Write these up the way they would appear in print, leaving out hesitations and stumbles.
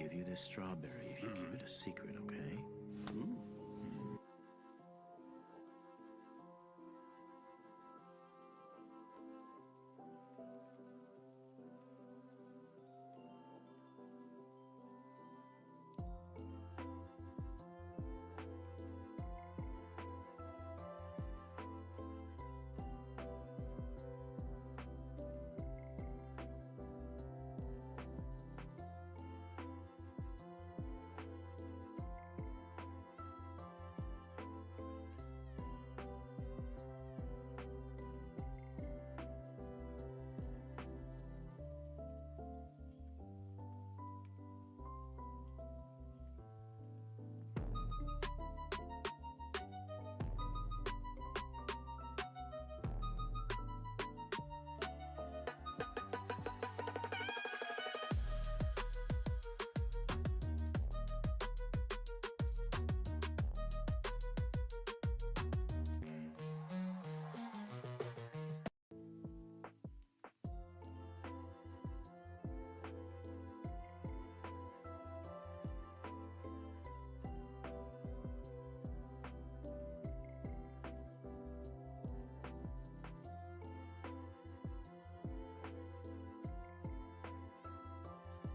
give you this strawberry if you keep it a secret, okay?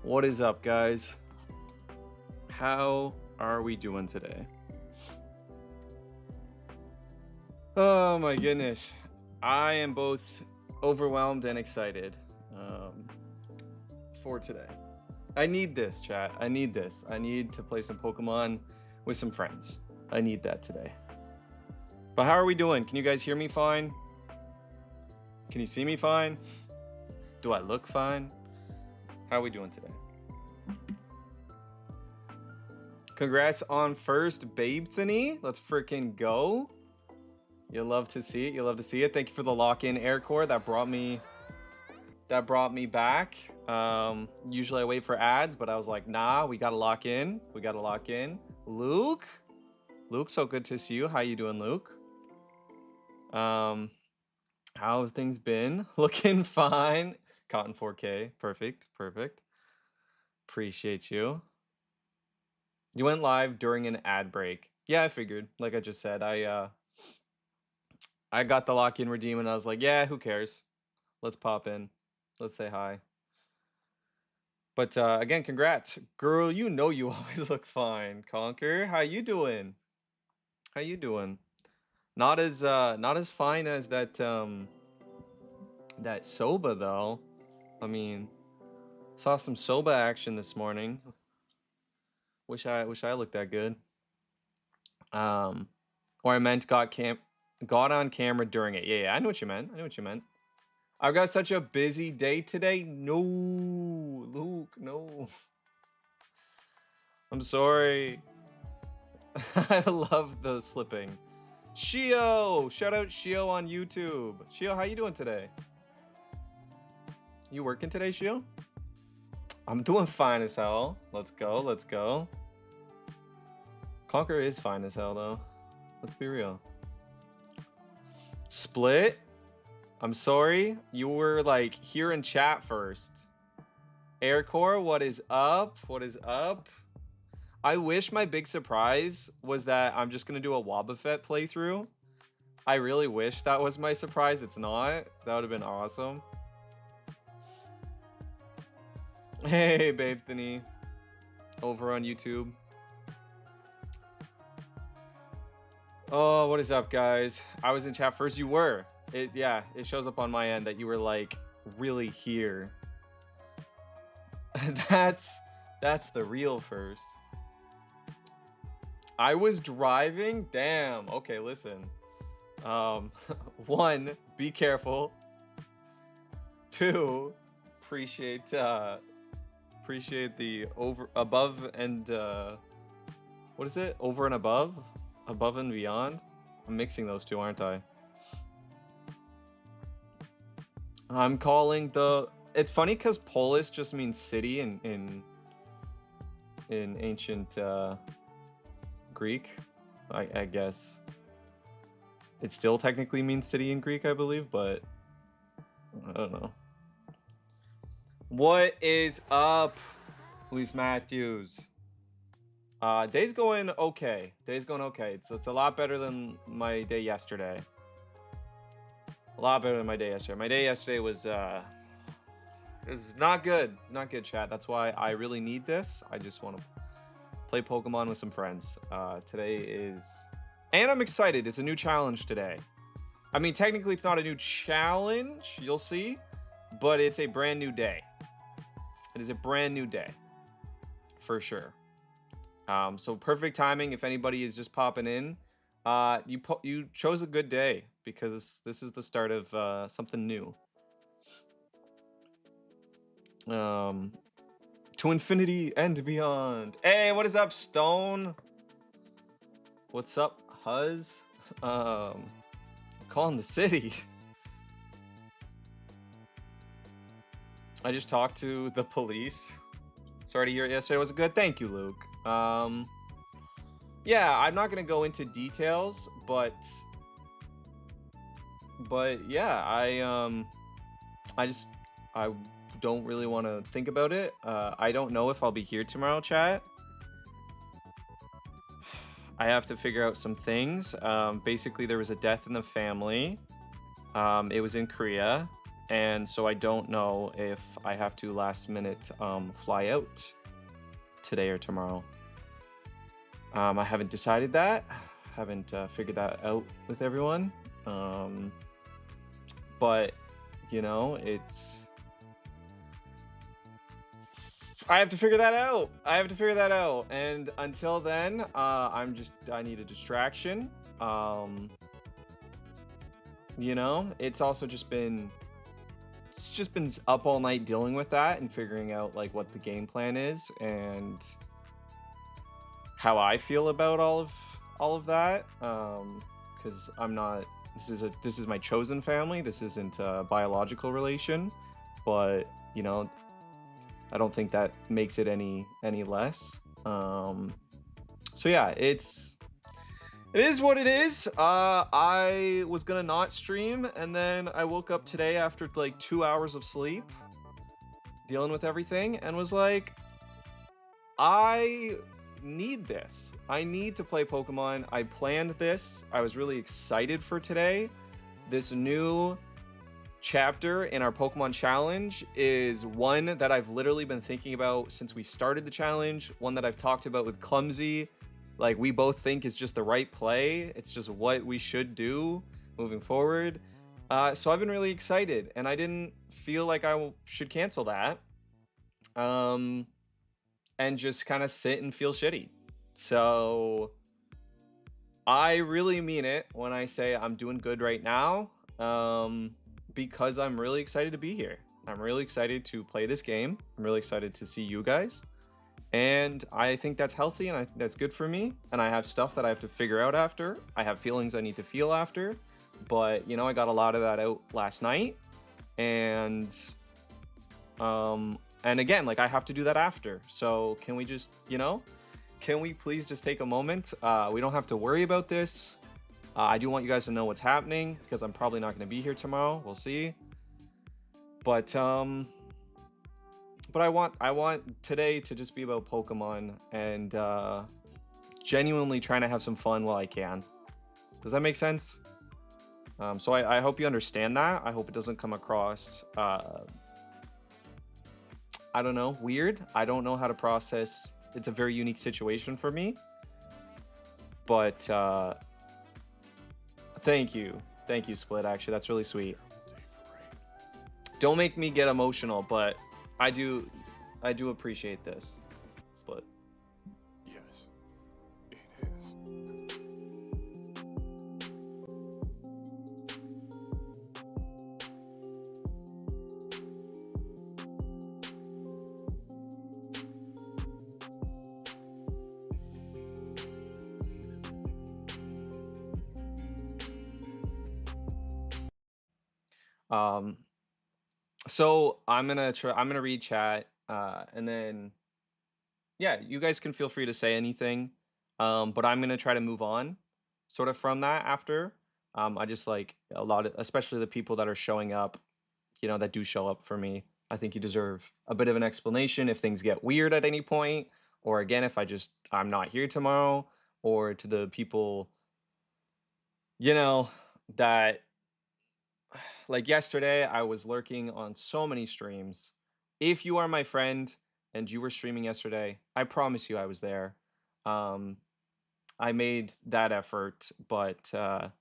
What is up, guys? How are we doing today? Oh my goodness. I am both overwhelmed and excited for today. I need this, chat. I need this. I need to play some Pokemon with some friends. I need that today. But how are we doing? Can you guys hear me fine? Can you see me fine? Do I look fine? How are we doing today? Congrats on first Babethany. Let's freaking go. You love to see it. You love to see it. Thank you for the lock-in air core. That brought me back. Usually I wait for ads, but I was like, nah, we gotta lock in. We gotta lock in. Luke, so good to see you. How you doing, Luke? How's things been? Looking fine. Cotton 4K. Perfect. Appreciate you. You went live during an ad break. Yeah, I figured. Like I just said, I got the lock-in redeem and I was like, yeah, who cares? Let's pop in. Let's say hi. But again, congrats. Girl, you know you always look fine. Conquer, how you doing? How you doing? Not as fine as that that Soba though. I mean, saw some Soba action this morning. Wish I looked that good. Or I meant got on camera during it. Yeah, I know what you meant. I've got such a busy day today. No, Luke, no. I'm sorry. I love the slipping. Shio! Shout out Shio on YouTube. Shio, how you doing today? You working today, Shio? I'm doing fine as hell. Let's go. Conquer is fine as hell, though. Let's be real. Split? I'm sorry. You were, like, here in chat first. Aircore, what is up? I wish my big surprise was that I'm just going to do a Wobbuffet playthrough. I really wish that was my surprise. It's not. That would have been awesome. Hey, Babethany. Over on YouTube. Oh, what is up, guys? I was in chat first. You were. Yeah, it shows up on my end that you were, like, really here. That's the real first. I was driving? Damn. Okay, listen. 1, be careful. 2, appreciate the above and what is it? Over and above? Above and beyond? I'm mixing those two, aren't I? I'm calling the... It's funny because polis just means city in ancient Greek, I guess. It still technically means city in Greek, I believe, but I don't know. What is up? Luis Matthews. Day's going okay. Day's going okay. It's a lot better than my day yesterday. A lot better than my day yesterday. My day yesterday was not good. It's not good, chat. That's why I really need this. I just want to play Pokemon with some friends. Today is, and I'm excited. It's a new challenge today. I mean, technically, it's not a new challenge. You'll see, but it's a brand new day. It is a brand new day, for sure. So perfect timing. If anybody is just popping in, you chose a good day because this is the start of something new. To infinity and beyond. Hey, what is up, Stone? What's up, Huz? Calling the city. I just talked to the police. Sorry to hear yesterday was good. Thank you, Luke. Yeah, I'm not gonna go into details, but yeah, I don't really want to think about it. I don't know if I'll be here tomorrow, chat. I have to figure out some things. Basically, there was a death in the family. It was in Korea, and so I don't know if I have to last minute fly out today or tomorrow. I haven't decided that. Haven't figured that out with everyone. But you know, I have to figure that out. And until then, I need a distraction. You know, it's just been up all night dealing with that and figuring out like what the game plan is and how I feel about all of that. Because I'm not. This is my chosen family. This isn't a biological relation, but you know, I don't think that makes it any less. So yeah, it is what it is. I was gonna not stream, and then I woke up today after like 2 hours of sleep, dealing with everything, and was like, I need this. I need to play Pokemon. I planned this. I was really excited for today. This new chapter in our Pokemon challenge is one that I've literally been thinking about since we started the challenge, one that I've talked about with Clumsy. Like, we both think is just the right play. It's just what we should do moving forward. So I've been really excited, and I didn't feel like I should cancel that. And just kind of sit and feel shitty. So I really mean it when I say I'm doing good right now, because I'm really excited to be here. I'm really excited to play this game. I'm really excited to see you guys. And I think that's healthy, and I think that's good for me. And I have stuff that I have to figure out after. I have feelings I need to feel after. But, you know, I got a lot of that out last night. And again, like, I have to do that after. So can we just, you know, can we please just take a moment? We don't have to worry about this. I do want you guys to know what's happening because I'm probably not going to be here tomorrow. We'll see. But I want today to just be about Pokemon and genuinely trying to have some fun while I can. Does that make sense? So I hope you understand that. I hope it doesn't come across I don't know, weird. I don't know how to process. It's a very unique situation for me. But thank you, Split. Actually, that's really sweet. Don't make me get emotional, but I do appreciate this, Split. Yes, it is. So I'm gonna read chat, and then yeah, you guys can feel free to say anything. But I'm gonna try to move on, sort of from that after. I just like a lot of, especially the people that are showing up, you know, that do show up for me. I think you deserve a bit of an explanation if things get weird at any point, or again, if I'm not here tomorrow, or to the people, you know, that like yesterday, I was lurking on so many streams. If you are my friend and you were streaming yesterday, I promise you I was there. Um, I made that effort, but I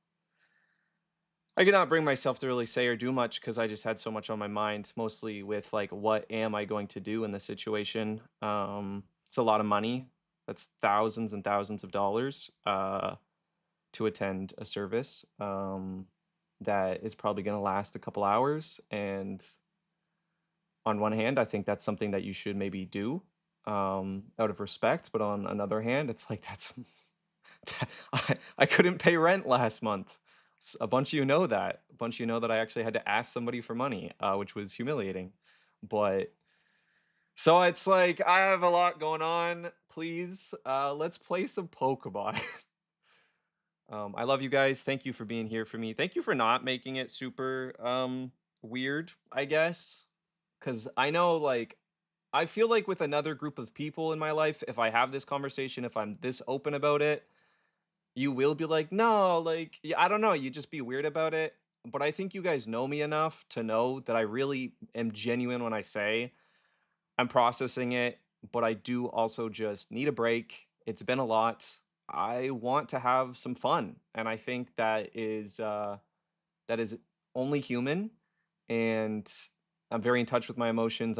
could not bring myself to really say or do much because I just had so much on my mind, mostly with like, what am I going to do in this situation? It's a lot of money. That's thousands and thousands of dollars to attend a service that is probably going to last a couple hours. And on one hand, I think that's something that you should maybe do out of respect. But on another hand, it's like that's I couldn't pay rent last month. A bunch of you know that. A bunch of you know that I actually had to ask somebody for money, which was humiliating. But so it's like I have a lot going on. Please, let's play some Pokemon. I love you guys. Thank you for being here for me. Thank you for not making it super weird, I guess. Because I know, like, I feel like with another group of people in my life, if I have this conversation, if I'm this open about it, you will be like, no, like, yeah, I don't know, you just be weird about it. But I think you guys know me enough to know that I really am genuine when I say I'm processing it, but I do also just need a break. It's been a lot. I want to have some fun, and I think that is only human. And I'm very in touch with my emotions.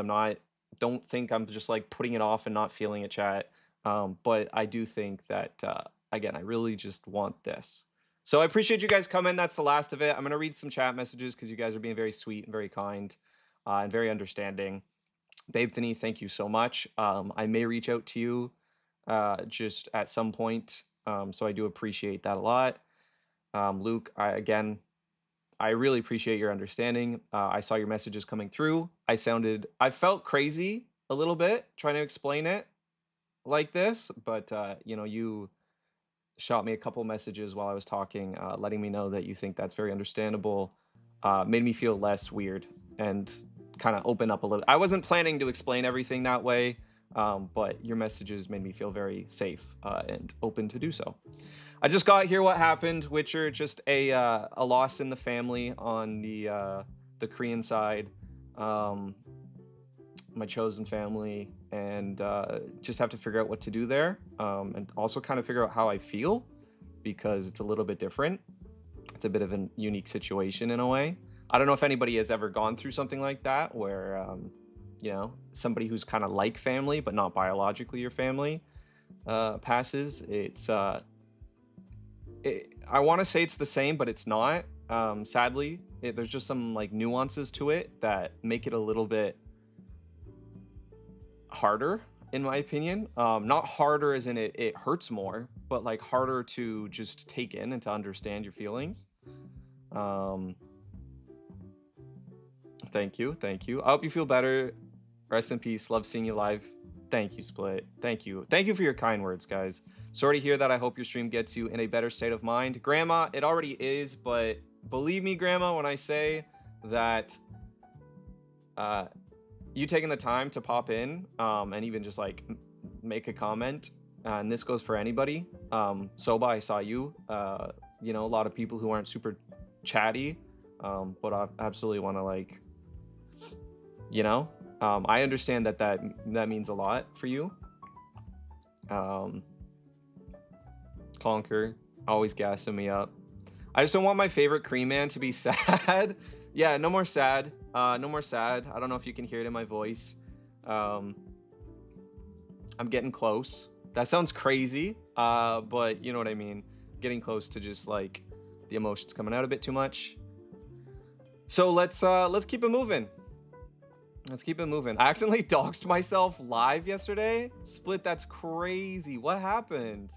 Don't think I'm just like putting it off and not feeling it, chat. But I do think that again, I really just want this. So I appreciate you guys coming. That's the last of it. I'm gonna read some chat messages because you guys are being very sweet and very kind and very understanding. Babe Thinny, thank you so much. I may reach out to you just at some point. So I do appreciate that a lot. Luke, I really appreciate your understanding. I saw your messages coming through. I felt crazy a little bit trying to explain it like this, but you shot me a couple messages while I was talking, letting me know that you think that's very understandable. Made me feel less weird and kind of open up a little. I wasn't planning to explain everything that way, but your messages made me feel very safe and open to do so. I just got here what happened. Witcher, just a loss in the family on the Korean side. My chosen family, and just have to figure out what to do there, and also kind of figure out how I feel, because it's a little bit different. It's a bit of a unique situation in a way. I don't know if anybody has ever gone through something like that, where somebody who's kind of like family but not biologically your family passes. I want to say it's the same, but it's not. Sadly, there's just some like nuances to it that make it a little bit harder, in my opinion. Not harder as in it hurts more, but like harder to just take in and to understand your feelings. Thank you. I hope you feel better. Rest in peace. Love seeing you live. Thank you, Split. Thank you for your kind words, guys. Sorry to hear that. I hope your stream gets you in a better state of mind. Grandma, it already is, but believe me, Grandma, when I say that you taking the time to pop in and even just like make a comment, and this goes for anybody. Soba, I saw you. A lot of people who aren't super chatty, but I absolutely want to like, I understand that means a lot for you. Conquer, always gassing me up. I just don't want my favorite Cream Man to be sad. Yeah, no more sad. No more sad. I don't know if you can hear it in my voice. I'm getting close. That sounds crazy, but you know what I mean. Getting close to just like the emotions coming out a bit too much. So let's keep it moving. Let's keep it moving. I accidentally doxed myself live yesterday. Split, that's crazy. What happened?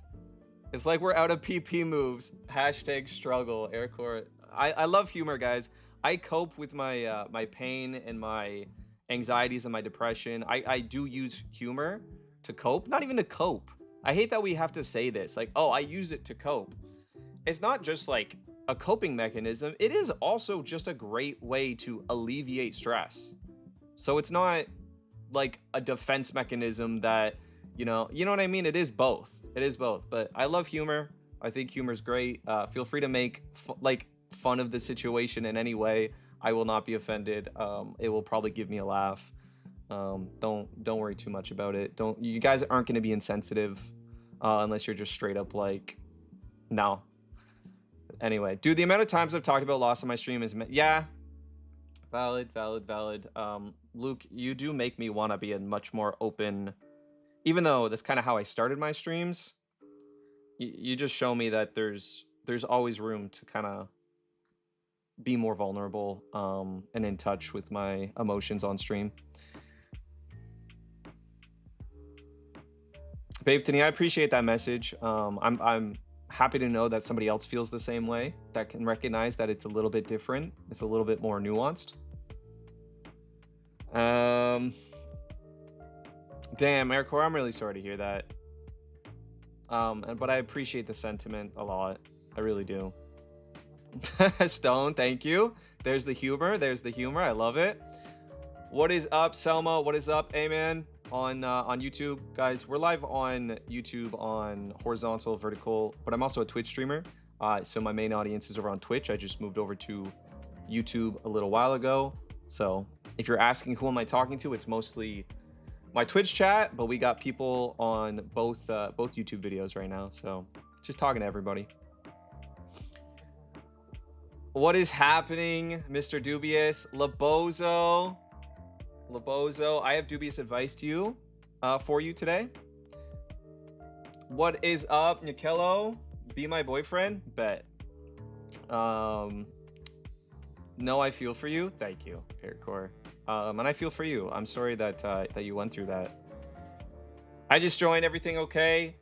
It's like we're out of PP moves. Hashtag struggle. Aircore. I love humor, guys. I cope with my my pain and my anxieties and my depression. I do use humor to cope. Not even to cope. I hate that we have to say this. Like, oh, I use it to cope. It's not just like a coping mechanism. It is also just a great way to alleviate stress. So it's not like a defense mechanism that, you know what I mean? It is both. It is both. But I love humor. I think humor's great. Feel free to make fun of the situation in any way. I will not be offended. It will probably give me a laugh. Don't worry too much about it. You guys aren't going to be insensitive unless you're just straight up like, no. Anyway, dude, the amount of times I've talked about loss on my stream is, yeah, valid. Luke, you do make me want to be a much more open, even though that's kind of how I started my streams. You just show me that there's always room to kind of be more vulnerable and in touch with my emotions on stream. Babe Tini, I appreciate that message. I'm happy to know that somebody else feels the same way, that can recognize that it's a little bit different. It's a little bit more nuanced. Damn, Ericor, I'm really sorry to hear that. But I appreciate the sentiment a lot. I really do. Stone, thank you. There's the humor. I love it. What is up, Selma? What is up, Amen? On YouTube, guys, we're live on YouTube on horizontal, vertical, but I'm also a Twitch streamer. So my main audience is over on Twitch. I just moved over to YouTube a little while ago. So if you're asking who am I talking to, it's mostly my Twitch chat, but we got people on both YouTube videos right now. So just talking to everybody. What is happening, Mr. Dubious? Labozo, I have dubious advice to you, for you today. What is up, Nikello? Be my boyfriend? Bet. No, I feel for you. Thank you, Aircore. And I feel for you. I'm sorry that that you went through that. I just joined. Everything okay?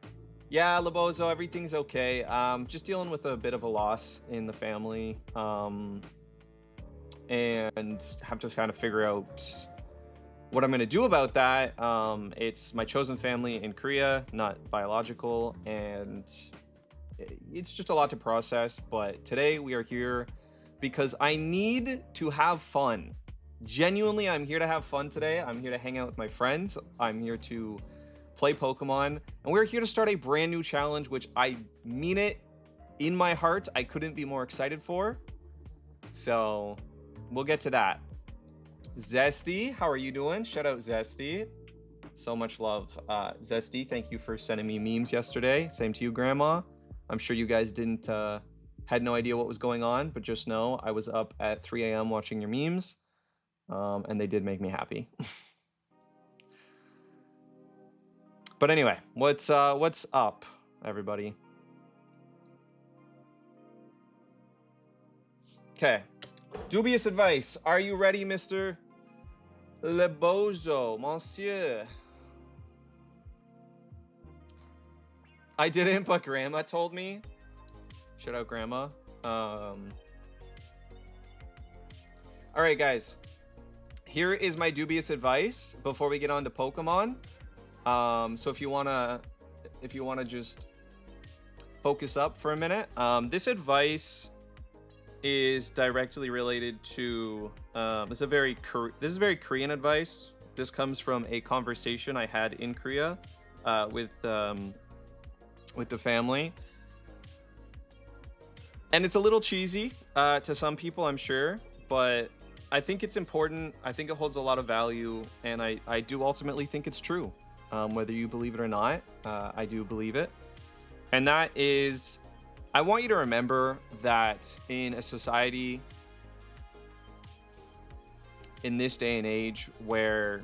Yeah, Labozo, everything's okay. Just dealing with a bit of a loss in the family, and have to kind of figure out what I'm going to do about that. It's my chosen family in Korea, not biological, and it's just a lot to process. But today we are here because I need to have fun. Genuinely, I'm here to have fun today. I'm here to hang out with my friends. I'm here to play Pokemon, and we're here to start a brand new challenge, which I mean it in my heart. I couldn't be more excited for. So we'll get to that. Zesty, how are you doing? Shout out Zesty. So much love. Zesty, thank you for sending me memes yesterday. Same to you, Grandma. I'm sure you guys didn't had no idea what was going on, but just know I was up at 3 a.m. watching your memes, and they did make me happy. But anyway, what's up, everybody? Okay, dubious advice. Are you ready, Mr. Lebozo, monsieur? I didn't, but Grandma told me. Shout out, Grandma. All right, guys. Here is my dubious advice before we get on to Pokemon. So if you wanna just focus up for a minute, this advice is directly related to this is very Korean advice. This comes from a conversation I had in Korea with the family, and it's a little cheesy to some people, I'm sure, but I think it's important. I think it holds a lot of value, and I do ultimately think it's true. Whether you believe it or not, I do believe it. And that is, I want you to remember that in a society, in this day and age, where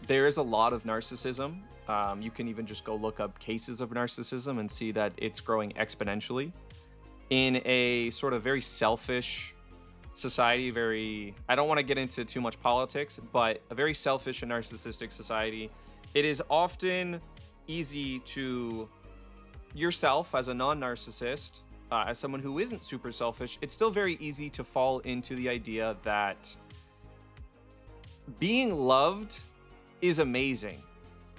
there is a lot of narcissism, you can even just go look up cases of narcissism and see that it's growing exponentially. In a sort of very selfish society, I don't want to get into too much politics, but a very selfish and narcissistic society, it is often easy to yourself as a non-narcissist, as someone who isn't super selfish, it's still very easy to fall into the idea that being loved is amazing.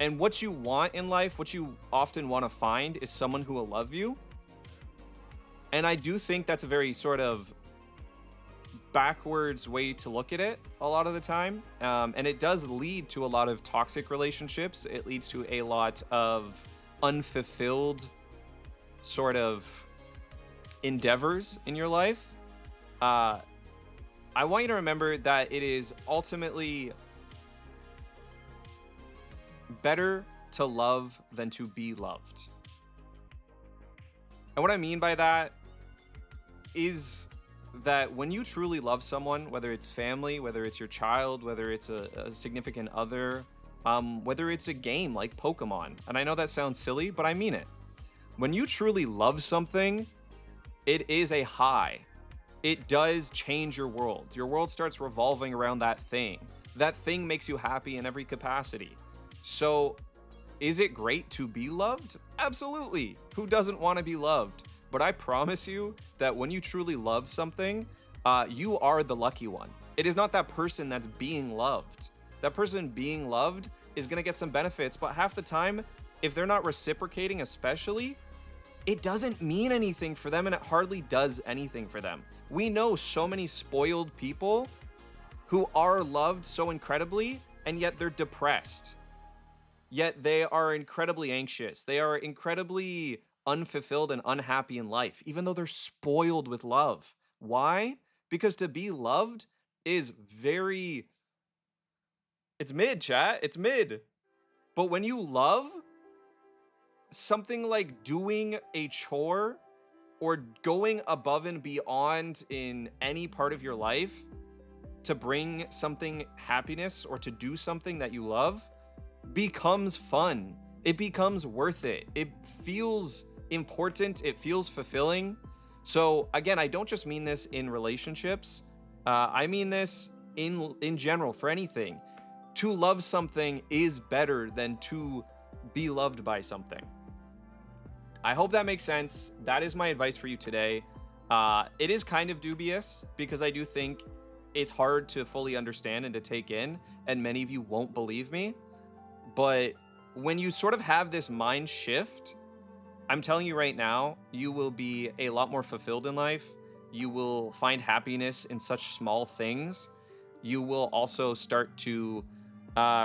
And what you want in life, what you often want to find, is someone who will love you. And I do think that's a very sort of backwards way to look at it a lot of the time, and it does lead to a lot of toxic relationships. It leads to a lot of unfulfilled sort of endeavors in your life. I want you to remember that it is ultimately better to love than to be loved. And what I mean by that is that when you truly love someone, whether it's family, whether it's your child, whether it's a significant other, whether it's a game like Pokemon, and I know that sounds silly, but I mean it. When you truly love something, it is a high. It does change your world. Your world starts revolving around that thing. That thing makes you happy in every capacity. So, is it great to be loved? Absolutely. Who doesn't want to be loved? But I promise you that when you truly love something, you are the lucky one. It is not that person that's being loved. That person being loved is going to get some benefits, but half the time, if they're not reciprocating especially, it doesn't mean anything for them, and it hardly does anything for them. We know so many spoiled people who are loved so incredibly, and yet they're depressed. Yet they are incredibly anxious. They are incredibly unfulfilled and unhappy in life, even though they're spoiled with love. Why? Because to be loved is it's mid, chat. It's mid. But when you love, something like doing a chore or going above and beyond in any part of your life to bring something happiness or to do something that you love becomes fun. It becomes worth it. It feels important. It feels fulfilling. So again, I don't just mean this in relationships. I mean this in general for anything. To love something is better than to be loved by something. I hope that makes sense. That is my advice for you today. It is kind of dubious because I do think it's hard to fully understand and to take in, and many of you won't believe me. But when you sort of have this mind shift, I'm telling you right now, you will be a lot more fulfilled in life. You will find happiness in such small things. You will also start to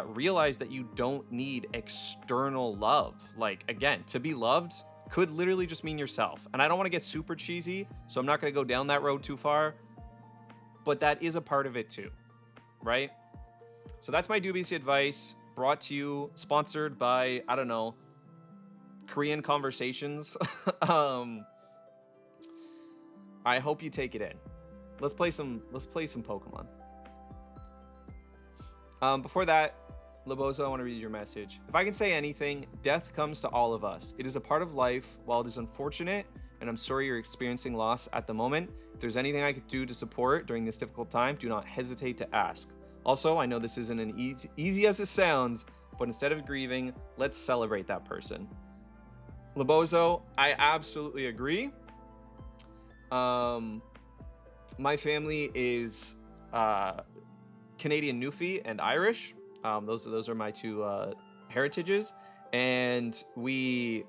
realize that you don't need external love. Like, again, to be loved could literally just mean yourself. And I don't want to get super cheesy, so I'm not going to go down that road too far. But that is a part of it too, right? So that's my dubious advice, brought to you, sponsored by, I don't know, Korean Conversations. I hope you take it in. Let's play some Pokemon. Before that, Lobozo, I want to read your message. If I can say anything, death comes to all of us. It is a part of life. While it is unfortunate, and I'm sorry you're experiencing loss at the moment, if there's anything I could do to support during this difficult time, do not hesitate to ask. Also, I know this isn't an easy as it sounds, but instead of grieving, let's celebrate that person. Lobozo, I absolutely agree. My family is Canadian Newfie and Irish. Those are my two heritages, and we,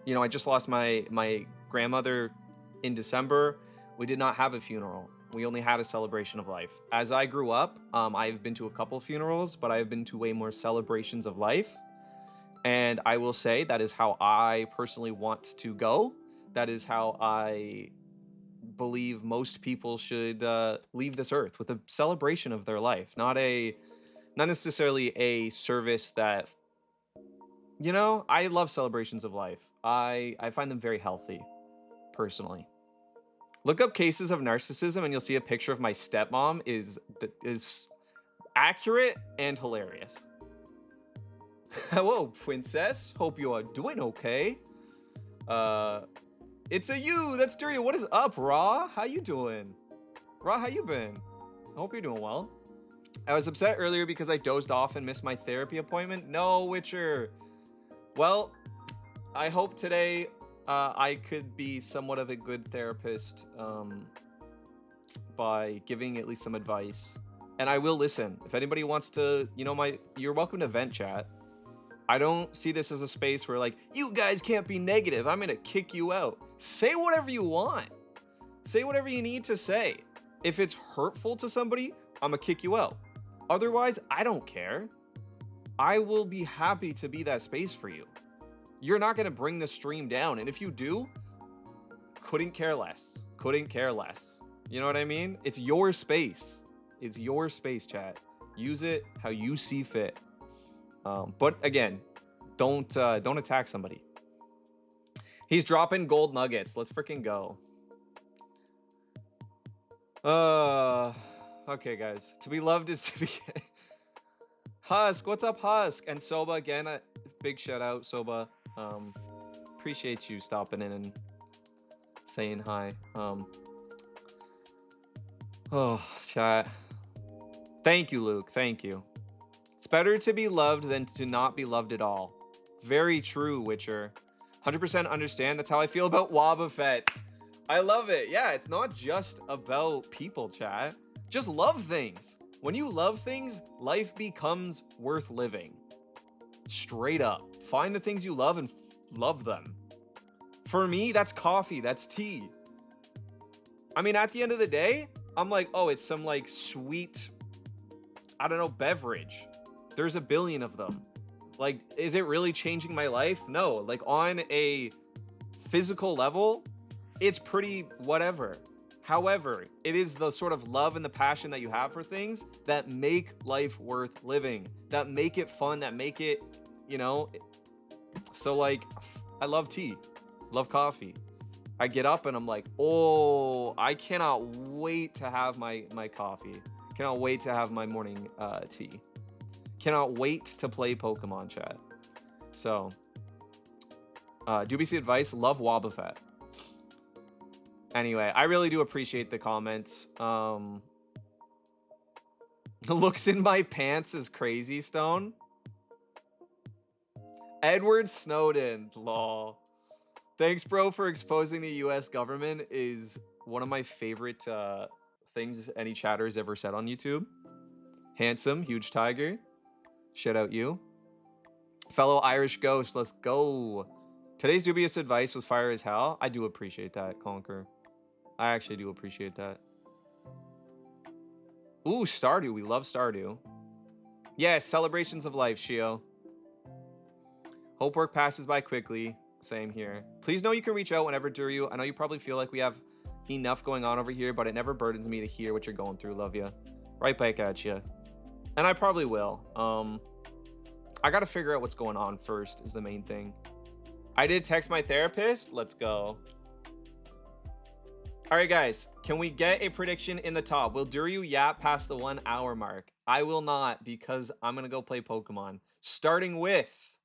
I just lost my grandmother in December. We did not have a funeral. We only had a celebration of life. As I grew up, I've been to a couple funerals, but I've been to way more celebrations of life. And I will say that is how I personally want to go. That is how I believe most people should leave this earth, with a celebration of their life, not necessarily a service that, I love celebrations of life. I find them very healthy, personally. Look up cases of narcissism and you'll see a picture of my stepmom is accurate and hilarious. Hello, princess. Hope you are doing okay. It's a you. That's Duria. What is up, Ra? How you doing? Ra, how you been? I hope you're doing well. I was upset earlier because I dozed off and missed my therapy appointment. No, Witcher. Well, I hope today I could be somewhat of a good therapist by giving at least some advice. And I will listen. If anybody wants to, you're welcome to vent, chat. I don't see this as a space where, like, you guys can't be negative. I'm going to kick you out. Say whatever you want. Say whatever you need to say. If it's hurtful to somebody, I'm gonna kick you out. Otherwise, I don't care. I will be happy to be that space for you. You're not gonna bring the stream down, and if you do, couldn't care less. Couldn't care less. You know what I mean? It's your space. It's your space, chat. Use it how you see fit. But again, don't attack somebody. He's dropping gold nuggets. Let's freaking go. Okay, guys. To be loved is to be. Husk, what's up, Husk? And Soba again. A big shout out, Soba. Appreciate you stopping in and saying hi. Oh, chat. Thank you, Luke. Thank you. It's better to be loved than to not be loved at all. Very true, Witcher. 100% understand. That's how I feel about Wobbuffet. I love it. Yeah, it's not just about people, chat. Just love things. When you love things, life becomes worth living. Straight up. Find the things you love and love them. For me, that's coffee. That's tea. I mean, at the end of the day, I'm like, oh, it's some like sweet, I don't know, beverage. There's a billion of them. Like, is it really changing my life? No. Like, on a physical level, it's pretty whatever. However, it is the sort of love and the passion that you have for things that make life worth living, that make it fun, that make it, you know. So, like, I love tea, love coffee. I get up and I'm like, oh, I cannot wait to have my coffee. Cannot wait to have my morning tea. Cannot wait to play Pokemon, chat. So, Dubie advice, love Wobbuffet. Anyway, I really do appreciate the comments. Looks in my pants is crazy, Stone. Edward Snowden, lol. Thanks, bro, for exposing the US government is one of my favorite things any chatter has ever said on YouTube. Handsome, huge tiger. Shout out you. Fellow Irish ghost, let's go. Today's dubious advice was fire as hell. I do appreciate that, Conquer. I actually do appreciate that. Ooh, Stardew. We love Stardew. Yes, celebrations of life, Shio. Hope work passes by quickly. Same here. Please know you can reach out whenever do you. I know you probably feel like we have enough going on over here, but it never burdens me to hear what you're going through. Love you. Right back at you. And I probably will. I got to figure out what's going on first is the main thing. I did text my therapist. Let's go. All right, guys. Can we get a prediction in the top? Will Duryu yap past the 1 hour mark? I will not because I'm going to go play Pokemon. Starting with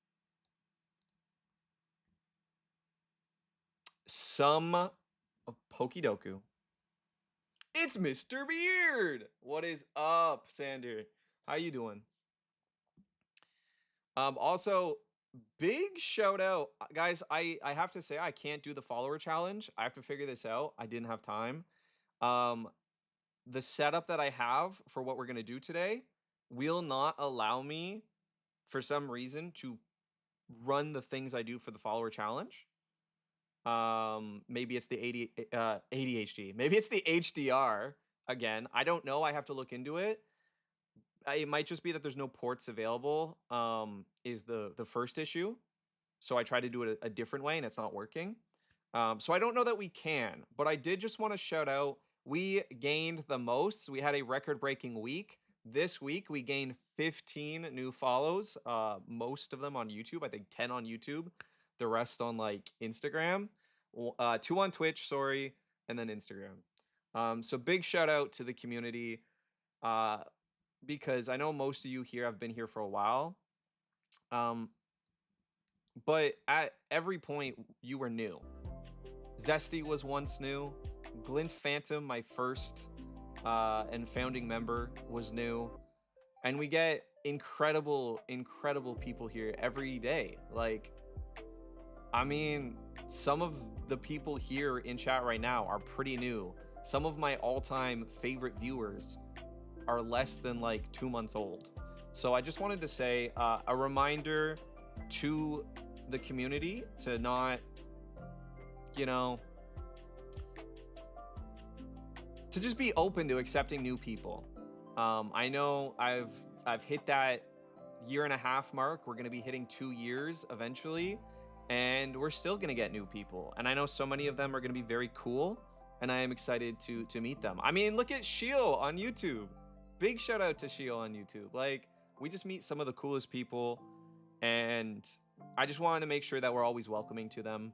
some Pokedoku. It's Mr. Beard. What is up, Sander? How you doing? Also, big shout out, guys. I have to say I can't do the follower challenge. I have to figure this out. I didn't have time. The setup that I have for what we're gonna do today will not allow me, for some reason, to run the things I do for the follower challenge. Maybe it's the ADHD. Maybe it's the HDR again. I don't know. I have to look into it. It might just be that there's no ports available. Is the first issue. So I tried to do it a different way and it's not working. So I don't know that we can, but I did just want to shout out. We gained the most. We had a record-breaking week. This week we gained 15 new follows. Most of them on YouTube. I think 10 on YouTube. The rest on like Instagram. 2 on Twitch, sorry, and then Instagram. So big shout out to the community. Because I know most of you here have been here for a while. But at every point, you were new. Zesty was once new. Glint Phantom, my first and founding member, was new. And we get incredible, incredible people here every day. Like, I mean, some of the people here in chat right now are pretty new. Some of my all-time favorite viewers are less than like 2 months old. So I just wanted to say a reminder to the community to not, you know, to just be open to accepting new people. I know I've hit that 1.5 year mark. We're going to be hitting 2 years eventually, and we're still going to get new people. And I know so many of them are going to be very cool, and I am excited to meet them. I mean, look at Shio on YouTube. Big shout out to Shio on YouTube. Like, we just meet some of the coolest people, and I just wanted to make sure that we're always welcoming to them.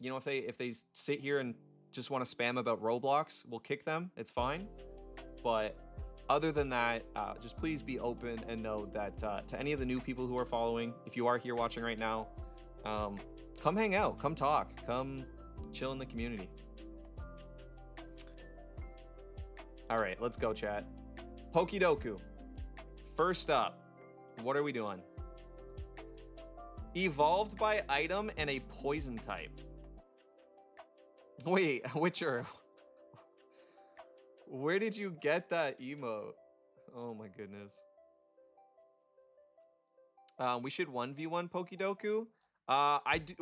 You know, if they sit here and just want to spam about Roblox, we'll kick them. It's fine. But other than that, just please be open and know that to any of the new people who are following, if you are here watching right now, come hang out, come talk, come chill in the community. All right, let's go, chat. Pokidoku. First up, what are we doing? Evolved by item and a poison type. Wait, Witcher. Where did you get that emote? Oh my goodness. We should 1v1 Pokidoku.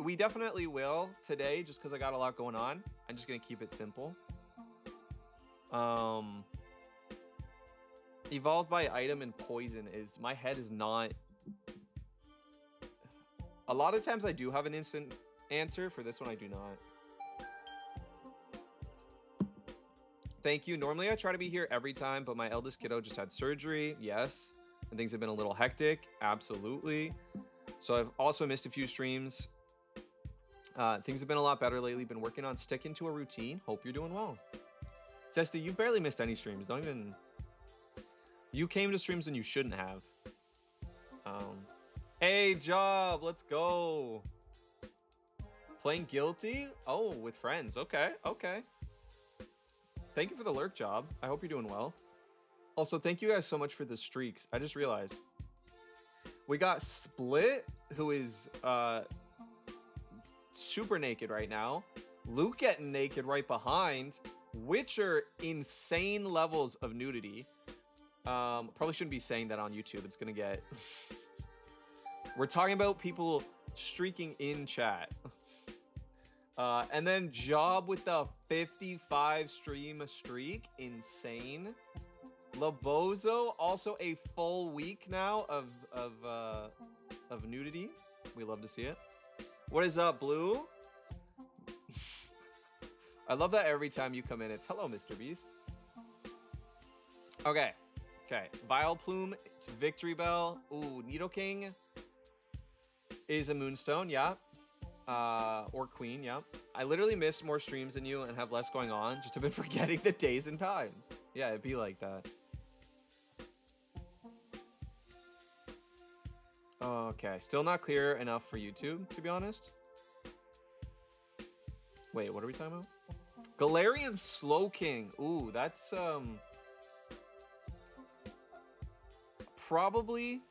We definitely will today, just because I got a lot going on. I'm just gonna keep it simple. Evolved by item and poison is, my head is not. A lot of times I do have an instant answer. For this one, I do not. Thank you. Normally I try to be here every time, but my eldest kiddo just had surgery. Yes. And things have been a little hectic. Absolutely. So I've also missed a few streams. Things have been a lot better lately. Been working on sticking to a routine. Hope you're doing well. Cesta, you've barely missed any streams. Don't even... You came to streams when you shouldn't have. Hey, Job. Let's go. Playing Guilty? Oh, with friends. Okay. Okay. Thank you for the lurk, Job. I hope you're doing well. Also, thank you guys so much for the streaks. I just realized we got Split, who is super naked right now. Luke getting naked right behind. Witcher, insane levels of nudity. Probably shouldn't be saying that on YouTube. It's gonna get... We're talking about people streaking in chat. And then Job with the 55 stream streak. Insane. Labozo, also a full week now of nudity. We love to see it. What is up, Blue? I love that every time you come in, it's hello, Mr. Beast. Okay. Okay. Vileplume, it's Victory Bell. Ooh, Nidoking is a Moonstone, yeah. Or Queen, yeah. I literally missed more streams than you and have less going on. Just have been forgetting the days and times. Yeah, it'd be like that. Okay, still not clear enough for YouTube, to be honest. Wait, what are we talking about? Galarian Slowking. Ooh, that's probably...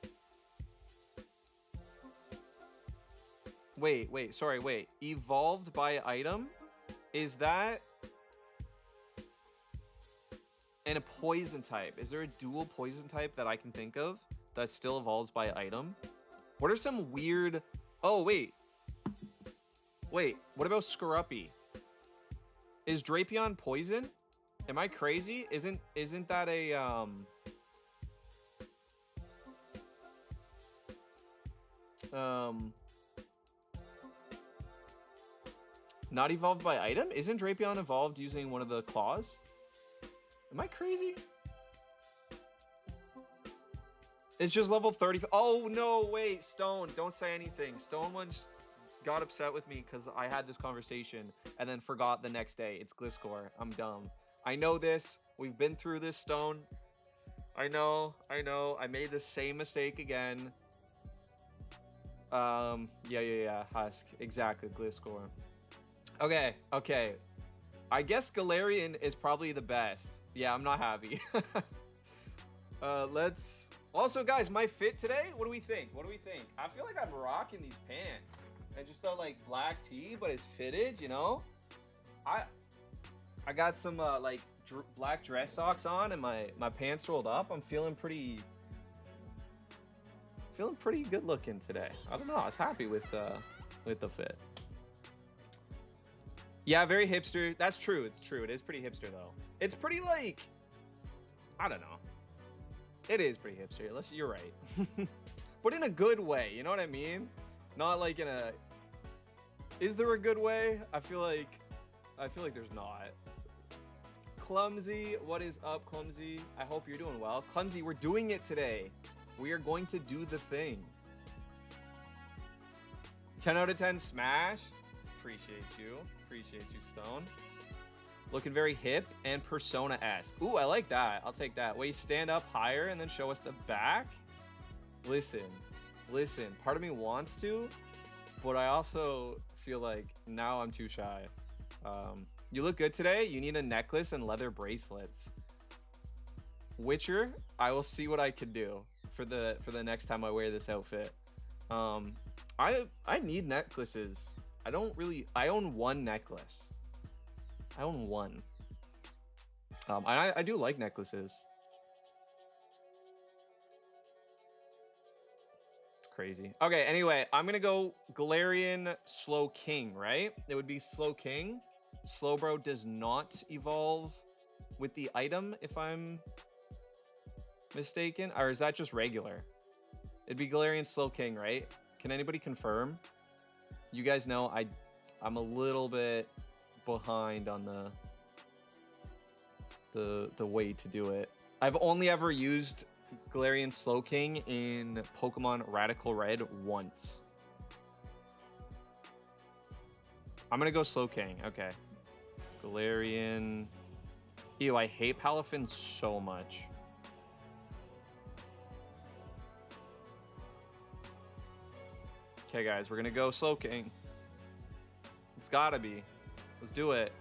Wait, sorry, wait. Evolved by item? Is that... and a poison type? Is there a dual poison type that I can think of that still evolves by item? What are some weird... Oh, wait. Wait, what about Skorupi? Is Drapion poison? Am I crazy? Isn't that a... Not evolved by item? Isn't Drapion evolved using one of the claws? Am I crazy? It's just level 30. Oh, no, wait, Stone, don't say anything. Stone once got upset with me because I had this conversation and then forgot the next day. It's Gliscor. I'm dumb. I know this. We've been through this, Stone. I know. I made the same mistake again. Yeah. Husk. Exactly, Gliscor. Okay. I guess Galarian is probably the best. Yeah, I'm not happy. Let's... Also, guys, my fit today, what do we think? I feel like I'm rocking these pants. And just the, like, black tee, but it's fitted, you know? I got some, black dress socks on and my pants rolled up. I'm feeling pretty good looking today. I don't know. I was happy with the fit. Yeah, very hipster. That's true. It's true. It is pretty hipster though. It's pretty like, I don't know. It is pretty hipster. You're right. But in a good way. You know what I mean? Not like in a. Is there a good way? I feel like there's not. Clumsy, what is up, Clumsy? I hope you're doing well. Clumsy, we're doing it today. We are going to do the thing. 10 out of 10 smash. Appreciate you. Appreciate you, Stone. Looking very hip and Persona-esque. Ooh, I like that. I'll take that. Wait, stand up higher and then show us the back? Listen. Part of me wants to, but I also feel like now I'm too shy. You look good today. You need a necklace and leather bracelets. Witcher, I will see what I can do for the next time I wear this outfit. I need necklaces. I own one necklace. I own one. I do like necklaces. It's crazy. Okay, anyway, I'm gonna go Galarian Slowking, right? It would be Slowking. Slowbro does not evolve with the item, if I'm mistaken. Or is that just regular? It'd be Galarian Slowking, right? Can anybody confirm? You guys know I'm a little bit behind on the way to do it. I've only ever used Galarian Slowking in Pokemon Radical Red once. I'm gonna go Slowking. Okay. Galarian. Ew, I hate Palafin so much. Okay, guys, we're gonna go Slowking. It's gotta be. Let's do it.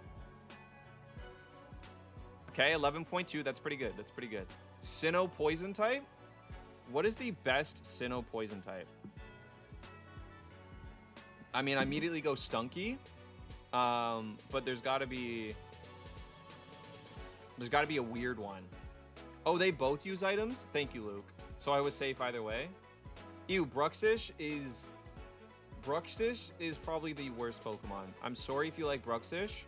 Okay, 11.2. That's pretty good. That's pretty good. Sinnoh Poison type? What is the best Sinnoh Poison type? I mean, I immediately go Stunky. But there's gotta be a weird one. Oh, they both use items? Thank you, Luke. So I was safe either way. Ew, Bruxish is probably the worst Pokemon. I'm sorry if you like Bruxish.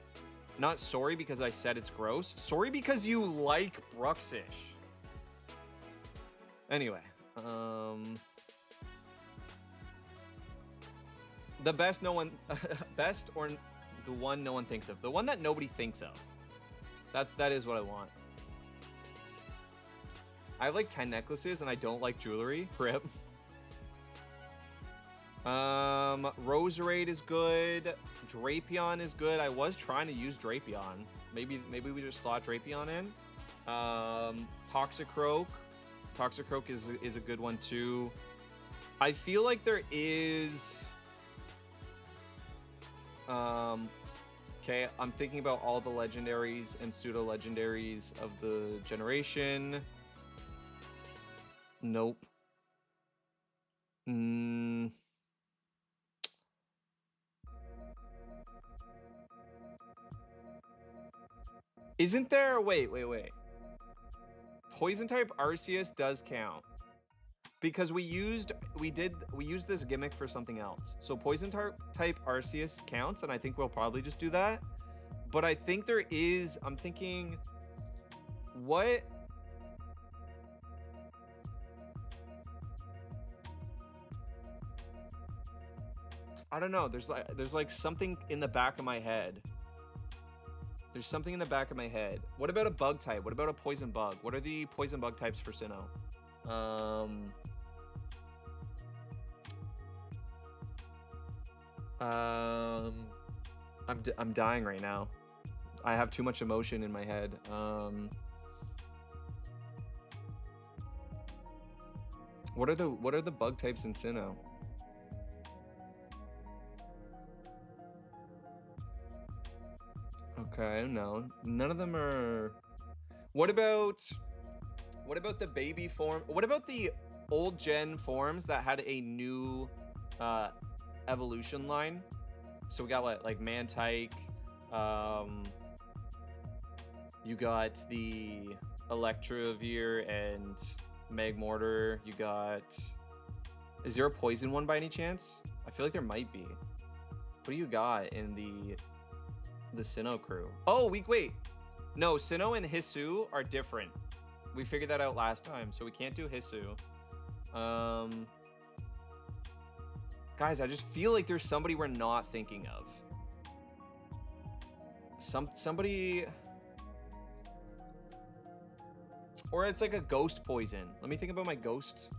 Not sorry because I said it's gross. Sorry because you like Bruxish. Anyway, the best best or the one no one thinks of. The one that nobody thinks of. That is what I want. I have like 10 necklaces and I don't like jewelry. Rip. Roserade is good. Drapion is good. I was trying to use Drapion. Maybe we just slot Drapion in. Toxicroak. Toxicroak is a good one too. I feel like there is okay, I'm thinking about all the legendaries and pseudo legendaries of the generation. Nope. Isn't there... Wait. Poison type Arceus does count. Because we used this gimmick for something else. So poison type Arceus counts, and I think we'll probably just do that. But I think there is... I'm thinking... What... I don't know. There's like something in the back of my head. There's something in the back of my head. What about a bug type? What about a poison bug? What are the poison bug types for Sinnoh? I'm dying right now. I have too much emotion in my head. What are the bug types in Sinnoh? Okay, I don't know. None of them are... What about the baby form? What about the old gen forms that had a new evolution line? So we got what, like Mantike, you got the Electivire and Magmortar, you got... Is there a poison one by any chance? I feel like there might be. What do you got in the The Sinnoh crew. Oh, wait. No, Sinnoh and Hisu are different. We figured that out last time, so we can't do Hisu. Guys, I just feel like there's somebody we're not thinking of. Somebody... Or it's like a ghost poison. Let me think about my ghost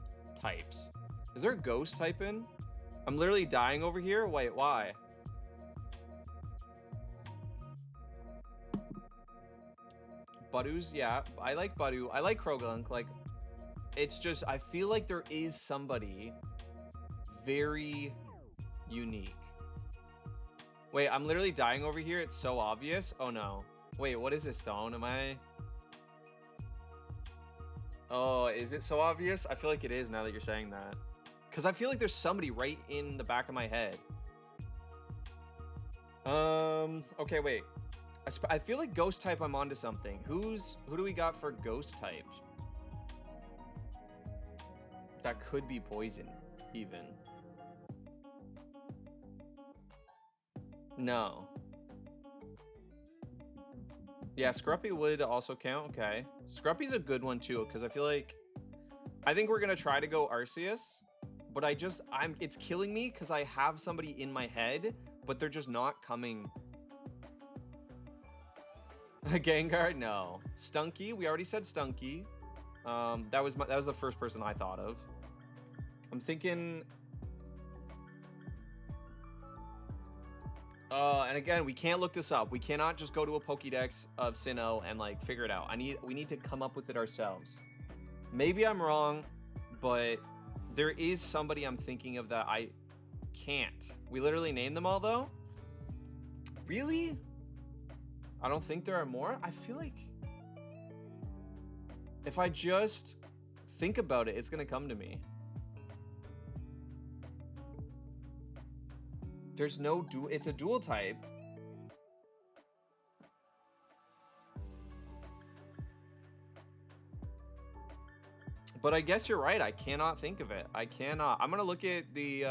types. Is there a ghost type in? I'm literally dying over here. Wait, why? Budu's, yeah. I like Budu. I like Krogunk. Like, it's just, I feel like there is somebody very unique. Wait, I'm literally dying over here. It's so obvious. Oh, no. Wait, what is this, Stone? Am I... Oh, is it so obvious? I feel like it is now that you're saying that. Because I feel like there's somebody right in the back of my head. Okay, wait. I feel like ghost type I'm onto something. Who do we got for ghost type? That could be poison, even. No. Yeah, Scruppy would also count. Okay. Scruppy's a good one too, because I feel like I think we're gonna try to go Arceus, but it's killing me because I have somebody in my head, but they're just not coming. Gengar? No. Stunky, we already said Stunky. That was the first person I thought of. I'm thinking and again, we can't look this up. We cannot just go to a Pokédex of Sinnoh and like figure it out. We need to come up with it ourselves. Maybe I'm wrong, but there is somebody I'm thinking of that I can't. We literally named them all though. Really? I don't think there are more. I feel like if I just think about it, it's gonna come to me. There's no dual. It's a dual type. But I guess you're right. I cannot think of it. I cannot. I'm gonna look at the.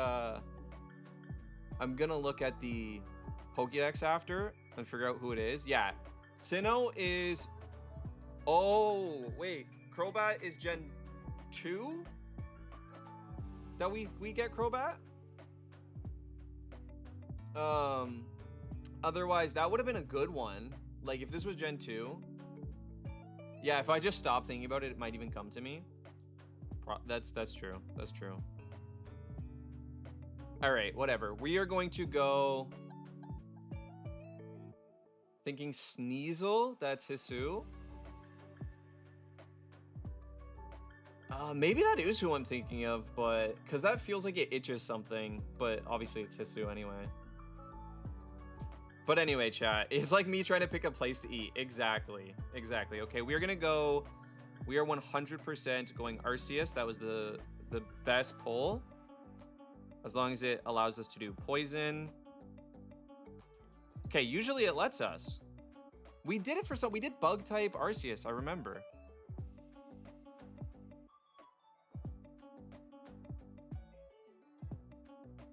I'm gonna look at the Pokédex after and figure out who it is. Yeah, Sinnoh is. Oh wait, Crobat is Gen 2. That we get Crobat. Otherwise that would have been a good one. Like if this was Gen 2. Yeah, if I just stop thinking about it, it might even come to me. That's true. That's true. All right, whatever. We are going to go thinking Sneasel. That's Hisu. Maybe that is who I'm thinking of, but because that feels like it itches something, but obviously it's Hisu anyway. But anyway, chat, it's like me trying to pick a place to eat. Exactly. Okay, we are gonna go. We are 100% going Arceus. That was the best pull, as long as it allows us to do poison. Okay, usually it lets us. We did it for some. We did bug type Arceus. I remember.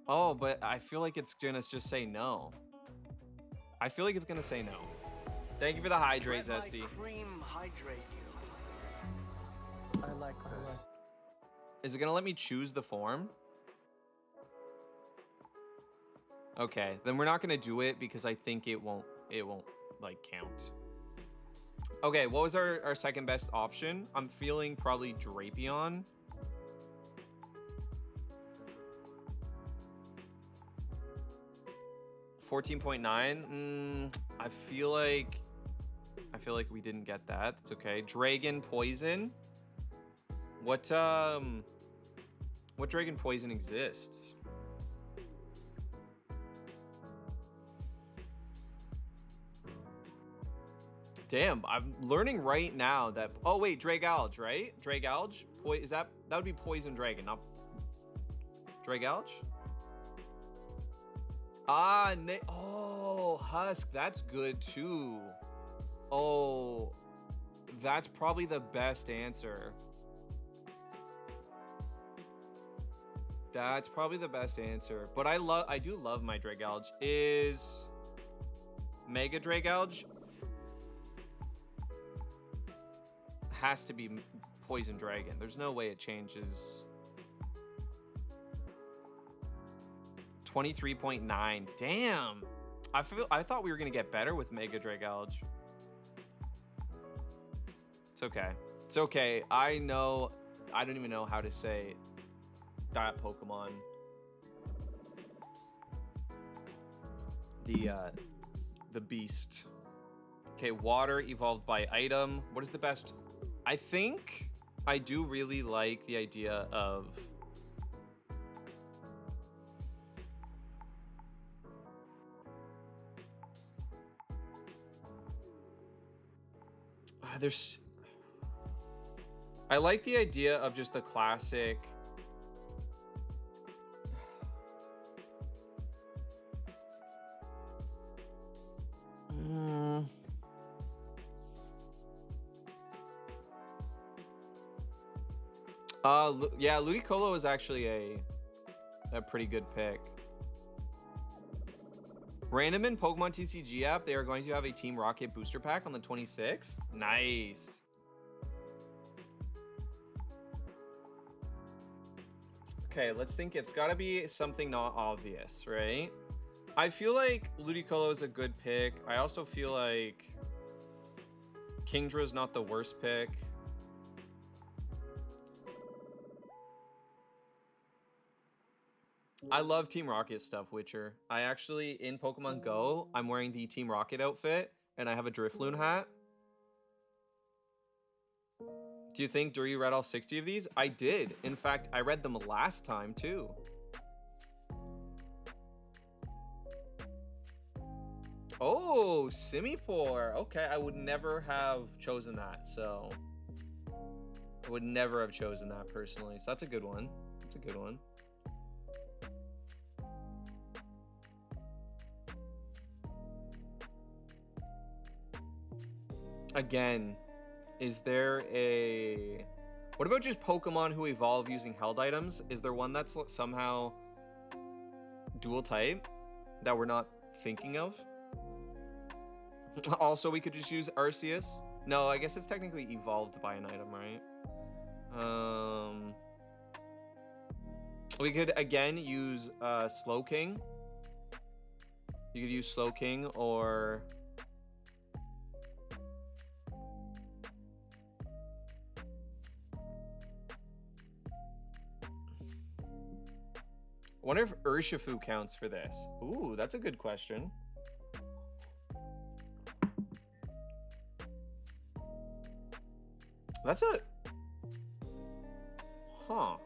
Oh, but I feel like it's gonna just say no. I feel like it's gonna say no. Thank you for the hydrate, Zesty. Cream hydrate you. I like this. Is it gonna let me choose the form? Okay, then we're not gonna do it because I think it won't like count. Okay, what was our second best option? I'm feeling probably Drapion. $14.9. I feel like we didn't get that. It's okay. Dragon Poison. What Dragon Poison exists? Damn, I'm learning right now that. Oh wait, Dragalge, right? Dragalge. Is that would be Poison Dragon, not Dragalge? Ah, oh, Husk, that's good too. Oh, that's probably the best answer. That's probably the best answer. But I do love my Dragalge. Is Mega Dragalge has to be Poison Dragon. There's no way it changes. 23.9. Damn. I thought we were gonna get better with Mega Dragalge. It's okay. It's okay. I know. I don't even know how to say that Pokemon. The beast. Okay, water evolved by item. What is the best? I think I do really like the idea of I like the idea of just the classic yeah, Ludicolo is actually a pretty good pick. Random in Pokemon TCG app, they are going to have a Team Rocket booster pack on the 26th. Nice. Okay, let's think. It's got to be something not obvious, right? I feel like Ludicolo is a good pick. I also feel like Kingdra is not the worst pick. I love Team Rocket stuff, Witcher. I actually, in Pokemon Go, I'm wearing the Team Rocket outfit, and I have a Drifloon hat. Do you think Duri read all 60 of these? I did. In fact, I read them last time, too. Oh, Simipour. Okay, I would never have chosen that, so... I would never have chosen that, personally. So that's a good one. That's a good one. Again, is there a... What about just Pokemon who evolve using held items? Is there one that's somehow dual type that we're not thinking of? Also, we could just use Arceus. No, I guess it's technically evolved by an item, right? We could, again, use Slowking. You could use Slowking or... I wonder if Urshifu counts for this. Ooh, that's a good question. That's a... Huh.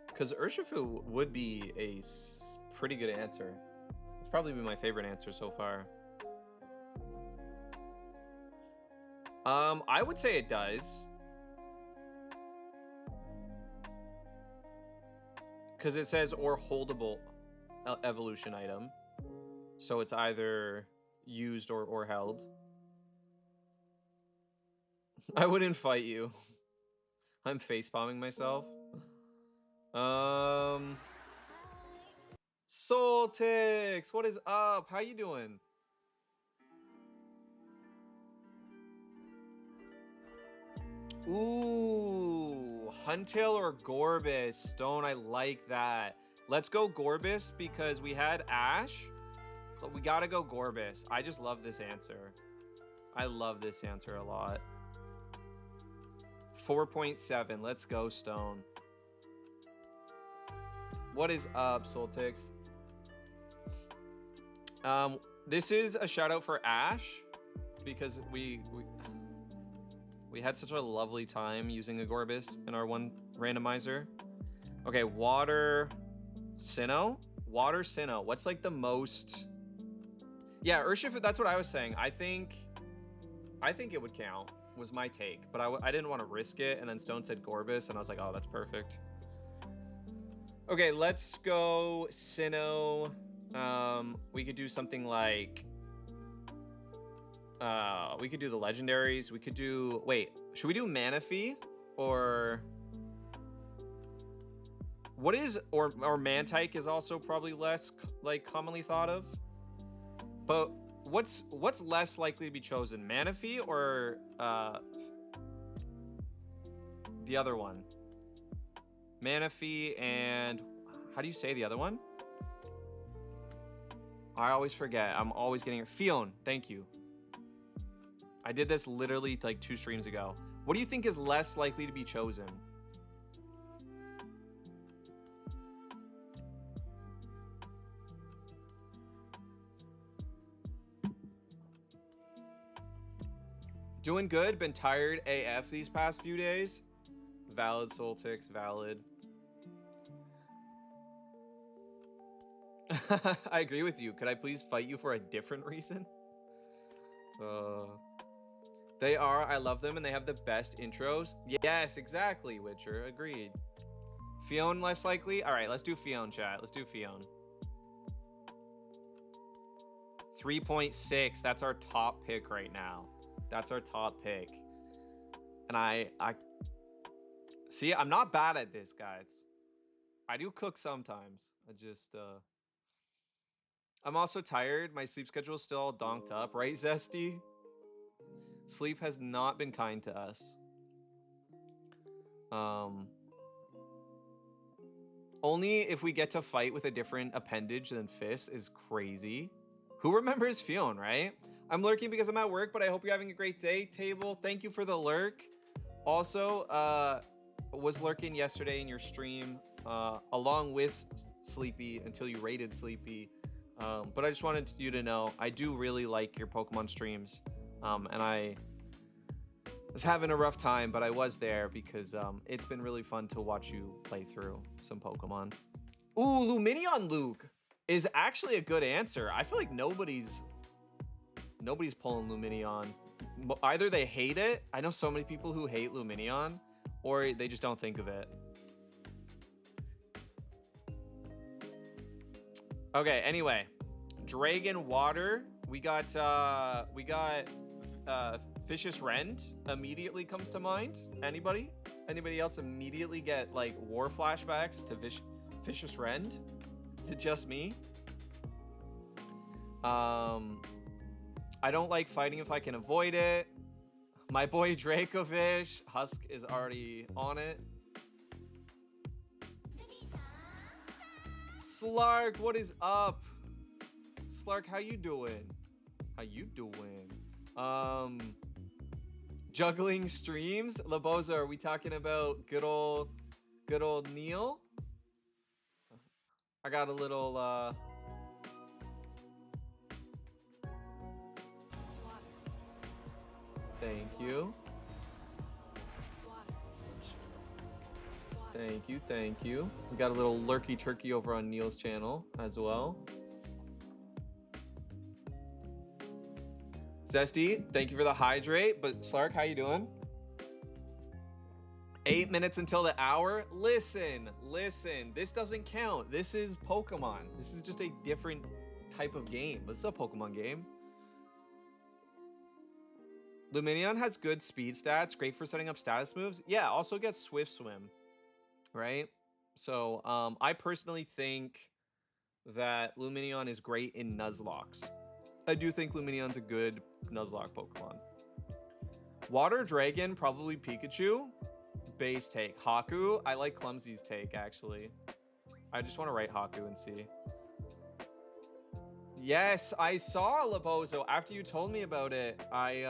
Because Urshifu would be a pretty good answer. It's probably been my favorite answer so far. I would say it does. Because it says or holdable evolution item. So it's either used or held. I wouldn't fight you. I'm facepalming myself. Soltix, what is up? How you doing? Ooh, Huntail or Gorbis. Stone, I like that. Let's go Gorbis because we had Ash, but we gotta go Gorbis. I just love this answer. I love this answer a lot. 4.7. Let's go, Stone. What is up, Soltix? This is a shout out for Ash because we had such a lovely time using a Gorbis in our one randomizer. Okay, Water Sinnoh. Water Sinnoh. What's like the most? Yeah, Urshifu. That's what I was saying. I think it would count. Was my take, but I didn't want to risk it. And then Stone said Gorbis, and I was like, oh, that's perfect. Okay, let's go Sinnoh. We could do something like. We could do the legendaries. We could do. Wait, should we do Manaphy or? What is or Mantike is also probably less like commonly thought of. But what's less likely to be chosen, Manaphy or the other one? Manaphy and how do you say the other one? I always forget. I'm always getting it. Fionn, thank you. I did this literally like 2 streams ago. What do you think is less likely to be chosen? Doing good. Been tired AF these past few days. Valid, Soltix, valid. I agree with you. Could I please fight you for a different reason? They are. I love them, and they have the best intros. Yes, exactly, Witcher. Agreed. Fionn less likely? All right, let's do Fionn, chat. Let's do Fionn. 3.6. That's our top pick right now. That's our top pick. And I see, I'm not bad at this, guys. I do cook sometimes. I'm also tired. My sleep schedule is still all donked up, right, Zesty? Sleep has not been kind to us. Only if we get to fight with a different appendage than Fist is crazy. Who remembers Fionn, right? I'm lurking because I'm at work, but I hope you're having a great day. Table, thank you for the lurk. Also, was lurking yesterday in your stream, along with Sleepy until you raided Sleepy. But I just wanted you to know, I do really like your Pokemon streams. And I was having a rough time, but I was there because it's been really fun to watch you play through some Pokemon. Ooh, Lumineon Luke is actually a good answer. I feel like nobody's pulling Lumineon. Either they hate it. I know so many people who hate Lumineon, or they just don't think of it. Okay, anyway. Dragon Water. We got Vicious Rend immediately comes to mind. Anybody else immediately get like war flashbacks to Vicious Rend? Is it just me? I don't like fighting if I can avoid it. My boy Dracovish. Husk is already on it. Slark, what is up? Slark, how you doing? How you doing? Juggling streams. Laboza, are we talking about good old Neil? I got a little Thank you. Thank you. We got a little lurky turkey over on Neil's channel as well. Zesty, thank you for the hydrate. But Slark, how you doing? 8 minutes until the hour. Listen. This doesn't count. This is Pokemon. This is just a different type of game. This is a Pokemon game. Lumineon has good speed stats, great for setting up status moves. Yeah, also gets Swift Swim, right? So I personally think that Lumineon is great in Nuzlocke. I do think Lumineon's a good Nuzlocke Pokemon. Water Dragon, probably Pikachu. Base take. Haku, I like Clumsy's take, actually. I just want to write Haku and see. Yes, I saw Labozo. After you told me about it, I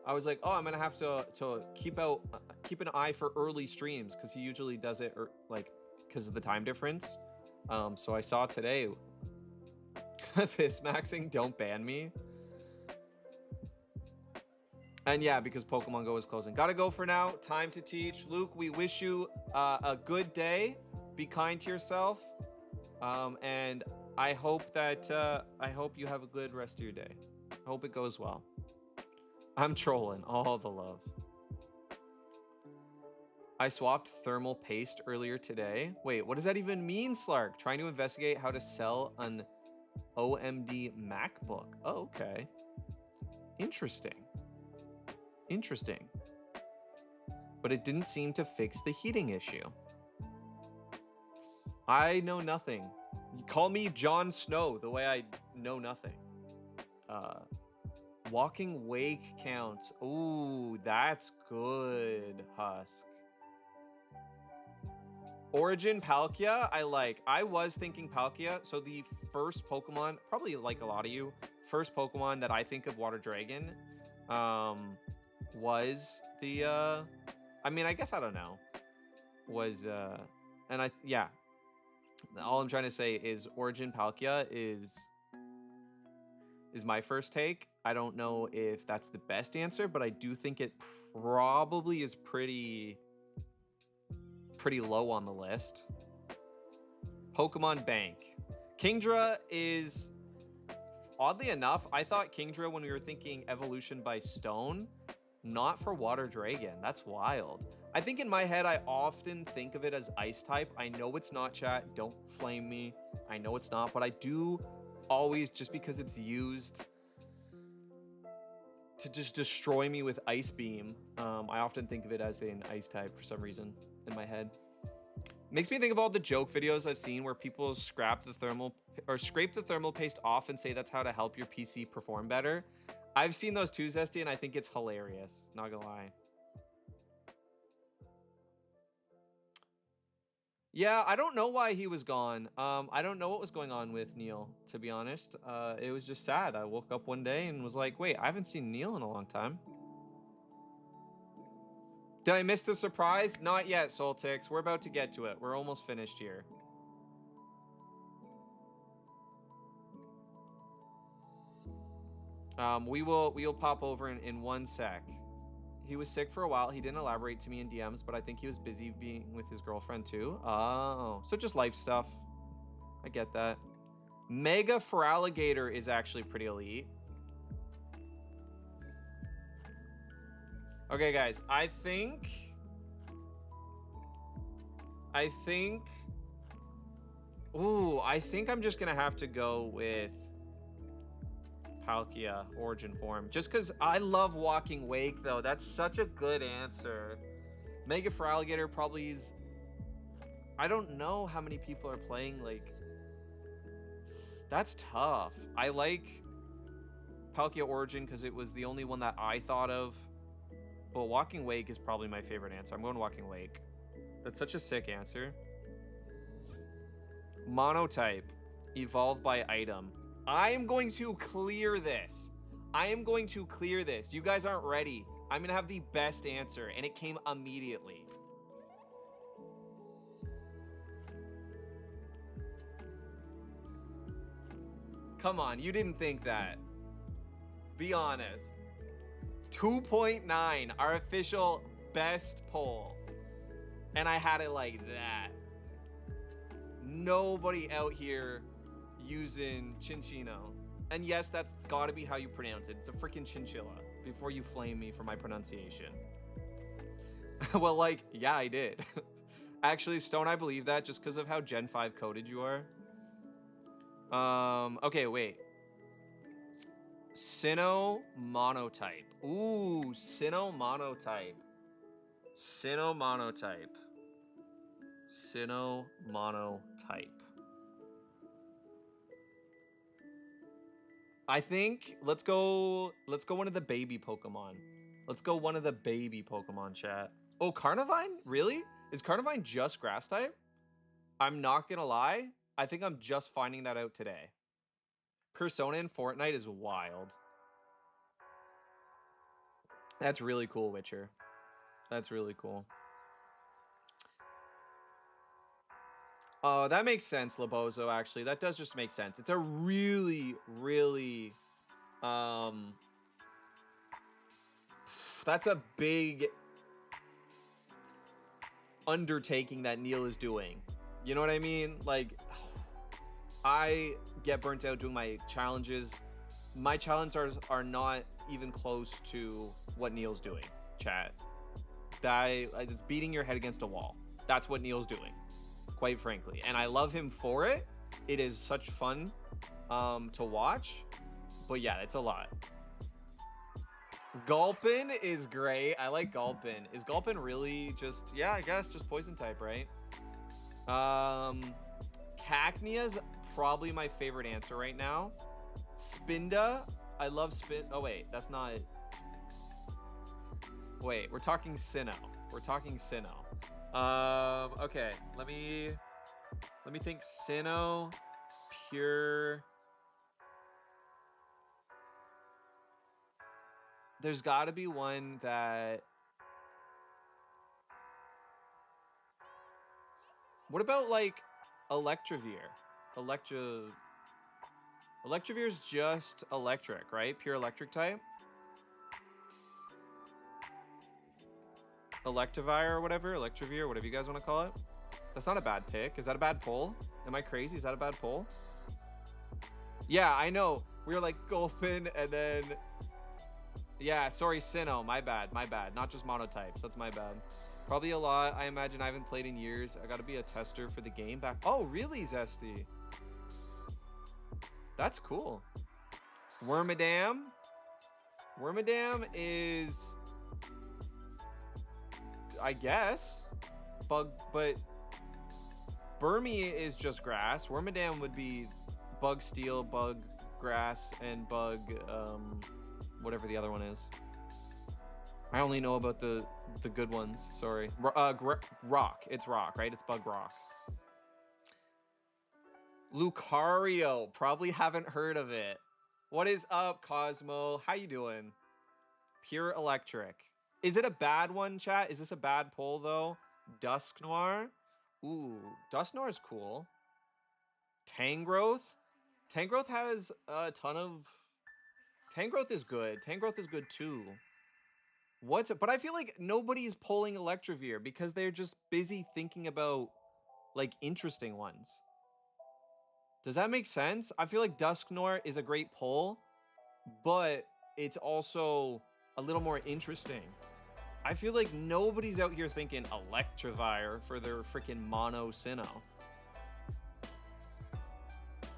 was like, oh, I'm gonna have to keep an eye for early streams because he usually does it like because of the time difference. So I saw today. Fist maxing, don't ban me. And yeah, because Pokemon Go is closing. Gotta go for now. Time to teach. Luke, we wish you a good day. Be kind to yourself. And I hope that I hope you have a good rest of your day. I hope it goes well. I'm trolling. All the love. I swapped thermal paste earlier today. Wait, what does that even mean, Slark? Trying to investigate how to sell an OMD MacBook. Oh, okay. Interesting. But it didn't seem to fix the heating issue. I know nothing. You call me Jon Snow the way I know nothing. Walking Wake counts. Ooh, that's good, Husk. Origin Palkia, I like. I was thinking Palkia. So the first Pokemon, probably like a lot of you, first Pokemon that I think of Water Dragon was the I mean, I guess I don't know. Was and yeah. All I'm trying to say is Origin Palkia is my first take. I don't know if that's the best answer, but I do think it probably is pretty low on the list. Pokemon Bank. Kingdra is, oddly enough, I thought Kingdra when we were thinking evolution by stone, not for Water Dragon. That's wild. I think in my head, I often think of it as ice type. I know it's not, chat. Don't flame me. I know it's not, but I do always, just because it's used to just destroy me with Ice Beam, I often think of it as an ice type for some reason in my head. Makes me think of all the joke videos I've seen where people scrape the thermal paste off and say that's how to help your PC perform better. I've seen those too, Zesty, and I think it's hilarious. Not gonna lie. Yeah, I don't know why he was gone. I don't know what was going on with Neil, to be honest. It was just sad. I woke up one day and was like, wait, I haven't seen Neil in a long time. Did I miss the surprise? Not yet, Soltix. We're about to get to it. We're almost finished here. We'll pop over in 1 sec. He was sick for a while. He didn't elaborate to me in DMs, but I think he was busy being with his girlfriend too. Oh, so just life stuff. I get that. Mega Feraligatr is actually pretty elite. Okay, guys, I think I'm just gonna have to go with Palkia origin form, just because I love Walking Wake though. That's such a good answer. Mega Feraligatr probably is. I don't know how many people are playing, like, that's tough. I like Palkia origin because it was the only one that I thought of, but Walking Wake is probably my favorite answer. I'm going Walking Wake. That's such a sick answer. Monotype, evolved by item. I am going to clear this. You guys aren't ready. I'm going to have the best answer, and it came immediately. Come on, you didn't think that. Be honest. 2.9, our official best poll. And I had it like that. Nobody out here using Chinchino. And yes, that's gotta be how you pronounce it. It's a freaking chinchilla, before you flame me for my pronunciation. Well, like, yeah, I did. Actually, Stone, I believe that just because of how Gen 5 coded you are. Okay, wait. Sinnoh Monotype. Ooh, Sinnoh Monotype. Sinnoh Monotype. Sinnoh Monotype. I think let's go one of the baby Pokemon. Let's go one of the baby Pokemon, chat. Oh, Carnivine? Really? Is Carnivine just grass type? I'm not gonna lie. I think I'm just finding that out today. Persona in Fortnite is wild. That's really cool, Witcher. That's really cool. Oh, that makes sense, Labozo, actually. That does just make sense. It's a really, really... that's a big undertaking that Neil is doing. You know what I mean? Like, I get burnt out doing my challenges. My challenges are not even close to what Neil's doing, chat. It's beating your head against a wall. That's what Neil's doing, quite frankly. And I love him for it. It is such fun to watch. But yeah, it's a lot. Gulpin is great. I like Gulpin. Is Gulpin really just... yeah, I guess just poison type, right? Cacnea's probably my favorite answer right now. Spinda, I love Spin. Oh wait, that's not. Wait, we're talking Sinnoh. We're talking Sinnoh. Okay, let me think. Sinnoh, pure. There's got to be one that. What about like Electivire? Electivire's just electric, right? Pure electric type. Electivire or whatever, Electivire, whatever you guys want to call it. That's not a bad pick. Is that a bad pull? Am I crazy? Is that a bad pull? Yeah, I know. We were like Gulpin and then... Yeah, sorry, Sinnoh. My bad. Not just monotypes. That's my bad. Probably a lot. I imagine I haven't played in years. I got to be a tester for the game back. Oh, really, Zesty? That's cool. Wormadam. Wormadam is... I guess. Bug, but... Burmy is just grass. Wormadam would be bug steel, bug grass, and bug whatever the other one is. I only know about the good ones. Sorry. Rock. It's rock, right? It's bug rock. Lucario. Probably haven't heard of it. What is up, Cosmo? How you doing? Pure electric. Is it a bad one, chat? Is this a bad pull though? Dusknoir. Ooh, Dusknoir is cool. Tangrowth. Tangrowth has a ton of... Tangrowth is good. Tangrowth is good too. But I feel like nobody's pulling Electivire because they're just busy thinking about like interesting ones. Does that make sense? I feel like Dusknoir is a great pull, but it's also a little more interesting. I feel like nobody's out here thinking Electivire for their freaking mono Sinnoh.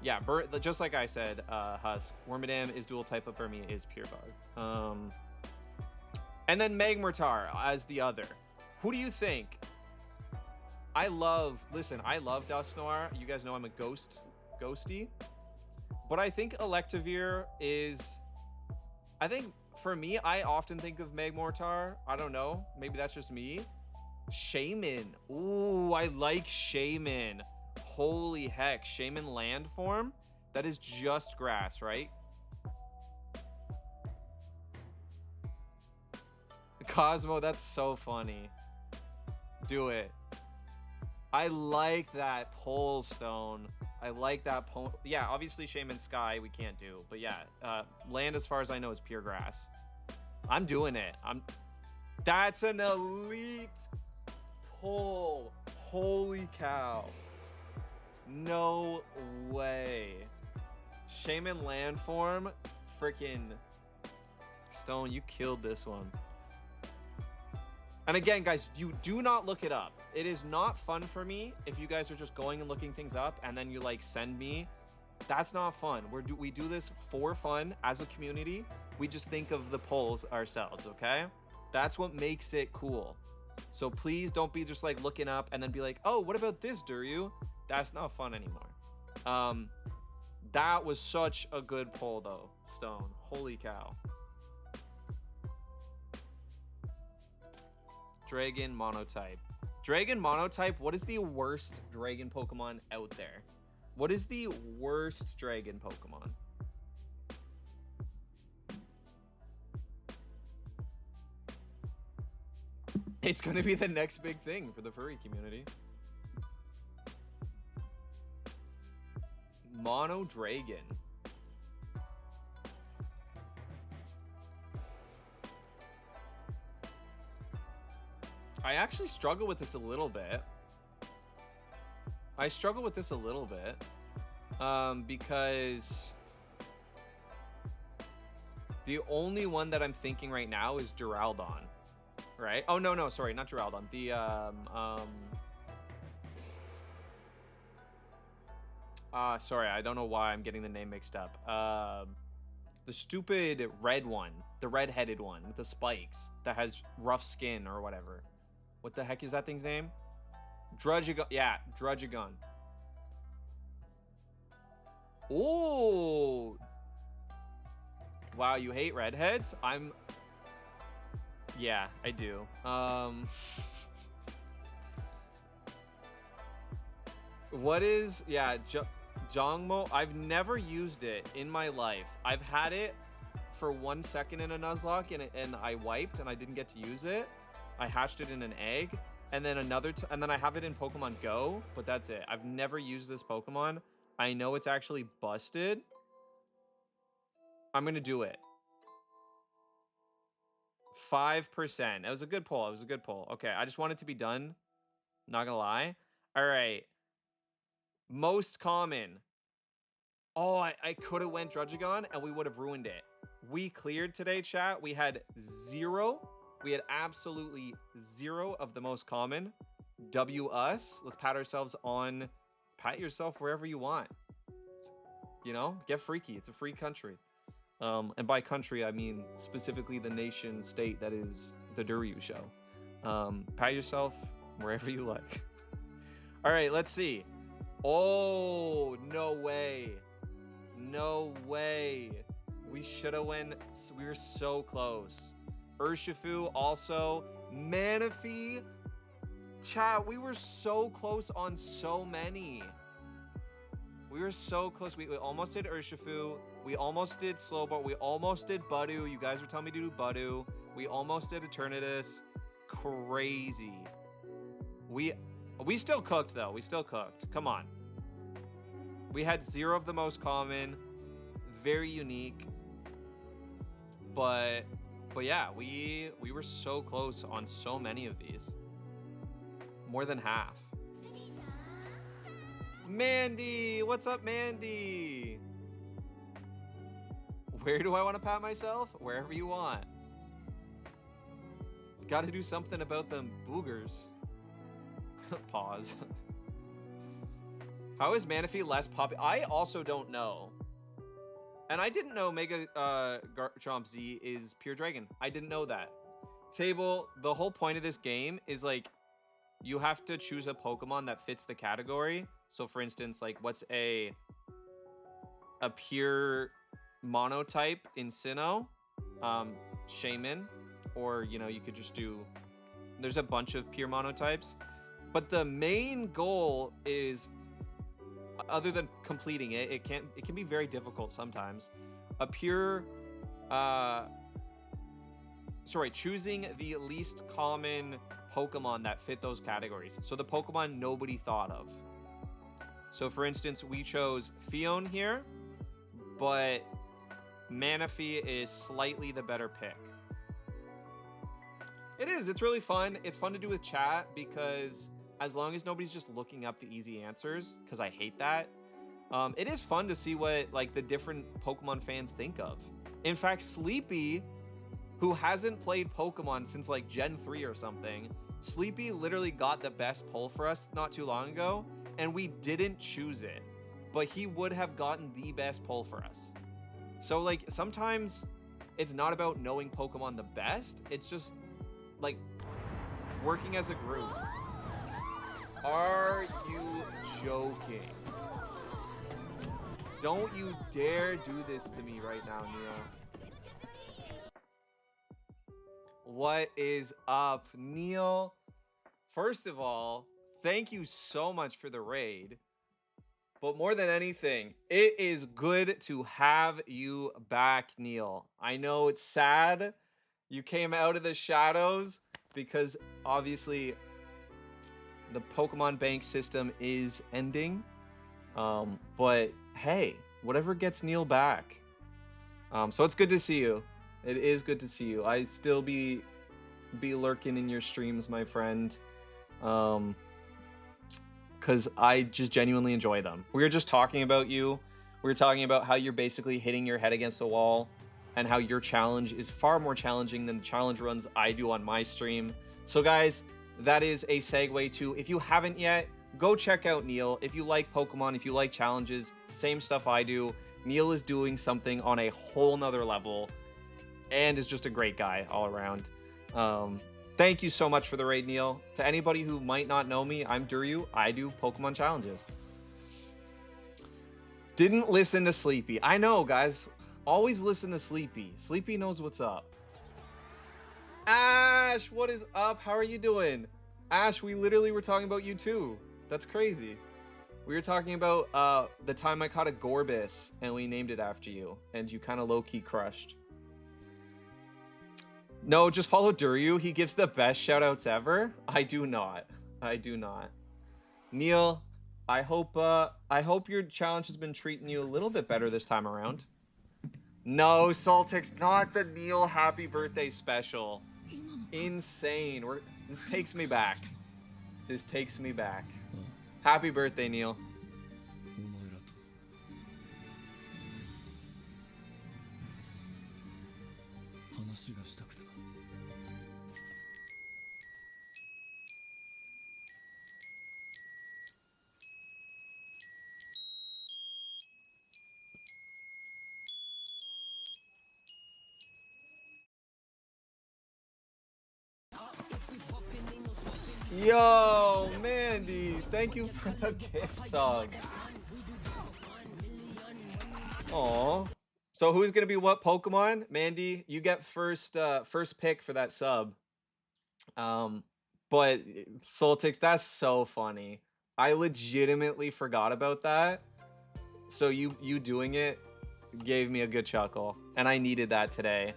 Yeah, just like I said, Husk. Wormadam is dual type, but Burmy is pure bug. And then Magmortar as the other. Who do you think? Listen, I love Dusknoir. You guys know I'm a ghosty. But I think Electivire is... I think, for me, I often think of Magmortar. I don't know. Maybe that's just me. Shaman. Ooh, I like Shaman. Holy heck. Shaman landform? That is just grass, right? Cosmo, that's so funny. Do it. I like that pole stone. I like that pole. Yeah, obviously Shaman Sky we can't do. But yeah, land as far as I know is pure grass. I'm doing it. That's an elite pull. Holy cow. No way. Shaman landform. Freaking Stone, you killed this one. And again, guys, you do not look it up. It is not fun for me if you guys are just going and looking things up and then you like send me. That's not fun. We do this for fun as a community. We just think of the polls ourselves, okay? That's what makes it cool. So please don't be just like looking up and then be like, oh, what about this, Duryu? That's not fun anymore. That was such a good poll though, Stone. Holy cow. Dragon monotype. Dragon monotype, what is the worst dragon Pokemon out there? What is the worst dragon Pokemon? It's going to be the next big thing for the furry community. Mono Dragon. I actually struggle with this a little bit. Because the only one that I'm thinking right now is Duraludon, right? Oh, no, sorry, not Duraludon. The, sorry, I don't know why I'm getting the name mixed up. The stupid red one, the red-headed one with the spikes that has rough skin or whatever. What the heck is that thing's name? Druddigon. Yeah, Druddigon. Oh. Wow, you hate redheads? Yeah, I do. What is, yeah, Jongmo? I've never used it in my life. I've had it for 1 second in a Nuzlocke and I wiped and I didn't get to use it. I hatched it in an egg, and then and then I have it in Pokemon Go, but that's it. I've never used this Pokemon. I know it's actually busted. I'm gonna do it. 5%. That was a good poll. It was a good poll. Okay, I just want it to be done. Not gonna lie. All right. Most common. Oh, I could have went Druddigon and we would have ruined it. We cleared today, chat. We had 0. We had absolutely 0 of the most common. W us. Let's pat ourselves on. Pat yourself wherever you want. You know, get freaky. It's a free country. And by country, I mean specifically the nation state that is the Duryu show. Pat yourself wherever you like. All right, let's see. Oh, no way. No way. We should have went. We were so close. Urshifu also. Manaphy. Chat, we were so close on so many. We were so close. We almost did Urshifu. We almost did Slowbro. We almost did Budu. You guys were telling me to do Budu. We almost did Eternatus. Crazy. We still cooked, though. We still cooked. Come on. We had 0 of the most common. Very unique. But yeah, we were so close on so many of these. More than half. Mandy! What's up, Mandy? Where do I want to pat myself? Wherever you want. Got to do something about them boogers. Pause. How is Manaphy less popular? I also don't know. And I didn't know Mega Garchomp Z is Pure Dragon. I didn't know that. Table, the whole point of this game is like, you have to choose a Pokemon that fits the category. So for instance, like what's a pure monotype in Sinnoh? Shaman. Or, you know, you could just do, there's a bunch of pure monotypes. But the main goal is, other than completing it, it can be very difficult sometimes. A pure, choosing the least common Pokemon that fit those categories. So the Pokemon nobody thought of. So for instance, we chose Fion here, but Manaphy is slightly the better pick. It is. It's really fun. It's fun to do with chat because as long as nobody's just looking up the easy answers, because I hate that, it is fun to see what like the different Pokemon fans think of. In fact, Sleepy, who hasn't played Pokemon since like Gen 3 or something, Sleepy literally got the best pull for us not too long ago, and we didn't choose it, but he would have gotten the best pull for us. So like sometimes it's not about knowing Pokemon the best, it's just like working as a group. Are you joking? Don't you dare do this to me right now, Neil. What is up, Neil? First of all, thank you so much for the raid. But more than anything, it is good to have you back, Neil. I know it's sad you came out of the shadows because obviously the Pokemon Bank system is ending. But hey, whatever gets Neil back. So it's good to see you. It is good to see you. I still be lurking in your streams, my friend. Because I just genuinely enjoy them. We were just talking about you. We were talking about how you're basically hitting your head against a wall and how your challenge is far more challenging than the challenge runs I do on my stream. So guys, that is a segue to, if you haven't yet, go check out Neil. If you like Pokemon, if you like challenges, same stuff I do. Neil is doing something on a whole nother level and is just a great guy all around. Thank you so much for the raid, Neil. To anybody who might not know me, I'm Duryu. I do Pokemon challenges. Didn't listen to Sleepy. I know, guys. Always listen to Sleepy. Sleepy knows what's up. Ash, what is up? How are you doing? Ash, we literally were talking about you too. That's crazy. We were talking about the time I caught a Gorbis and we named it after you, and you kind of low-key crushed. No, just follow Duryu. He gives the best shoutouts ever. I do not. I do not. Neil, I hope your challenge has been treating you a little bit better this time around. No, Saltix, not the Neil happy birthday special. Insane. This takes me back. This takes me back. Happy birthday, Neil. Yo, Mandy, thank you for the gift subs. Aw. So who's gonna be what Pokemon? Mandy, you get first pick for that sub. But Soltix, that's so funny. I legitimately forgot about that. So you doing it gave me a good chuckle, and I needed that today.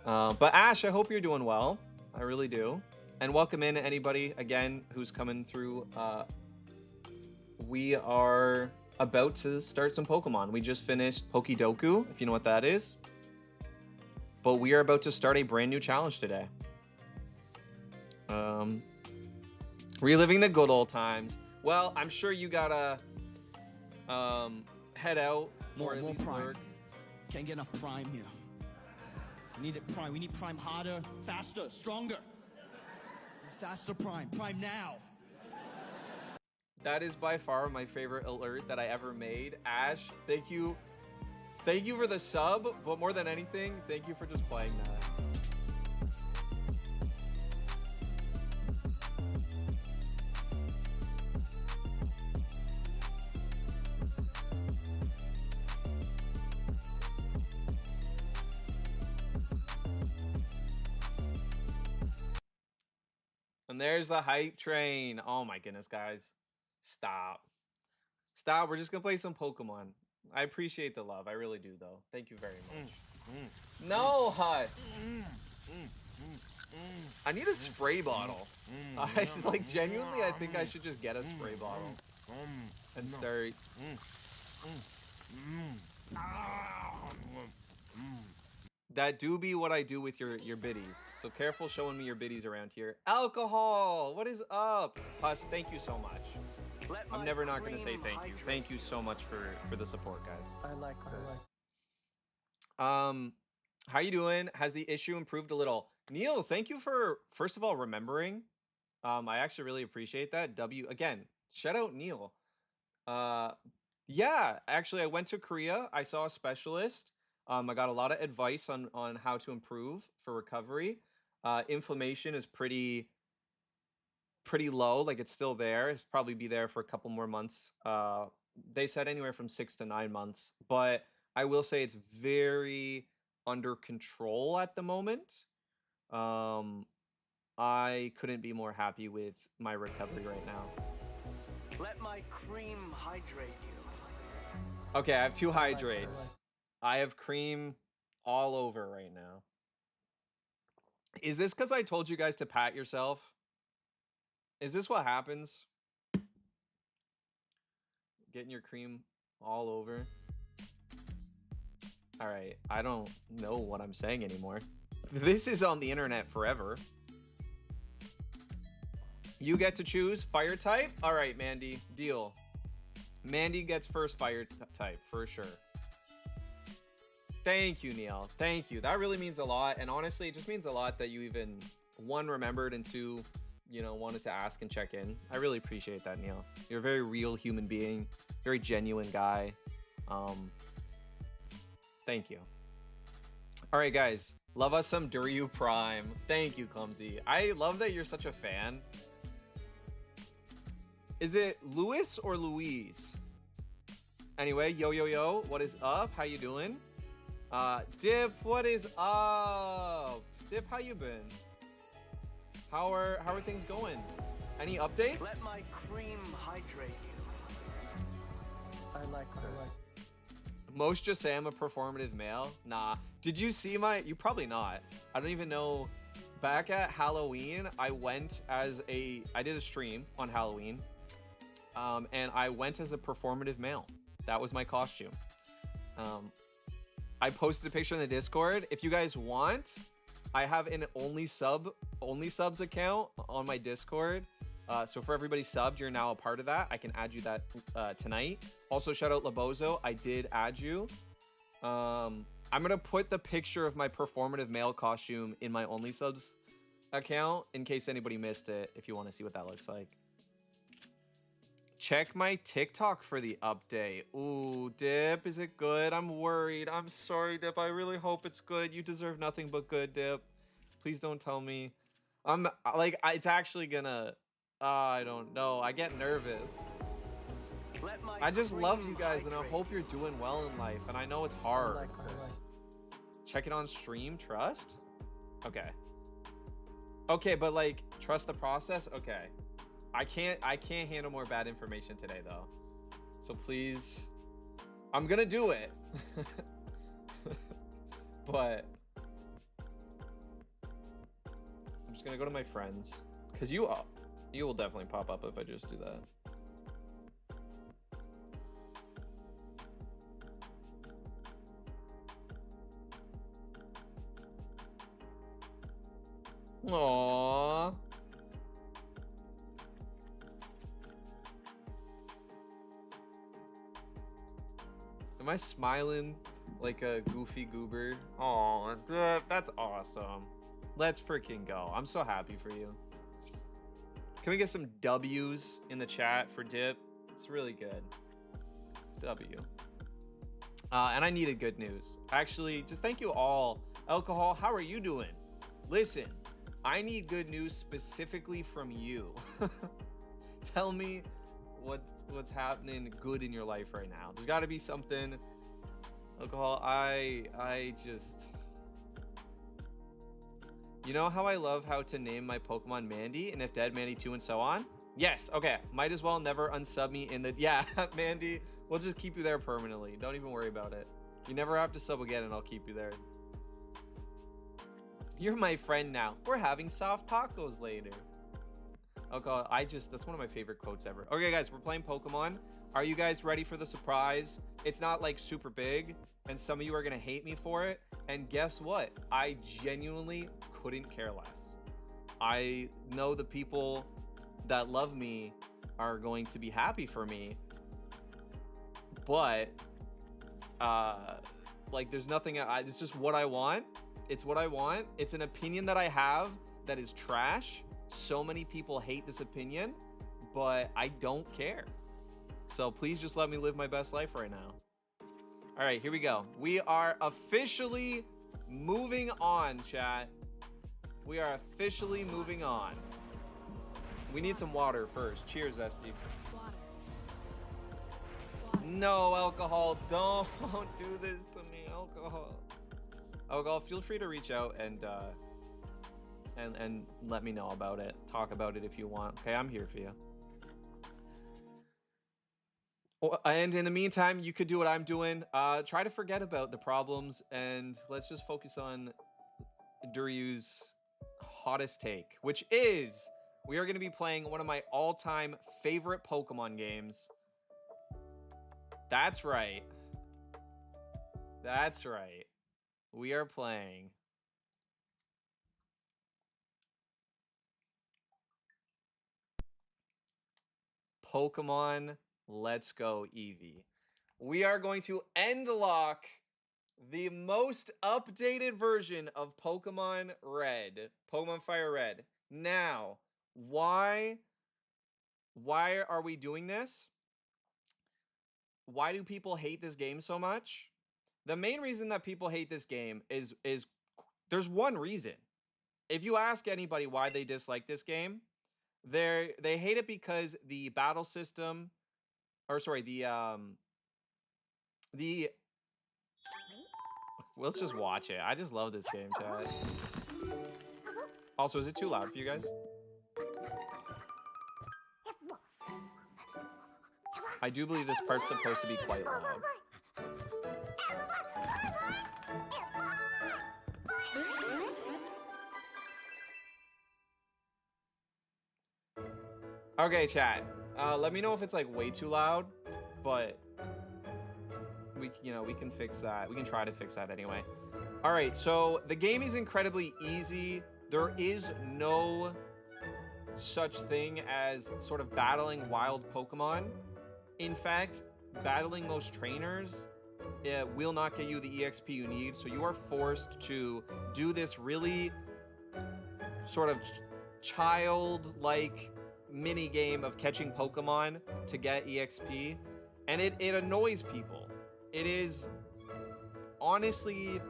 But Ash, I hope you're doing well. I really do. And welcome in anybody again who's coming through. We are about to start some Pokemon. We just finished Pokidoku, if you know what that is. But we are about to start a brand new challenge today. Reliving the good old times. Well, I'm sure you gotta head out. More prime. Can't get enough prime here. We need it prime. We need prime harder, faster, stronger. Faster prime. Prime now. That is by far my favorite alert that I ever made. Ash, thank you. Thank you for the sub, but more than anything, thank you for just playing that. And there's the hype train. Oh my goodness, guys. Stop. Stop. We're just going to play some Pokemon. I appreciate the love. I really do, though. Thank you very much. No, Huss. I need a spray bottle. I should, like, genuinely, I think I should just get a spray bottle and start. That do be what I do with your biddies. So careful showing me your biddies around here. Alcohol, what is up? Huss, thank you so much. I'm never not gonna say thank you. Thank you so much for the support, guys. I like this. How you doing? Has the issue improved a little? Neil, thank you for first of all remembering. I actually really appreciate that. Again, shout out Neil. Yeah, actually I went to Korea. I saw a specialist. I got a lot of advice on how to improve for recovery. Inflammation is pretty low, like it's still there. It's probably be there for a couple more months. They said anywhere from 6 to 9 months, but I will say it's very under control at the moment. I couldn't be more happy with my recovery right now. Let my cream hydrate you. Okay, I have 2 hydrates. I have cream all over right now. Is this because I told you guys to pat yourself? Is this what happens? Getting your cream all over? Alright, I don't know what I'm saying anymore. This is on the internet forever. You get to choose fire type? Alright, Mandy, deal. Mandy gets first fire type, for sure. Thank you, Neil. Thank you. That really means a lot. And honestly, it just means a lot that you even, 1, remembered, and 2, you know, wanted to ask and check in. I really appreciate that, Neil. You're a very real human being, very genuine guy. Thank you. All right, guys. Love us some Duryu Prime. Thank you, Clumsy. I love that you're such a fan. Is it Louis or Louise? Anyway, yo, what is up? How you doing? Dip, what is up? Dip, how you been? How are things going? Any updates? Let my cream hydrate you. I like this. Most just say I'm a performative male. Nah. Did you see you probably not. I don't even know. Back at Halloween, I did a stream on Halloween. And I went as a performative male. That was my costume. I posted a picture in the Discord. If you guys want, I have an only subs account on my Discord. So for everybody subbed, you're now a part of that. I can add you that tonight. Also, shout out Labozo. I did add you. I'm gonna put the picture of my performative male costume in my only subs account in case anybody missed it. If you want to see what that looks like. Check my TikTok for the update. Ooh, Dip, is it good? I'm worried. I'm sorry, Dip. I really hope it's good. You deserve nothing but good, Dip. Please don't tell me. It's actually gonna... I don't know. I get nervous. I just love you guys, and I hope you're doing well in life. And I know it's hard. I like this. Check it on stream. Trust? Okay. Okay, but like, trust the process? Okay. I can't handle more bad information today though. So please, I'm gonna do it. But I'm just gonna go to my friends, because you will definitely pop up if I just do that. Aww. Am I smiling like a goofy goober? Oh, that's awesome. Let's freaking go. I'm so happy for you. Can we get some W's in the chat for Dip? It's really good. W. And I needed good news. Actually, just thank you all. Alcohol, how are you doing? Listen, I need good news specifically from you. Tell me what's happening good in your life right now. There's got to be something. Alcohol, I just, you know how I love how to name my Pokemon Mandy and if dead Mandy 2 and so on? Yes. Okay, might as well never unsub me in the... Yeah, Mandy, we'll just keep you there permanently. Don't even worry about it. You never have to sub again and I'll keep you there. You're my friend now. We're having soft tacos later. Oh god, that's one of my favorite quotes ever. Okay guys, we're playing Pokemon. Are you guys ready for the surprise? It's not like super big, and some of you are gonna hate me for it. And guess what? I genuinely couldn't care less. I know the people that love me are going to be happy for me. But, like there's nothing, it's just what I want. It's what I want. It's an opinion that I have that is trash. So many people hate this opinion, but I don't care. So please just let me live my best life right now. All right, here we go. We are officially moving on, chat. We are officially moving on. We need some water first. Cheers, Zesty. No, Alcohol, don't do this to me, Alcohol. Alcohol, feel free to reach out and let me know about it. Talk about it if you want. Okay, I'm here for you. And in the meantime, you could do what I'm doing. Try to forget about the problems and let's just focus on Duryu's hottest take, which is we are going to be playing one of my all-time favorite Pokemon games. That's right. That's right. We are playing Pokemon Let's Go Eevee. We are going to end lock the most updated version of Pokemon Red, Pokemon Fire Red. Now, why are we doing this? Why do people hate this game so much? The main reason that people hate this game is there's one reason. If you ask anybody why they dislike this game, they hate it because the battle system, or sorry, the The let's just watch it. I just love this game, chat. Also, is it too loud for you guys? I do believe this part's supposed to be quite loud. Okay, chat. Let me know if it's like way too loud, but we can fix that. We can try to fix that anyway. All right, so the game is incredibly easy. There is no such thing as sort of battling wild Pokemon. In fact, battling most trainers will not get you the EXP you need, so you are forced to do this really sort of childlike mini game of catching Pokemon to get EXP, and it annoys people. It is honestly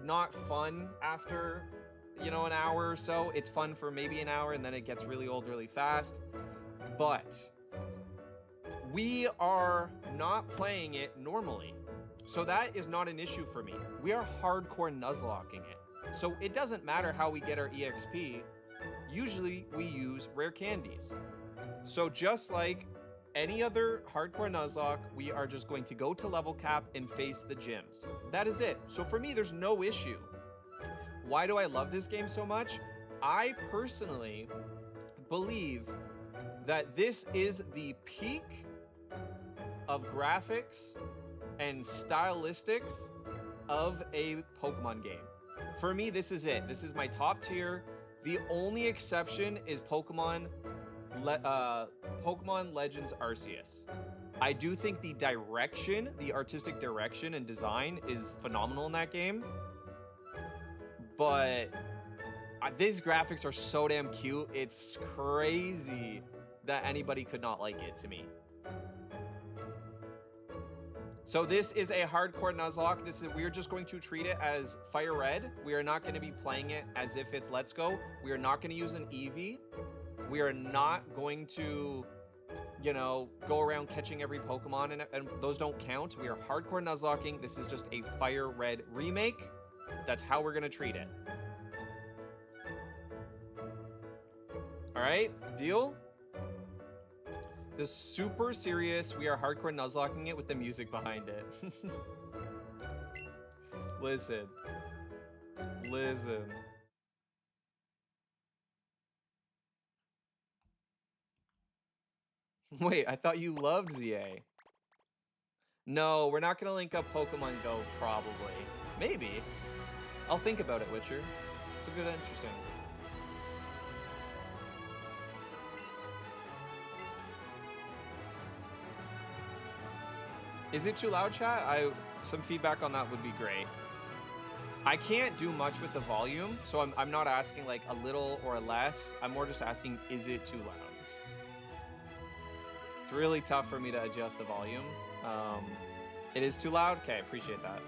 not fun after, you know, an hour or so. It's fun for maybe an hour, and then it gets really old really fast. But we are not playing it normally, so that is not an issue for me. We are hardcore Nuzlocking it, so it doesn't matter how we get our EXP. Usually we use rare candies. So just like any other hardcore Nuzlocke, we are just going to go to level cap and face the gyms. That is it. So for me, there's no issue. Why do I love this game so much? I personally believe that this is the peak of graphics and stylistics of a Pokemon game. For me, this is it. This is my top tier. The only exception is Pokemon Legends Arceus. I do think the direction, the artistic direction and design is phenomenal in that game. But these graphics are so damn cute. It's crazy that anybody could not like it to me. So this is a hardcore Nuzlocke. We are just going to treat it as Fire Red. We are not going to be playing it as if it's Let's Go. We are not going to use an Eevee. We are not going to, you know, go around catching every Pokemon, and those don't count. We are hardcore Nuzlocking. This is just a Fire Red remake. That's how we're going to treat it. All right, deal? The super serious, we are hardcore Nuzlocking it with the music behind it. Listen. Wait, I thought you loved ZA. No, we're not gonna link up Pokemon Go, probably. Maybe. I'll think about it, Witcher. It's a good, interesting. Is it too loud, chat? Some feedback on that would be great. I can't do much with the volume, so I'm not asking like a little or less. I'm more just asking, is it too loud? It's really tough for me to adjust the volume. It is too loud? Okay, appreciate that.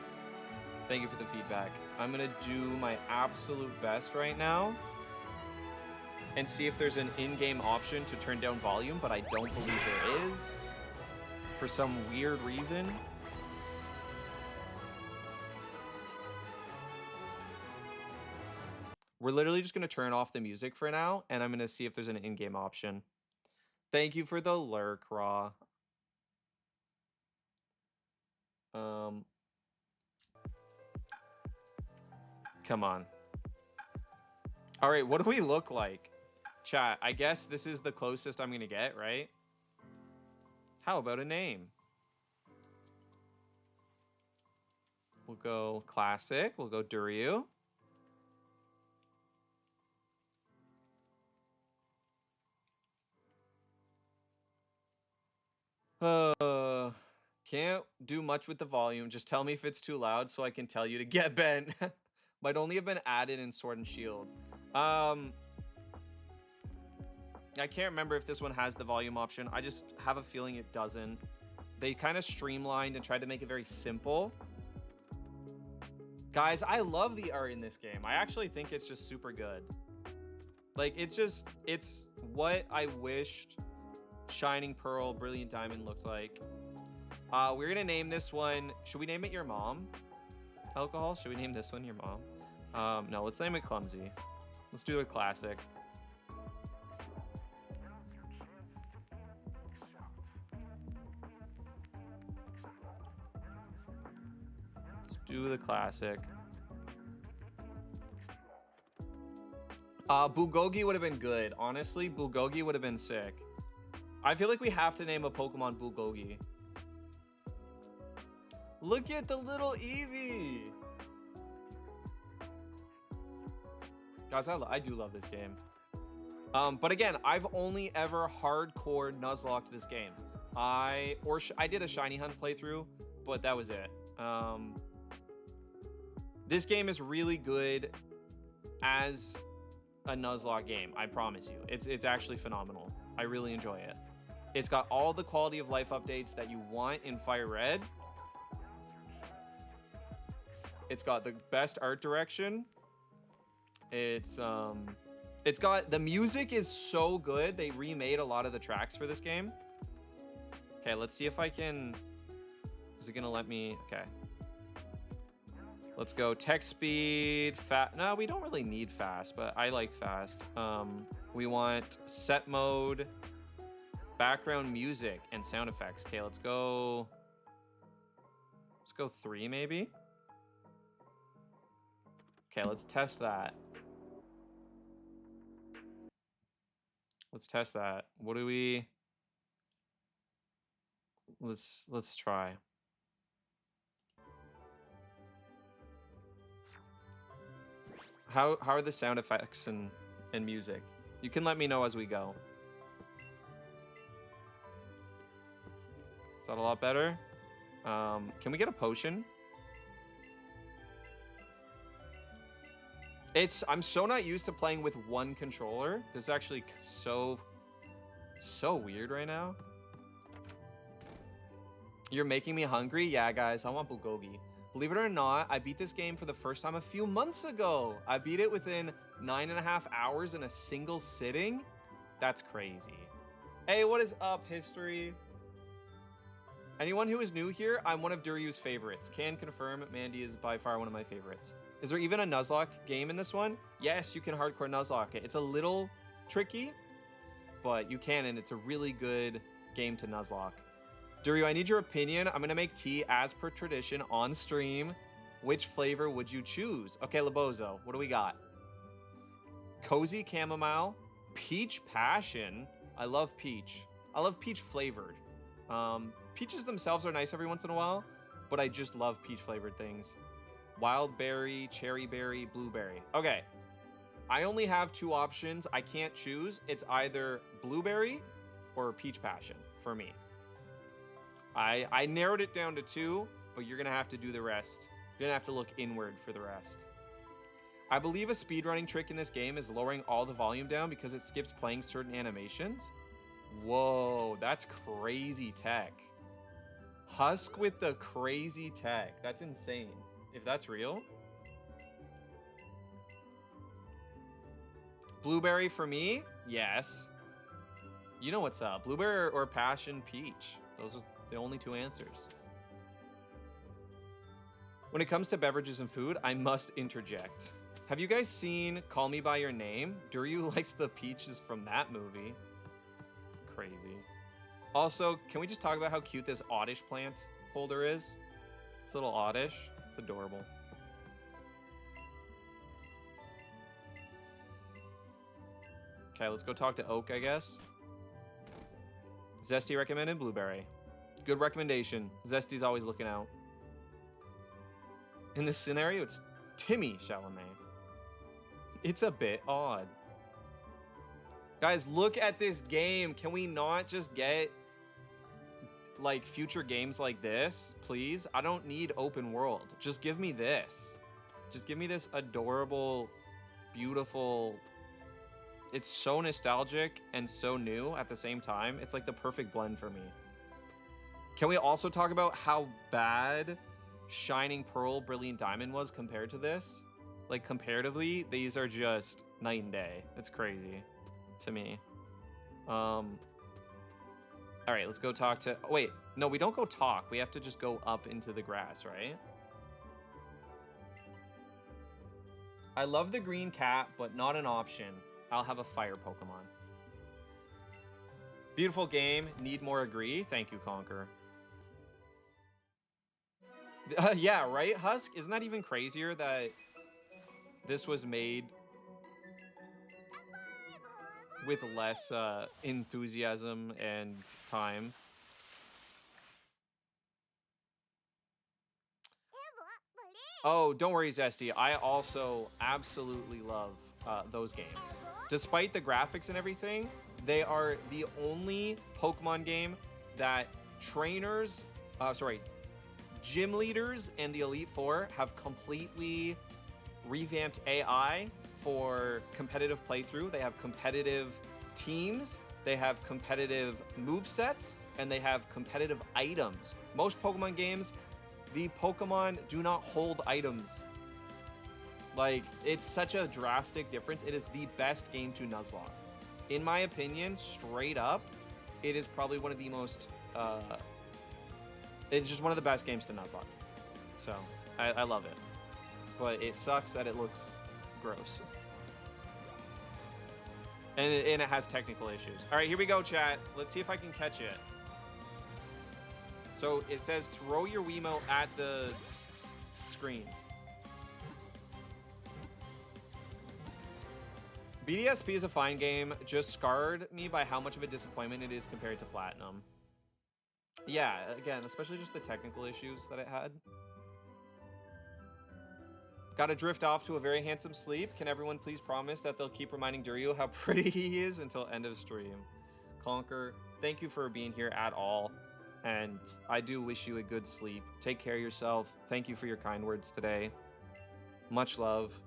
Thank you for the feedback. I'm gonna do my absolute best right now and see if there's an in-game option to turn down volume, but I don't believe there is. For some weird reason. We're literally just going to turn off the music for now, and I'm going to see if there's an in-game option. Thank you for the lurk, Raw. Come on. All right, what do we look like? Chat, I guess this is the closest I'm going to get, right? How about a name? We'll go classic. We'll go Duryu. Can't do much with the volume. Just tell me if it's too loud so I can tell you to get bent. Might only have been added in Sword and Shield. I can't remember if this one has the volume option. I just have a feeling it doesn't. They kind of streamlined and tried to make it very simple. Guys, I love the art in this game. I actually think it's just super good. Like, it's what I wished Shining Pearl, Brilliant Diamond looked like. We're gonna name this one. Should we name it Your Mom? Alcohol? Should we name this one Your Mom? No, let's name it Clumsy. Let's do a classic. Let's do the classic. Bulgogi would have been good. Honestly, Bulgogi would have been sick. I feel like we have to name a Pokemon Bulgogi. Look at the little Eevee. Guys, I do love this game. But again, I've only ever hardcore Nuzlocked this game. I did a Shiny Hunt playthrough, but that was it. This game is really good as a Nuzlocke game, I promise you. It's actually phenomenal. I really enjoy it. It's got all the quality of life updates that you want in Fire Red. It's got the best art direction. It's got, the music is so good. They remade a lot of the tracks for this game. Okay, let's see if I can, is it gonna let me, okay. Let's go text speed, no, we don't really need fast, but I like fast. We want set mode, background music, and sound effects. Okay, let's go 3 maybe. Okay, let's test that. Let's test that. What do we, let's try. How are the sound effects and music? You can let me know as we go. Is that a lot better? Can we get a potion? I'm so not used to playing with one controller. This is actually so weird right now. You're making me hungry? Yeah, guys, I want Bulgogi. Believe it or not, I beat this game for the first time a few months ago. I beat it within 9.5 hours in a single sitting. That's crazy. Hey, what is up, history? Anyone who is new here, I'm one of Duryu's favorites. Can confirm Mandy is by far one of my favorites. Is there even a Nuzlocke game in this one? Yes, you can hardcore Nuzlocke it. It's a little tricky, but you can, and it's a really good game to Nuzlocke. Duryu, I need your opinion. I'm gonna make tea as per tradition on stream. Which flavor would you choose? Okay, Labozo, what do we got? Cozy chamomile, peach passion. I love peach. I love peach flavored. Peaches themselves are nice every once in a while, but I just love peach flavored things. Wild berry, cherry berry, blueberry. Okay, I only have 2 options. I can't choose. It's either blueberry or peach passion for me. I narrowed it down to 2, but you're gonna have to do the rest. You're gonna have to look inward for the rest. I believe a speedrunning trick in this game is lowering all the volume down because it skips playing certain animations. Whoa, that's crazy tech. Husk with the crazy tech. That's insane. If that's real. Blueberry for me? Yes. You know what's up. Blueberry or passion peach. Those are the only 2 answers. When it comes to beverages and food, I must interject. Have you guys seen Call Me By Your Name? Duryu likes the peaches from that movie. Crazy. Also, can we just talk about how cute this Oddish plant holder is? It's a little Oddish. It's adorable. Okay, let's go talk to Oak, I guess. Zesty recommended blueberry. Good recommendation. Zesty's always looking out. In this scenario, it's Timmy Chalamet. It's a bit odd. Guys, look at this game. Can we not just get like future games like this, please? I don't need open world. Just give me this. Just give me this adorable, beautiful. It's so nostalgic and so new at the same time. It's like the perfect blend for me. Can we also talk about how bad Shining Pearl, Brilliant Diamond was compared to this? Like comparatively, these are just night and day. It's crazy to me. All right, let's go talk to... Oh, wait, no, we don't go talk. We have to just go up into the grass, right? I love the green cat, but not an option. I'll have a fire Pokemon. Beautiful game. Need more agree. Thank you, Conquer. Yeah, right, Husk? Isn't that even crazier that this was made with less enthusiasm and time? Oh, don't worry, Zesty. I also absolutely love those games. Despite the graphics and everything, they are the only Pokemon game that gym leaders and the Elite Four have completely revamped AI for competitive playthrough. They have competitive teams, they have competitive movesets, and they have competitive items. Most Pokemon games, the Pokemon do not hold items. Like, it's such a drastic difference. It is the best game to Nuzlocke. In my opinion, straight up, it is probably one of the most, it's just one of the best games to Nuzlocke. So, I love it. But it sucks that it looks gross. And it has technical issues. All right, here we go, chat. Let's see if I can catch it. So it says throw your Wiimote at the screen. BDSP is a fine game, just scarred me by how much of a disappointment it is compared to Platinum. Yeah, again, especially just the technical issues that it had. Gotta drift off to a very handsome sleep. Can everyone please promise that they'll keep reminding Duryu how pretty he is until end of stream? Conquer, thank you for being here at all. And I do wish you a good sleep. Take care of yourself. Thank you for your kind words today. Much love.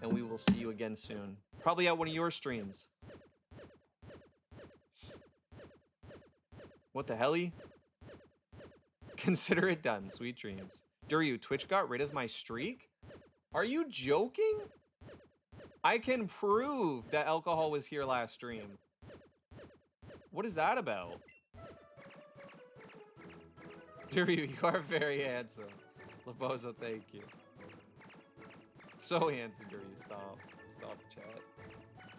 And we will see you again soon. Probably at one of your streams. What the helly? Consider it done. Sweet dreams. Duryu, Twitch got rid of my streak? Are you joking? I can prove that alcohol was here last stream. What is that about? Duryu, you are very handsome. Labozo, thank you. So handsome, Duryu. Stop. Stop, chat.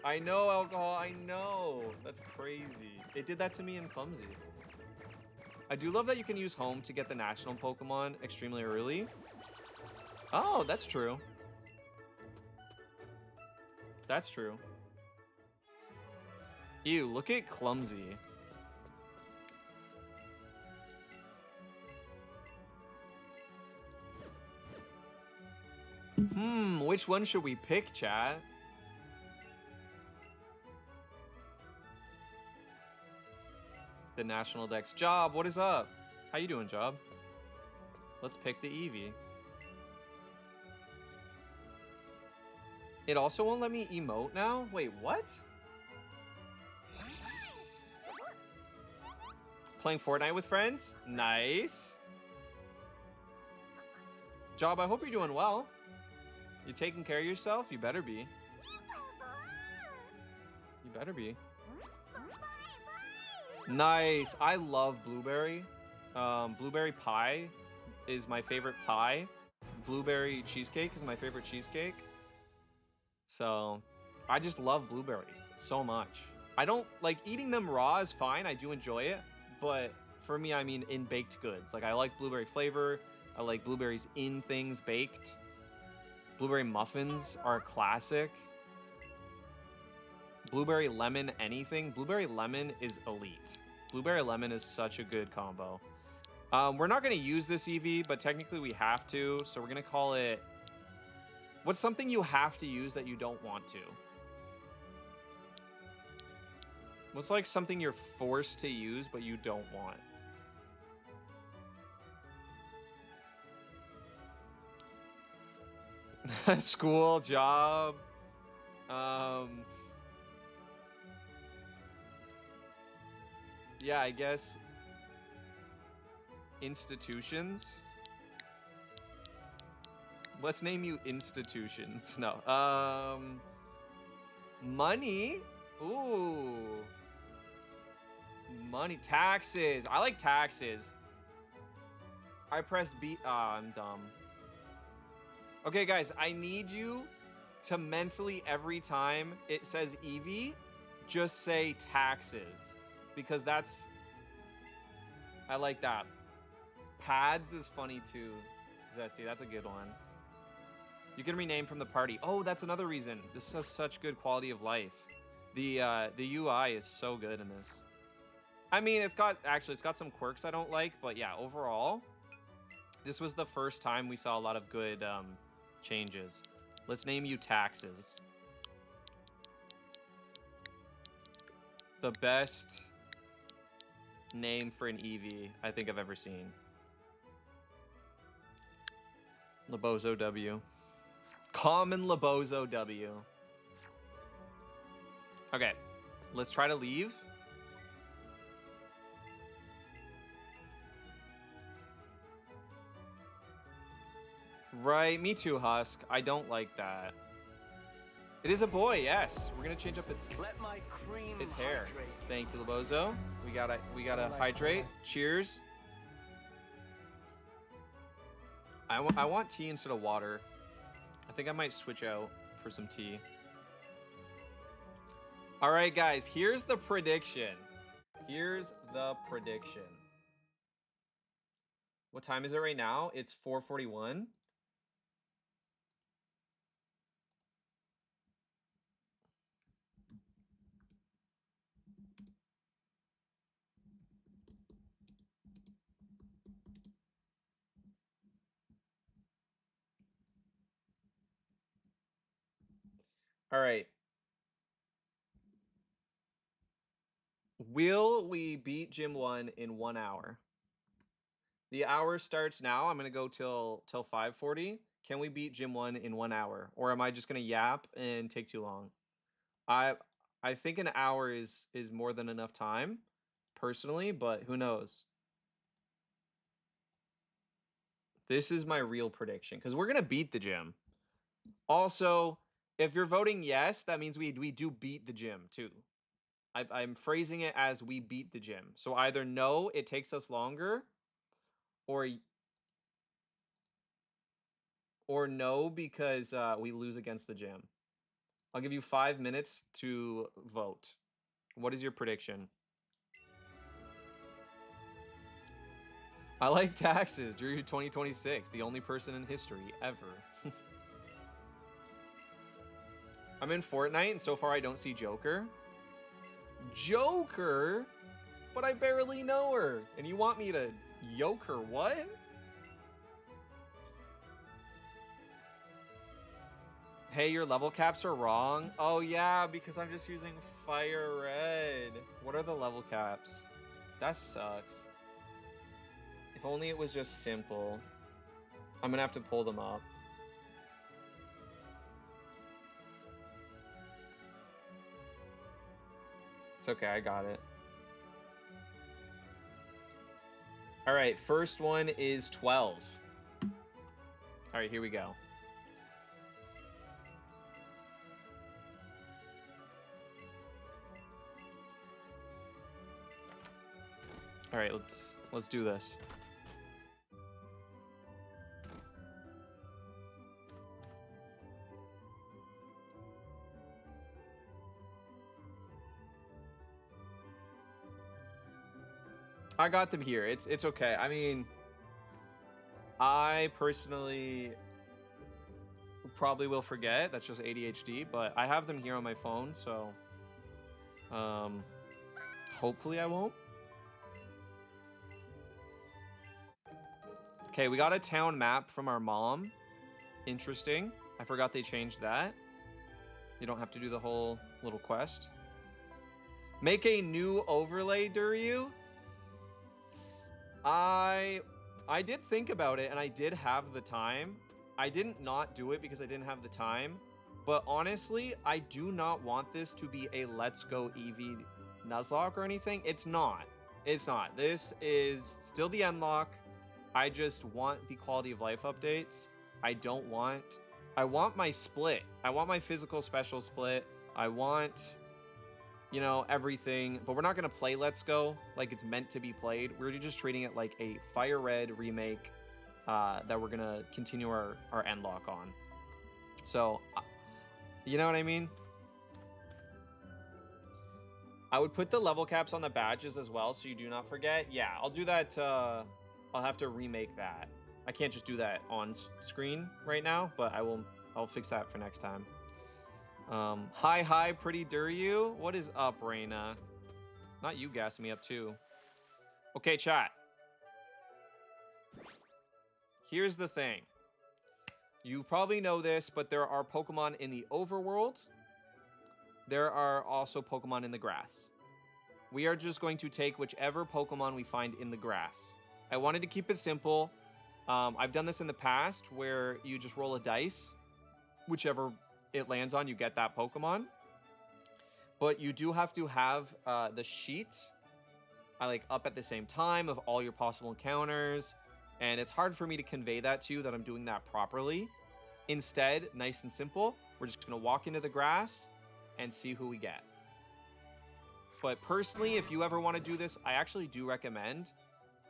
I know, alcohol. I know. That's crazy. It did that to me in Clumsy. I do love that you can use home to get the national Pokemon extremely early. Oh, that's true. That's true. Ew, look at Clumsy. Which one should we pick, chat? The National Dex. Job, what is up? How you doing, Job? Let's pick the Eevee. It also won't let me emote now? Wait, what? Playing Fortnite with friends? Nice. Job, I hope you're doing well. You taking care of yourself? You better be. You better be. Nice. I love blueberry. Blueberry pie is my favorite pie. Blueberry cheesecake is my favorite cheesecake. So, I just love blueberries so much. I don't like eating them raw is fine. I do enjoy it, but for me, I mean in baked goods. Like I like blueberry flavor. I like blueberries in things baked. Blueberry muffins are a classic. Blueberry lemon anything. Blueberry lemon is elite. Blueberry lemon is such a good combo. We're not going to use this Eevee, but technically we have to. So we're going to call it... What's something you have to use that you don't want to? What's like something you're forced to use but you don't want? School, job. Yeah, I guess institutions. Let's name you institutions. No. Money. Ooh. money. Taxes. I like taxes. I pressed B. Ah, I'm dumb. Okay, guys, I need you to mentally, every time it says Eevee, just say taxes. Because that's... I like that. Pads is funny too, Zesty. That's a good one. You can rename from the party. Oh, that's another reason. This has such good quality of life. The UI is so good in this. I mean, it's got some quirks I don't like, but yeah, overall, this was the first time we saw a lot of good changes. Let's name you taxes. The best name for an Eevee I think I've ever seen. Labozo W. Common Labozo W. Okay, let's try to leave. Right, me too, Husk. I don't like that. It is a boy, yes. We're gonna change up its Let my cream hair. hydrate. Thank you, Labozo. We gotta I like hydrate. this. Cheers. I want tea instead of water. I think I might switch out for some tea. All right, guys, here's the prediction. Here's the prediction. What time is it right now? It's 4:41. All right. Will we beat Gym 1 in 1 hour? The hour starts now. I'm going to go till 5:40. Can we beat Gym 1 in 1 hour? Or am I just going to yap and take too long? I think an hour is more than enough time, personally, but who knows? This is my real prediction, because we're going to beat the gym. Also, if you're voting yes, that means we do beat the gym, too. I'm phrasing it as we beat the gym. So either no, it takes us longer, or no, because we lose against the gym. I'll give you 5 minutes to vote. What is your prediction? I like taxes. Drew 2026, the only person in history ever. I'm in Fortnite, and so far I don't see Joker. Joker? But I barely know her. And you want me to yoke her what? Hey, your level caps are wrong. Oh yeah, because I'm just using Fire Red. What are the level caps? That sucks. If only it was just simple. I'm gonna have to pull them up. It's okay, I got it. All right, first one is 12. All right, here we go. All right, let's do this. I got them here. It's okay. I mean, I personally probably will forget. That's just ADHD, but I have them here on my phone, so hopefully I won't. Okay, we got a town map from our mom. Interesting. I forgot they changed that. You don't have to do the whole little quest. Make a new overlay, Duryu. I did think about it, and I did have the time. I didn't not do it because I didn't have the time. But honestly, I do not want this to be a Let's Go Eevee Nuzlocke or anything. It's not. It's not. This is still the Endlock. I just want the quality of life updates. I want my split. I want my physical special split. I want, you know, everything, but we're not going to play Let's Go like it's meant to be played. We're just treating it like a Fire Red remake that we're going to continue our end lock on. So, you know what I mean? I would put the level caps on the badges as well, so you do not forget. Yeah, I'll do that. I'll have to remake that. I can't just do that on screen right now, but I'll fix that for next time. Hi, pretty Duryu. What is up, Reina? Not you gassing me up too. Okay, chat. Here's the thing. You probably know this, but there are Pokemon in the overworld. There are also Pokemon in the grass. We are just going to take whichever Pokemon we find in the grass. I wanted to keep it simple. I've done this in the past where you just roll a dice. Whichever it lands on, you get that Pokemon. But you do have to have the sheet like up at the same time of all your possible encounters. And it's hard for me to convey that to you that I'm doing that properly. Instead, nice and simple, we're just going to walk into the grass and see who we get. But personally, if you ever want to do this, I actually do recommend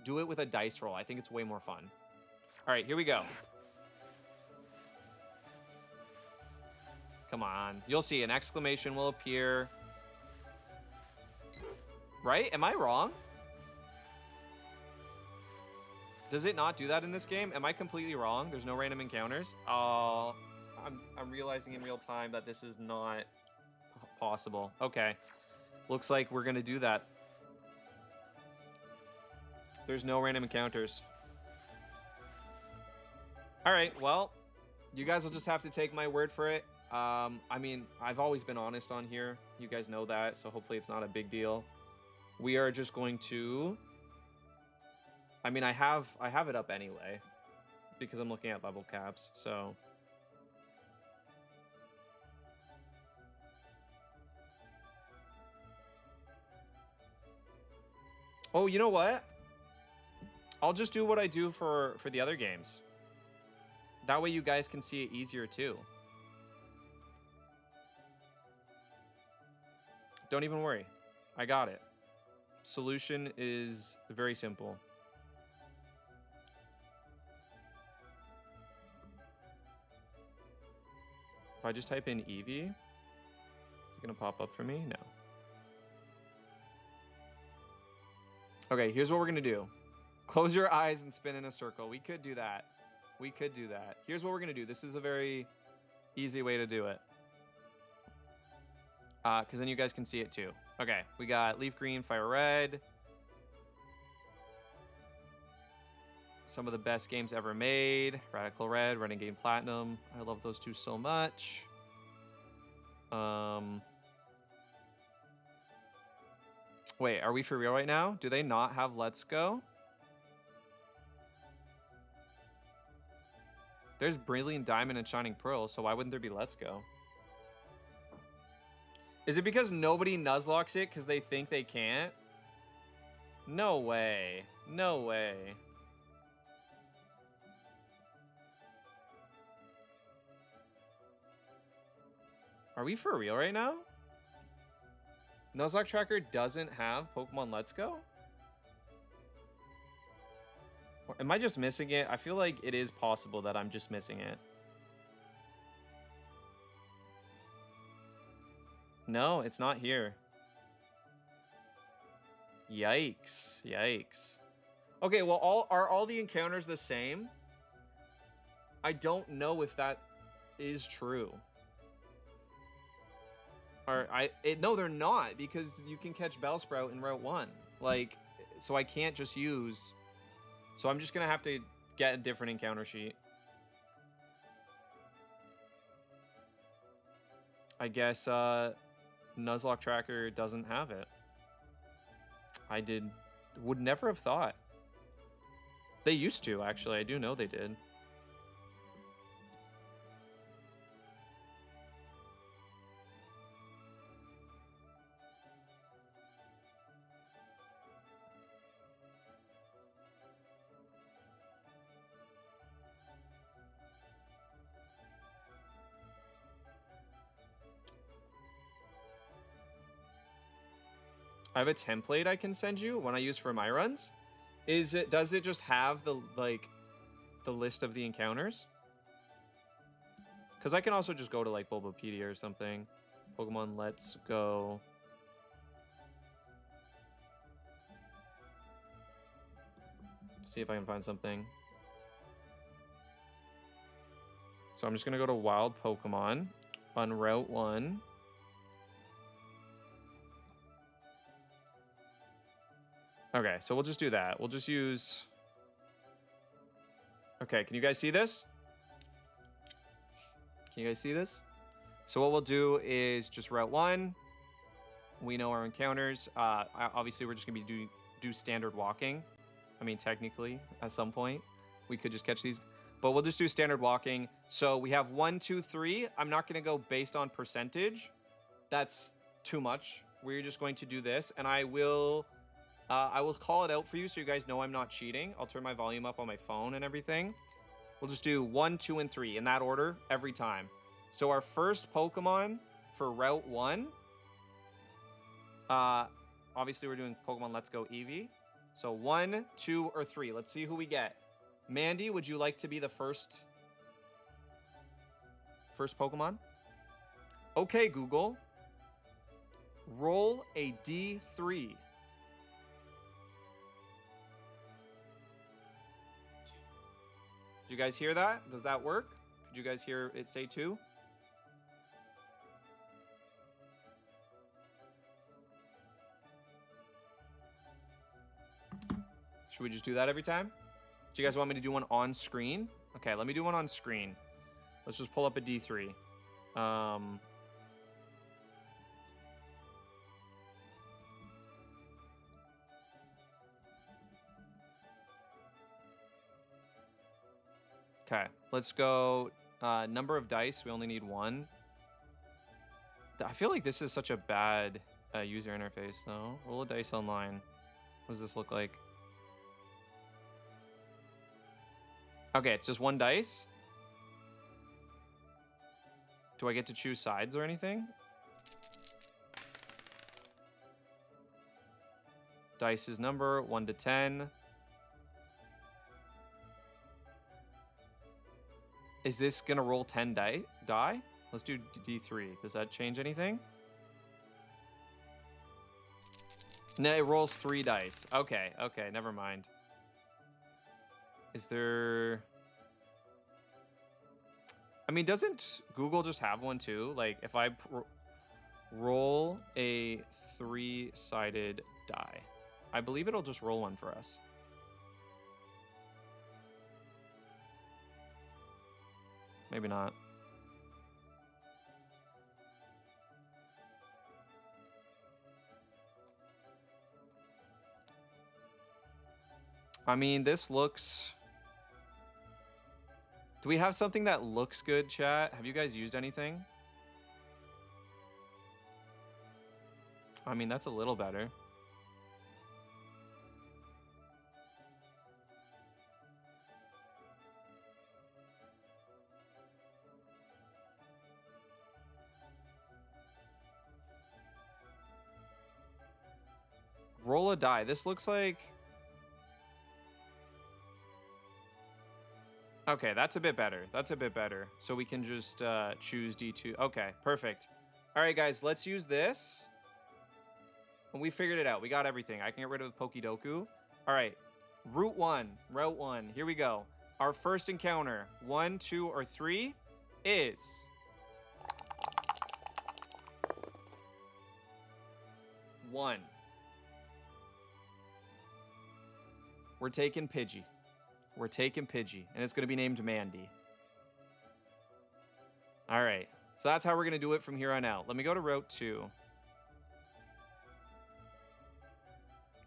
do it with a dice roll. I think it's way more fun. All right, here we go. Come on. You'll see an exclamation will appear. Right? Am I wrong? Does it not do that in this game? Am I completely wrong? There's no random encounters? Oh, I'm realizing in real time that this is not possible. Okay. Looks like we're going to do that. There's no random encounters. All right, well, you guys will just have to take my word for it. I mean, I've always been honest on here. You guys know that, so hopefully it's not a big deal. We are just going to... I mean, I have it up anyway because I'm looking at level caps, so... Oh, you know what? I'll just do what I do for the other games. That way you guys can see it easier too. Don't even worry. I got it. Solution is very simple. If I just type in Eevee, is it gonna pop up for me? No. Okay, here's what we're gonna do. Close your eyes and spin in a circle. We could do that. We could do that. Here's what we're gonna do. This is a very easy way to do it. Because then you guys can see it too. Okay, we got Leaf Green, Fire Red. Some of the best games ever made. Radical Red, Renegade Platinum. I love those two so much. Wait, are we for real right now? Do they not have Let's Go? There's Brilliant Diamond and Shining Pearl, so why wouldn't there be Let's Go? Is it because nobody Nuzlocks it because they think they can't? No way. No way. Are we for real right now? Nuzlocke Tracker doesn't have Pokemon Let's Go? Or am I just missing it? I feel like it is possible that I'm just missing it. No, it's not here. Yikes. Yikes. Okay, well, are all the encounters the same? I don't know if that is true. Or no, they're not, because you can catch Bellsprout in Route 1. Like, so I can't just use... So I'm just going to have to get a different encounter sheet. I guess Nuzlocke Tracker doesn't have it. Would never have thought. They used to, actually. I do know they did. I have a template I can send you when I use for my runs. Does it just have the list of the encounters? Because I can also just go to like Bulbapedia or something. Pokemon Let's Go. See if I can find something. So I'm just gonna go to Wild Pokemon on Route 1. Okay, so we'll just do that. We'll just use... Okay, can you guys see this? Can you guys see this? So what we'll do is just Route 1. We know our encounters. Obviously, we're just going to be do standard walking. I mean, technically, at some point, we could just catch these. But we'll just do standard walking. So we have 1, 2, 3. I'm not going to go based on percentage. That's too much. We're just going to do this. And I will call it out for you so you guys know I'm not cheating. I'll turn my volume up on my phone and everything. We'll just do 1, 2, and 3 in that order every time. So our first Pokemon for Route 1, obviously we're doing Pokemon Let's Go Eevee. So 1, 2, or 3. Let's see who we get. Mandy, would you like to be the first Pokemon? Okay, Google. Roll a D3. Did you guys hear that? Does that work? Did you guys hear it say 2? Should we just do that every time? Do you guys want me to do one on screen? Okay, let me do one on screen. Let's just pull up a D3. Okay, let's go. Number of dice, we only need 1. I feel like this is such a bad user interface, though. Roll a dice online. What does this look like? Okay, it's just 1 dice. Do I get to choose sides or anything? Dice is number 1 to 10. Is this gonna roll 10 die? Let's do D3. Does that change anything? No, it rolls 3 dice. Okay, never mind. Is there... I mean, doesn't Google just have one too? Like, if I roll a 3-sided die, I believe it'll just roll one for us. Maybe not. I mean, this looks... Do we have something that looks good, chat? Have you guys used anything? I mean, that's a little better. Roll a die. This looks like... Okay, that's a bit better. That's a bit better. So we can just choose D2. Okay, perfect. All right, guys, let's use this. And we figured it out. We got everything. I can get rid of Pokidoku. All right, Route 1. Here we go. Our first encounter, 1, 2, or 3, is... one. We're taking Pidgey. We're taking Pidgey, and it's going to be named Mandy. All right, so that's how we're going to do it from here on out. Let me go to Route 2.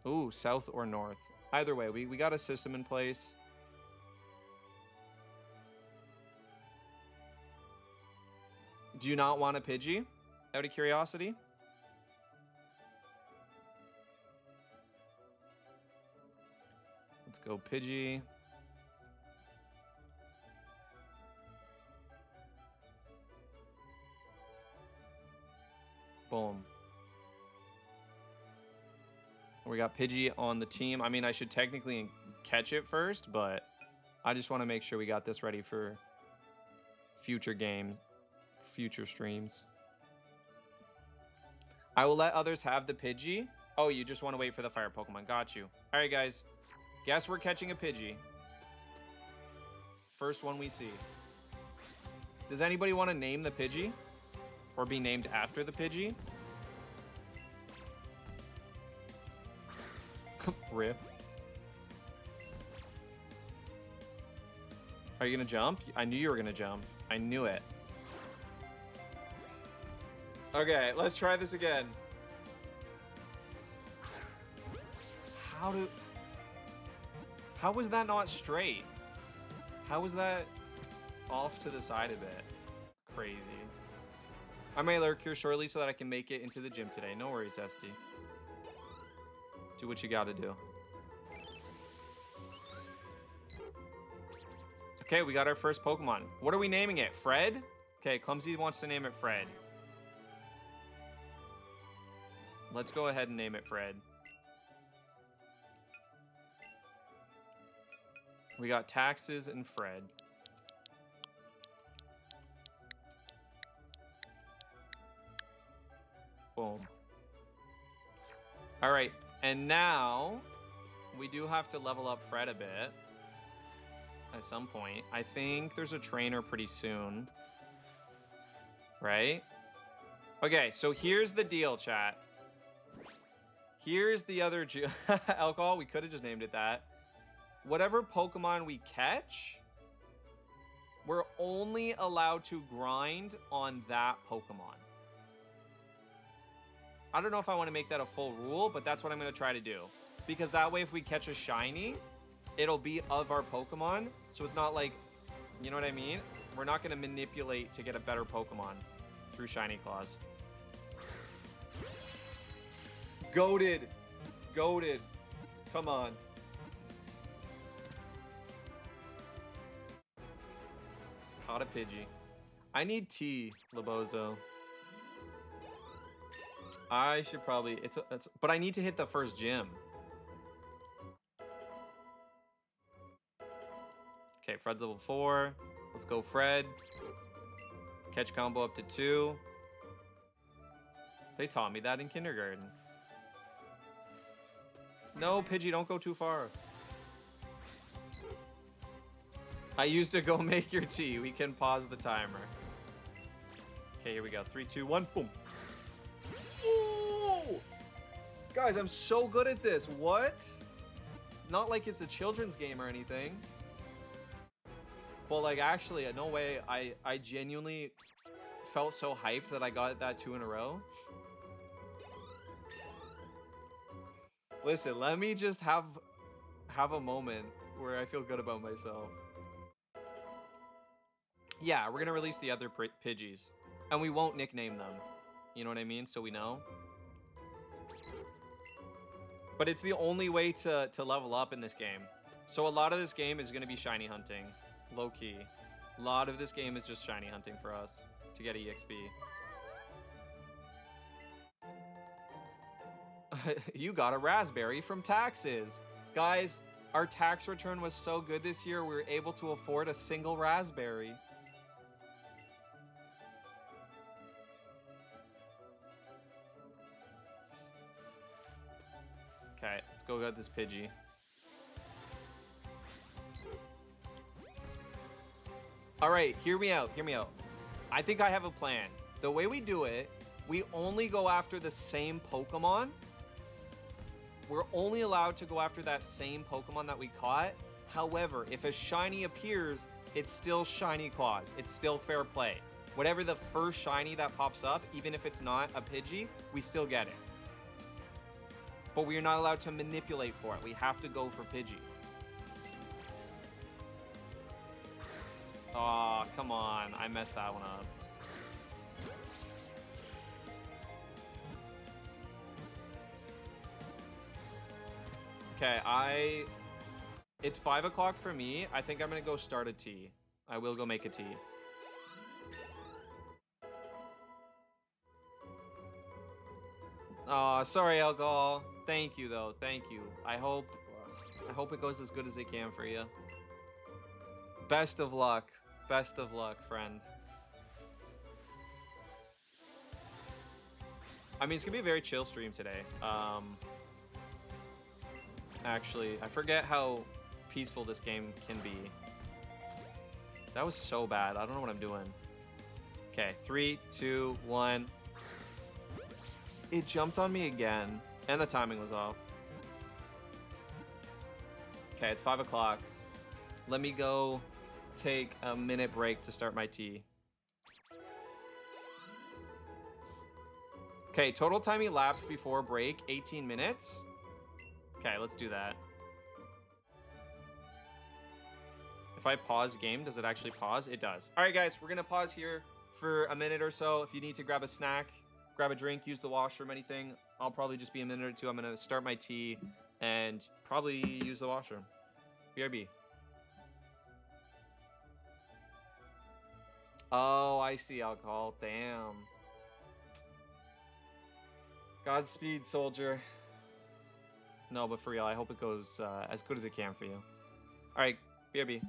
Ooh, south or north. Either way, we got a system in place. Do you not want a Pidgey, out of curiosity? Let's go Pidgey. Boom. We got Pidgey on the team. I mean, I should technically catch it first, but I just want to make sure we got this ready for future games, future streams. I will let others have the Pidgey. Oh, you just want to wait for the fire Pokemon. Got you. All right, guys. Guess we're catching a Pidgey. First one we see. Does anybody want to name the Pidgey? Or be named after the Pidgey? Rip. Are you gonna jump? I knew you were gonna jump. I knew it. Okay, let's try this again. How was that not straight? How was that off to the side a bit? Crazy. I may lurk here shortly so that I can make it into the gym today. No worries, SD. Do what you gotta do. Okay, we got our first Pokemon. What are we naming it? Fred? Okay, Clumsy wants to name it Fred. Let's go ahead and name it Fred. We got Taxes and Fred. Boom. All right, and now we do have to level up Fred a bit at some point. I think there's a trainer pretty soon, right? Okay, so here's the deal, chat. Here's the other alcohol. We could have just named it that. Whatever Pokemon we catch, we're only allowed to grind on that Pokemon. I don't know if I want to make that a full rule, but that's what I'm going to try to do. Because that way, if we catch a shiny, it'll be of our Pokemon. So it's not like, you know what I mean? We're not going to manipulate to get a better Pokemon through Shiny Claws. Goated. Goated. Come on. Caught a Pidgey. I need tea, Labozo. I should probably... but I need to hit the first gym. Okay, Fred's level 4. Let's go, Fred. Catch combo up to 2. They taught me that in kindergarten. No, Pidgey, don't go too far. I used to go make your tea. We can pause the timer. Okay, here we go. 3, 2, 1, boom. Ooh! Guys, I'm so good at this. What? Not like it's a children's game or anything. Well, like, actually, no way. I genuinely felt so hyped that I got that 2 in a row. Listen, let me just have a moment where I feel good about myself. Yeah, we're gonna release the other Pidgeys, and we won't nickname them. You know what I mean? So we know. But it's the only way to level up in this game. So a lot of this game is gonna be shiny hunting, low key. A lot of this game is just shiny hunting for us to get EXP. You got a raspberry from taxes. Guys, our tax return was so good this year, we were able to afford a single raspberry. Okay, let's go get this Pidgey. All right, hear me out, hear me out. I think I have a plan. The way we do it, we only go after the same Pokemon. We're only allowed to go after that same Pokemon that we caught. However, if a shiny appears, it's still Shiny Claws. It's still fair play. Whatever the first shiny that pops up, even if it's not a Pidgey, we still get it. But we are not allowed to manipulate for it. We have to go for Pidgey. Aw, come on. I messed that one up. Okay, it's 5 o'clock for me. I think I'm gonna go start a tea. I will go make a tea. Oh, sorry, alcohol. Thank you though. Thank you. I hope it goes as good as it can for you. Best of luck. Best of luck, friend. I mean, it's gonna be a very chill stream today. Actually, I forget how peaceful this game can be. That was so bad. I don't know what I'm doing. Okay, 3, 2, 1. It jumped on me again, and the timing was off. Okay, it's 5 o'clock. Let me go take a minute break to start my tea. Okay, total time elapsed before break, 18 minutes. Okay, let's do that. If I pause game, does it actually pause? It does. All right, guys, we're gonna pause here for a minute or so. If you need to grab a snack, grab a drink, use the washroom, anything, I'll probably just be a minute or two. I'm gonna start my tea and probably use the washroom. BRB. Oh, I see alcohol. Damn. Godspeed, soldier. No, but for real, I hope it goes as good as it can for you. All right, BRB.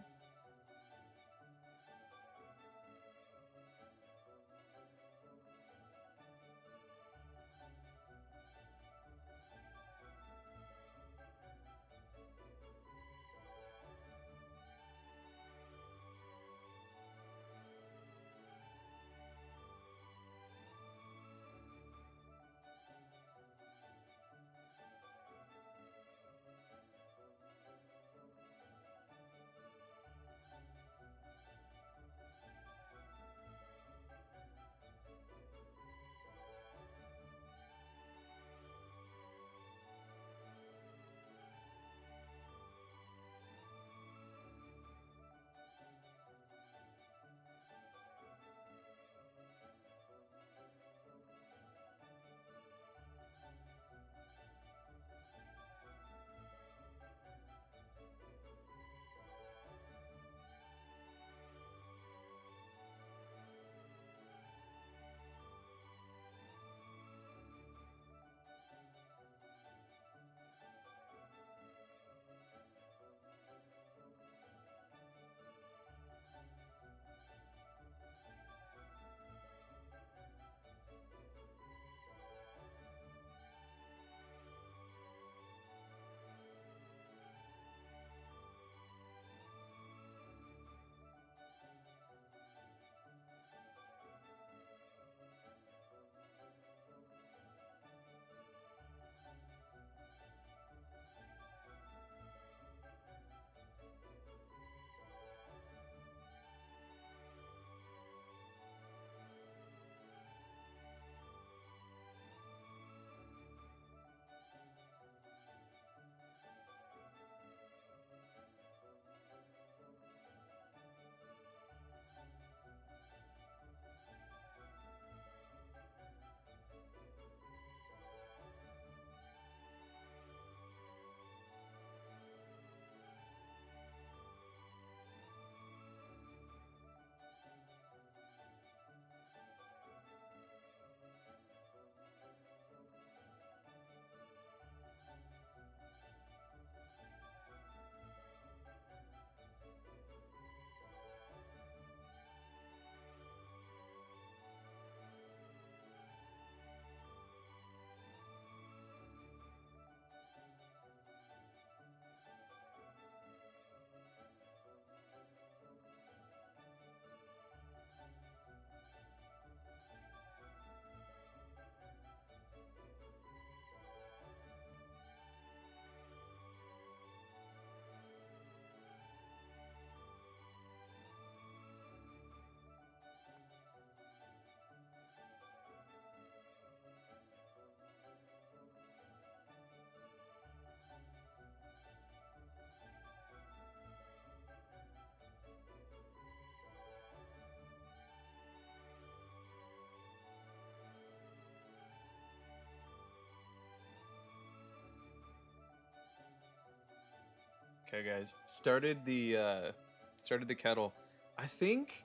Okay, guys, started the kettle. I think.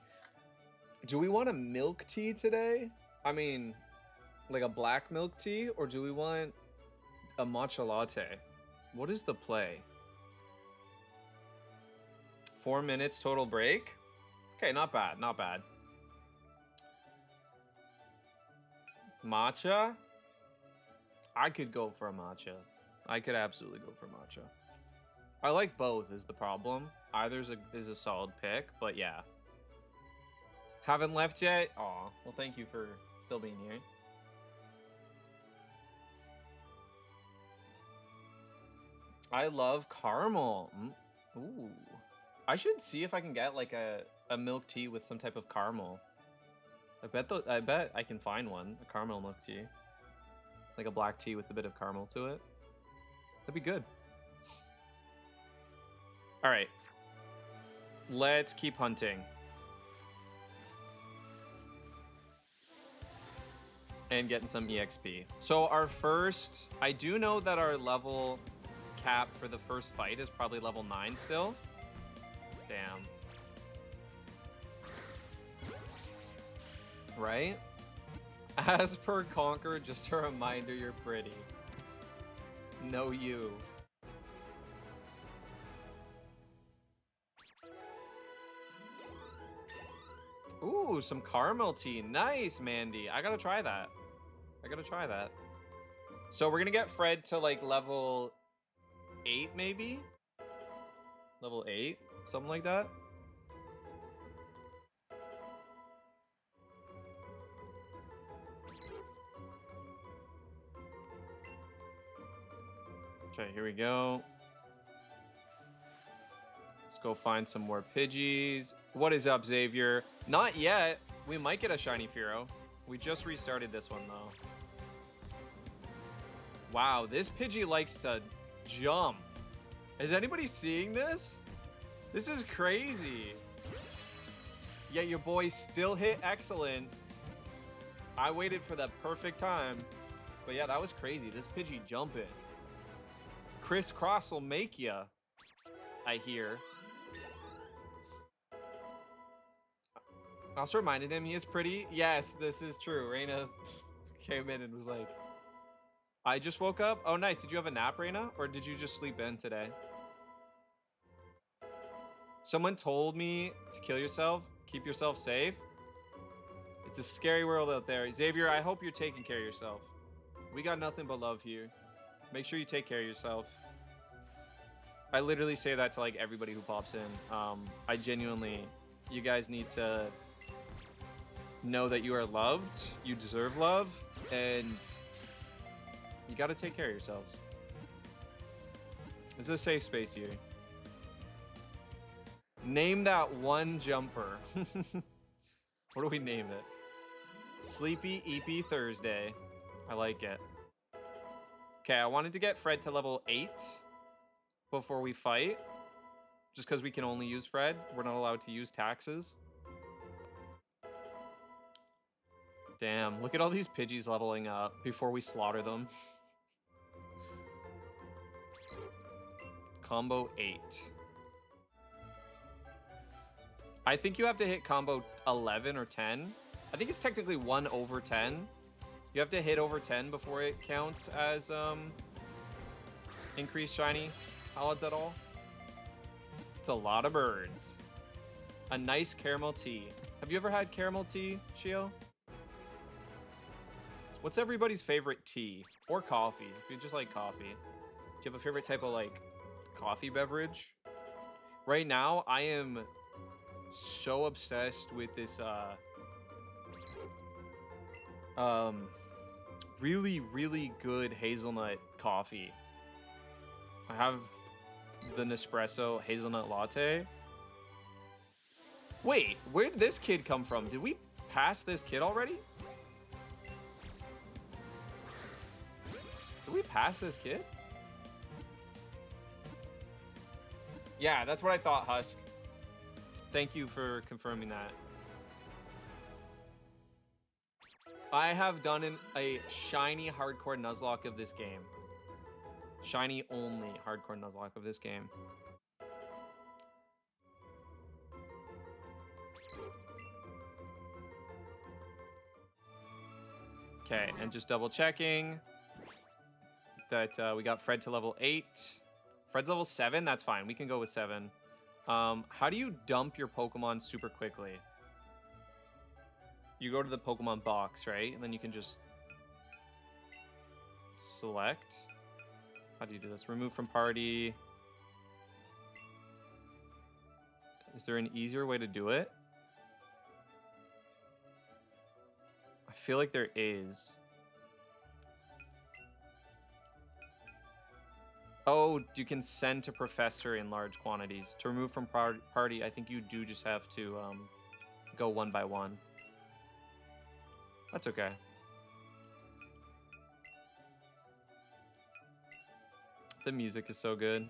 Do we want a milk tea today? I mean, Like a black milk tea, or do we want a matcha latte? What is the play? 4 minutes total break? Okay, not bad, not bad. Matcha? I could go for a matcha. I could absolutely go for matcha. I like both is the problem. Either is a solid pick, but yeah. Haven't left yet? Aw, well thank you for still being here. I love caramel. Ooh. I should see if I can get like a milk tea with some type of caramel. I bet I can find one, a caramel milk tea. Like a black tea with a bit of caramel to it. That'd be good. All right. Let's keep hunting. And getting some EXP. So our first, I do know that our level cap for the first fight is probably level 9 still. Damn. Right? As per Conquer, just a reminder you're pretty. No you. Ooh, some caramel tea. Nice, Mandy. I gotta try that. I gotta try that. So we're gonna get Fred to like level 8 maybe? Level 8? Something like that? Okay, here we go. Let's go find some more Pidgeys. What is up, Xavier? Not yet. We might get a shiny Fearow. We just restarted this one, though. Wow, this Pidgey likes to jump. Is anybody seeing this? This is crazy. Yet your boy still hit excellent. I waited for the perfect time. But yeah, that was crazy. This Pidgey jumping. Crisscross will make ya, I hear. Also reminded him he is pretty. Yes, this is true. Reina came in and was like, I just woke up. Oh, nice. Did you have a nap, Reina? Or did you just sleep in today? Someone told me to kill yourself. Keep yourself safe. It's a scary world out there. Xavier, I hope you're taking care of yourself. We got nothing but love here. Make sure you take care of yourself. I literally say that to like everybody who pops in. I genuinely, you guys need to know that you are loved, you deserve love, and you got to take care of yourselves. This is a safe space here. Name that one jumper. What do we name it? Sleepy EP Thursday. I like it. Okay, I wanted to get Fred to level 8 before we fight. Just because we can only use Fred. We're not allowed to use taxes. Damn, look at all these Pidgeys leveling up before we slaughter them. Combo 8. I think you have to hit combo 11 or 10. I think it's technically 1 over 10. You have to hit over 10 before it counts as increased shiny odds at all. It's a lot of birds. A nice caramel tea. Have you ever had caramel tea, Shio? What's everybody's favorite tea? Or coffee, if you just like coffee. Do you have a favorite type of like coffee beverage? Right now, I am so obsessed with this really good hazelnut coffee. I have the Nespresso hazelnut latte. Wait, where did this kid come from? Did we pass this kid already? Did we pass this kid? Yeah, that's what I thought, Husk. Thank you for confirming that. I have done a shiny hardcore Nuzlocke of this game. Shiny only hardcore Nuzlocke of this game. Okay, and just double checking that we got Fred to level 8. Fred's level 7. That's fine. We can go with 7. How do you dump your Pokemon super quickly? You go to the Pokemon box, right? And then you can just select. How do you do this? Remove from party. Is there an easier way to do it? I feel like there is. Oh, you can send to Professor in large quantities. To remove from party, I think you do just have to go one by one. That's okay. The music is so good.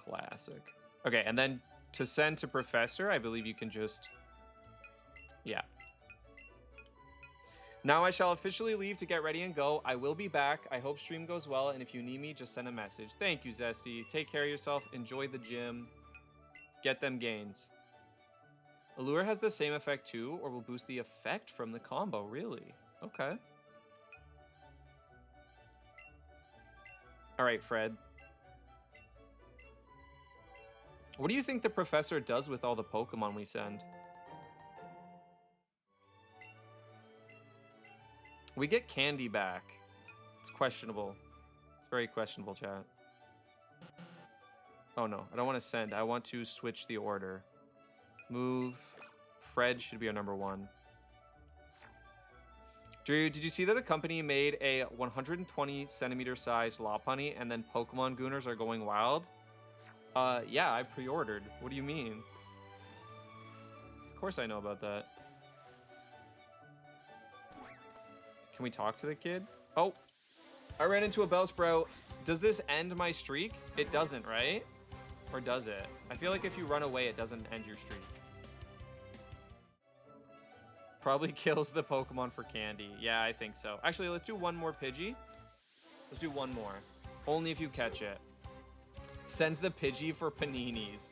Classic. Okay, and then to send to Professor, I believe you can just... Yeah. Now I shall officially leave to get ready and go. I will be back. I hope stream goes well, and if you need me, just send a message. Thank you, Zesty. Take care of yourself. Enjoy the gym. Get them gains. Allure has the same effect too, or will boost the effect from the combo. Really? Okay. All right, Fred. What do you think the Professor does with all the Pokemon we send? We get Candy back. It's questionable. It's very questionable, chat. Oh no, I don't want to send. I want to switch the order. Move. Fred should be our number 1. Drew, did you see that a company made a 120 centimeter size Lopunny and then Pokemon Gooners are going wild? Yeah, I pre-ordered. What do you mean? Of course I know about that. Can we talk to the kid? Oh, I ran into a Bellsprout. Does this end my streak? It doesn't, right? Or does it? I feel like if you run away, it doesn't end your streak. Probably kills the Pokemon for candy. Yeah, I think so. Actually, let's do one more Pidgey. Let's do one more. Only if you catch it. Sends the Pidgey for paninis.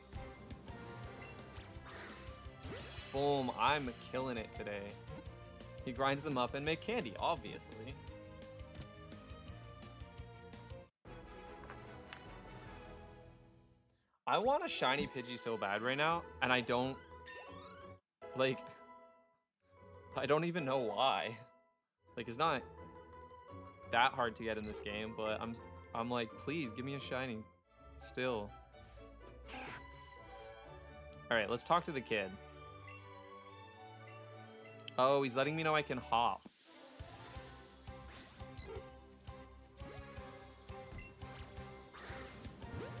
Boom, I'm killing it today. He grinds them up and make candy, obviously. I want a shiny Pidgey so bad right now, and I don't... Like... I don't even know why. Like, it's not that hard to get in this game, but I'm like, please, give me a shiny. Still. Alright, let's talk to the kid. Oh, he's letting me know I can hop.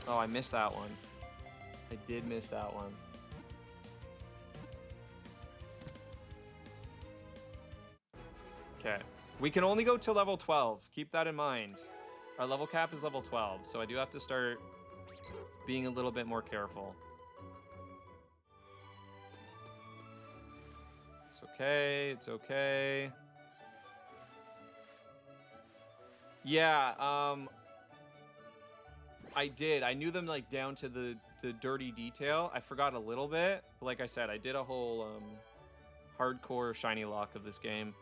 Oh, I missed that one. I did miss that one. Okay. We can only go to level 12. Keep that in mind. Our level cap is level 12, so I do have to start being a little bit more careful. It's okay. It's okay. Yeah, I did. I knew them like down to the dirty detail. I forgot a little bit. But like I said, I did a whole hardcore shiny lock of this game.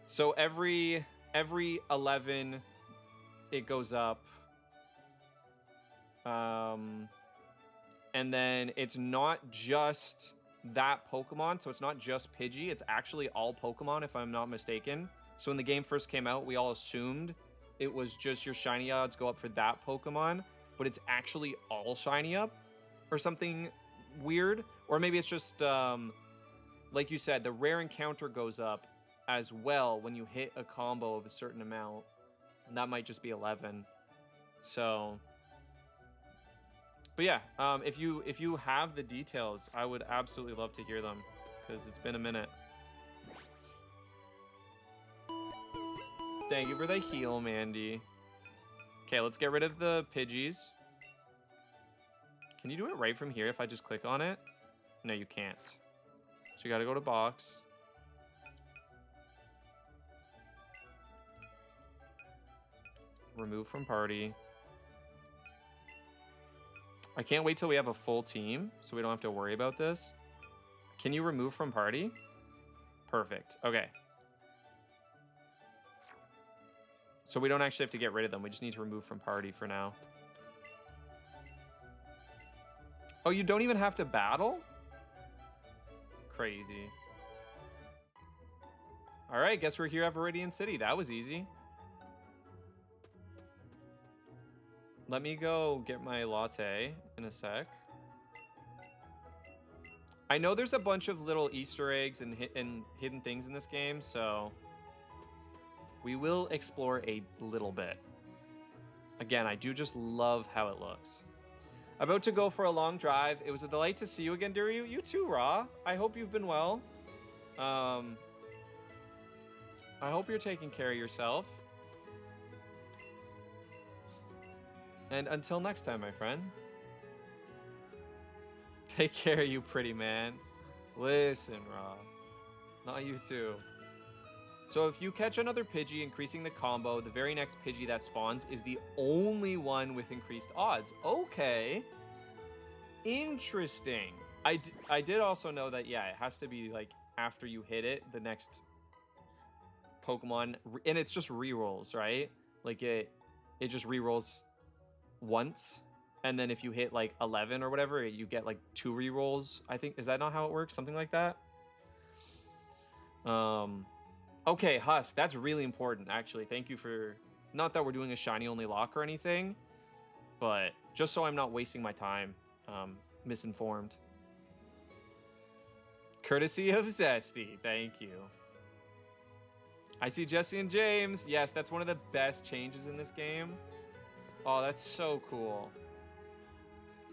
So every 11 it goes up. And then it's not just that Pokemon, so it's not just Pidgey, it's actually all Pokemon if I'm not mistaken. So when the game first came out, we all assumed it was just your shiny odds go up for that Pokemon, but it's actually all shiny up or something weird. Or maybe it's just, like you said, the rare encounter goes up as well when you hit a combo of a certain amount. And that might just be 11. So, but yeah, if you have the details, I would absolutely love to hear them because it's been a minute. Thank you for the heal, Mandy. Okay, let's get rid of the Pidgeys. Can you do it right from here if I just click on it? No, you can't. So you gotta go to box. Remove from party. I can't wait till we have a full team so we don't have to worry about this. Can you remove from party? Perfect. Okay. So we don't actually have to get rid of them. We just need to remove from party for now. Oh, you don't even have to battle? Crazy. All right, guess we're here at Viridian City. That was easy. Let me go get my latte in a sec. I know there's a bunch of little Easter eggs and hidden things in this game, so we will explore a little bit. Again, I do just love how it looks. About to go for a long drive. It was a delight to see you again, Diryu. You too, Ra. I hope you've been well. I hope you're taking care of yourself. And until next time, my friend. Take care, you pretty man. Listen, Ra. Not you too. So if you catch another Pidgey increasing the combo, the very next Pidgey that spawns is the only one with increased odds. Okay. Interesting. I did also know that, yeah, it has to be like after you hit it, the next Pokemon, and it's just rerolls, right? Like it just rerolls once, and then if you hit like 11 or whatever, you get like 2 rerolls. I think, is that not how it works? Something like that. Okay, Husk, that's really important, actually. Thank you for, not that we're doing a shiny only lock or anything, but just so I'm not wasting my time misinformed. Courtesy of Zesty, thank you. I see Jesse and James. Yes, that's one of the best changes in this game. Oh, that's so cool.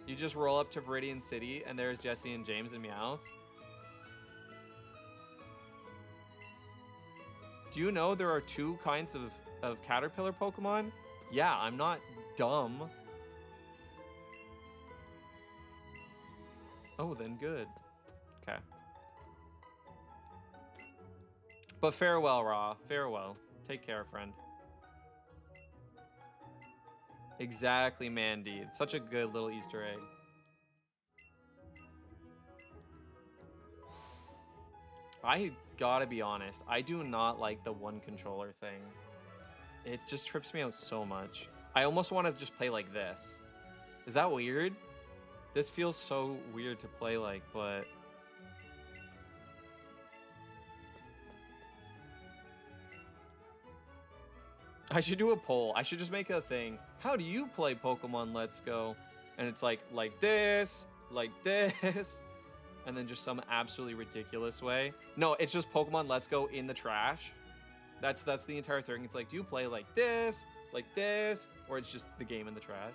You just roll up to Viridian City and there's Jesse and James and Meowth. Do you know there are 2 kinds of caterpillar Pokemon? Yeah, I'm not dumb. Oh, then good. Okay. But farewell, Ra. Farewell. Take care, friend. Exactly, Mandy. It's such a good little Easter egg. I gotta be honest, I do not like the one controller thing. It just trips me out so much. I almost want to just play like this. Is that weird? This feels so weird to play like, but... I should do a poll. I should just make a thing. How do you play Pokemon Let's Go? And it's like this, and then just some absolutely ridiculous way. No, it's just Pokemon Let's Go in the trash. That's the entire thing. It's like, do you play like this, or it's just the game in the trash?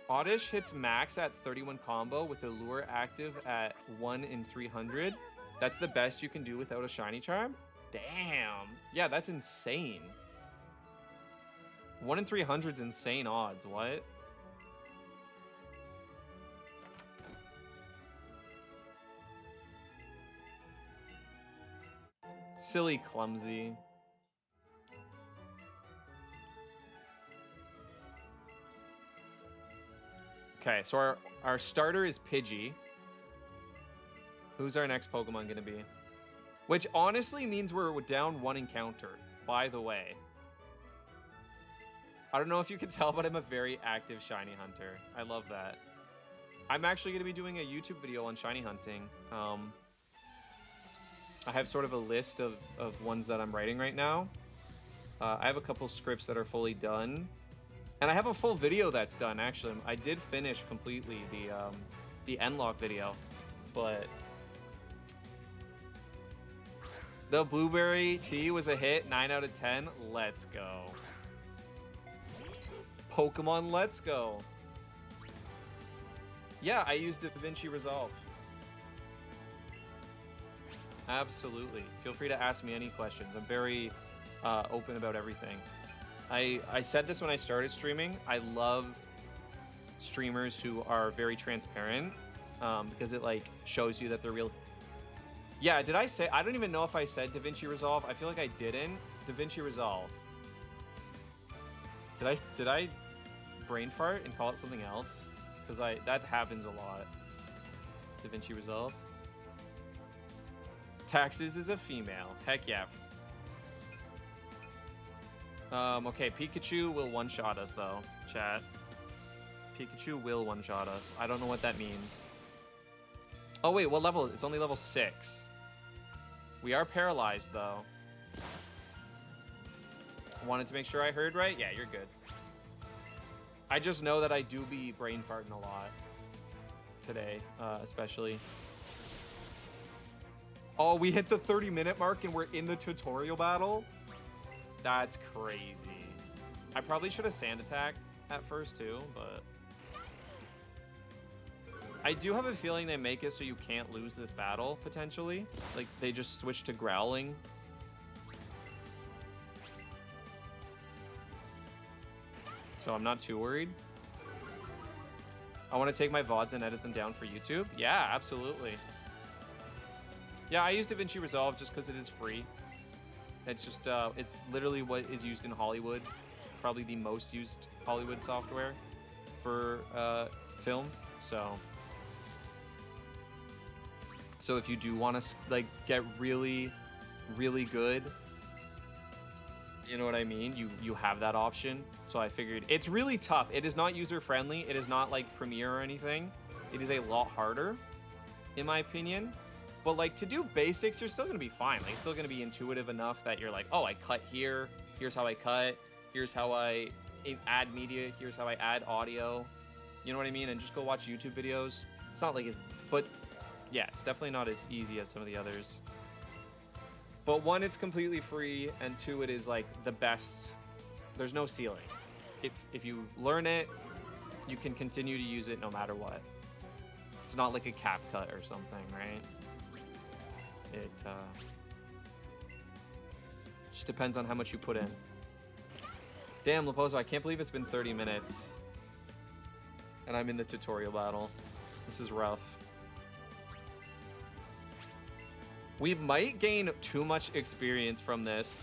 Oddish hits max at 31 combo with the lure active at 1 in 300. That's the best you can do without a shiny charm? Damn. Yeah, that's insane. 1 in 300 is insane odds. What? Silly clumsy. Okay, so our starter is Pidgey. Who's our next Pokemon gonna be? Which honestly means we're down 1 encounter, by the way. I don't know if you can tell, but I'm a very active shiny hunter. I love that. I'm actually going to be doing a YouTube video on shiny hunting. I have sort of a list of ones that I'm writing right now. I have a couple scripts that are fully done. And I have a full video that's done, actually. I did finish completely the N-Lock video, but... The blueberry tea was a hit, 9 out of 10. Let's go. Pokemon Let's Go. Yeah, I used DaVinci Resolve. Absolutely. Feel free to ask me any questions. I'm very open about everything. I said this when I started streaming. I love streamers who are very transparent because it like shows you that they're real. Yeah, did I say? I don't even know if I said DaVinci Resolve. I feel like I didn't. DaVinci Resolve. Did I brain fart and call it something else? Because that happens a lot. DaVinci Resolve. Taxes is a female. Heck yeah. Okay, Pikachu will one-shot us though, chat. Pikachu will one-shot us. I don't know what that means. Oh wait, what level? It's only level 6. We are paralyzed though. Wanted to make sure I heard right? Yeah, you're good. I just know that I do be brain farting a lot today, especially. Oh, we hit the 30-minute mark and we're in the tutorial battle? That's crazy. I probably should have sand attack at first too, but I do have a feeling they make it so you can't lose this battle potentially. Like they just switch to growling. So I'm not too worried. I want to take my VODs and edit them down for YouTube. Yeah, absolutely. Yeah, I use DaVinci Resolve just because it is free. It's just, it's literally what is used in Hollywood. Probably the most used Hollywood software for film. So if you do want to like get really, really good, you know what I mean? You have that option. So I figured it's really tough. It is not user friendly. It is not like Premiere or anything. It is a lot harder, in my opinion. But like to do basics, you're still gonna be fine. Like it's still gonna be intuitive enough that you're like, oh, I cut here. Here's how I cut. Here's how I add media. Here's how I add audio. You know what I mean? And just go watch YouTube videos. It's not like it's, but yeah, it's definitely not as easy as some of the others. But one, it's completely free, and two, it is like the best. There's no ceiling. If you learn it, you can continue to use it no matter what. It's not like a CapCut or something, right? It just depends on how much you put in. Damn, Lepozo, I can't believe it's been 30 minutes. And I'm in the tutorial battle. This is rough. We might gain too much experience from this.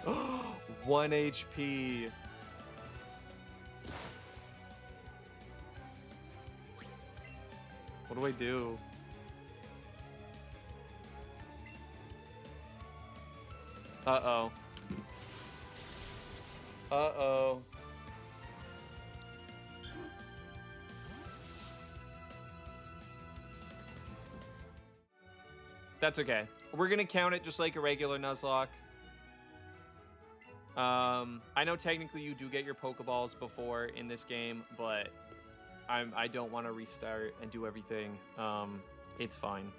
1 HP. What do I do? Uh-oh. Uh-oh. That's okay. We're gonna count it just like a regular Nuzlocke. I know technically you do get your Pokeballs before in this game, but I don't want to restart and do everything. It's fine.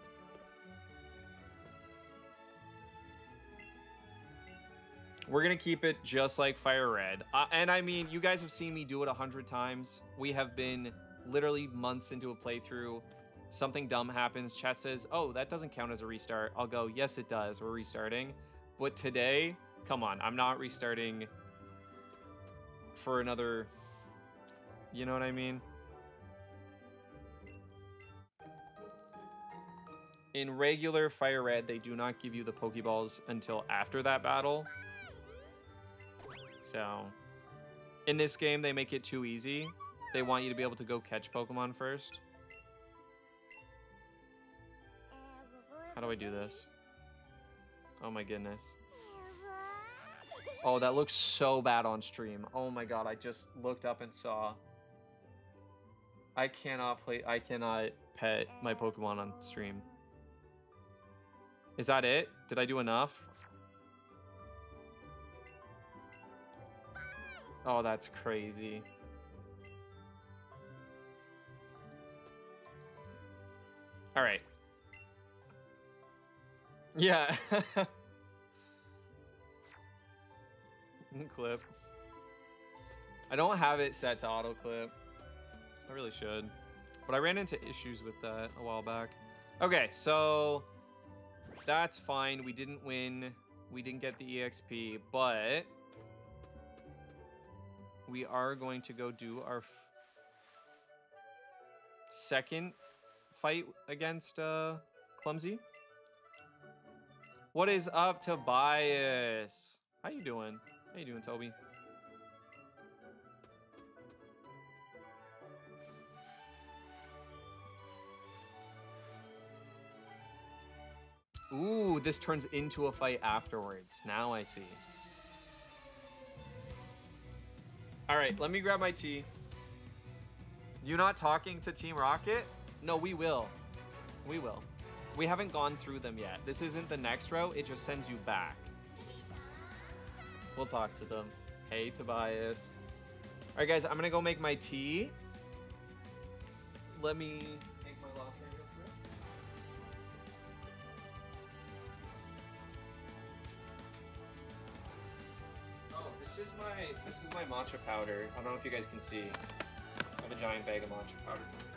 We're gonna keep it just like Fire Red. And I mean, you guys have seen me do it 100 times. We have been literally months into a playthrough. Something dumb happens. Chat says, oh, that doesn't count as a restart. I'll go, yes, it does. We're restarting. But today, come on, I'm not restarting for another, you know what I mean? In regular Fire Red, they do not give you the Pokeballs until after that battle. So, in this game, they make it too easy. They want you to be able to go catch Pokemon first. How do I do this? Oh my goodness. Oh, that looks so bad on stream. Oh my god, I just looked up and saw. I cannot pet my Pokemon on stream. Is that it? Did I do enough? Oh, that's crazy. All right. Yeah. Clip. I don't have it set to auto clip. I really should. But I ran into issues with that a while back. Okay, so that's fine. We didn't win. We didn't get the EXP, but we are going to go do our second fight against Clumsy. What is up, Tobias? How you doing? How you doing, Toby? Ooh, this turns into a fight afterwards. Now I see. All right, let me grab my tea. You not talking to Team Rocket? No, we will. We will. We haven't gone through them yet. This isn't the next route. It just sends you back. We'll talk to them. Hey, Tobias. All right, guys, I'm going to go make my tea. Let me make my latte real quick. Oh, this is my matcha powder. I don't know if you guys can see. I have a giant bag of matcha powder from Korea.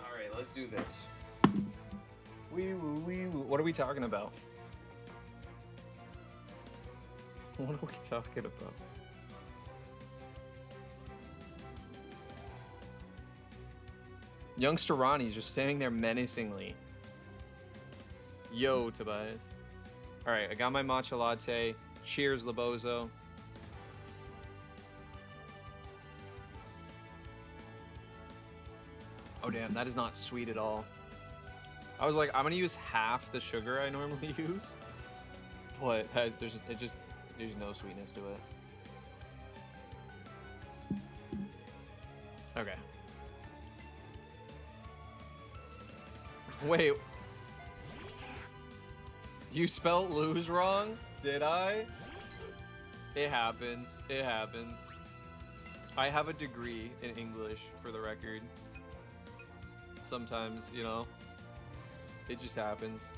Alright, let's do this. Wee woo, wee woo. What are we talking about? What are we talking about? Youngster Ronnie's just standing there menacingly. Yo, Tobias. Alright, I got my matcha latte. Cheers, Labozo. Oh damn, that is not sweet at all. I was like, I'm gonna use half the sugar I normally use, but there's no sweetness to it. Okay. Wait. You spelled lose wrong? Did I? It happens. It happens. I have a degree in English, for the record. Sometimes, you know, it just happens.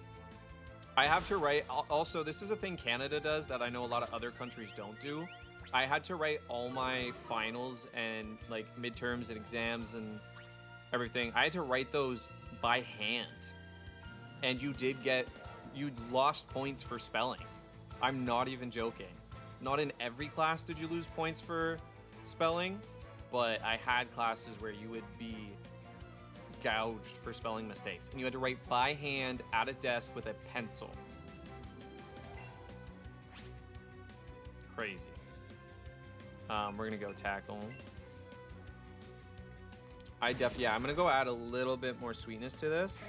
I have to write, also this is a thing Canada does that I know a lot of other countries don't do. I had to write all my finals and like midterms and exams and everything. I had to write those by hand. And you lost points for spelling. I'm not even joking. Not in every class did you lose points for spelling, but I had classes where you would be gouged for spelling mistakes, and you had to write by hand at a desk with a pencil. Crazy. We're gonna go tackle. I'm gonna go add a little bit more sweetness to this,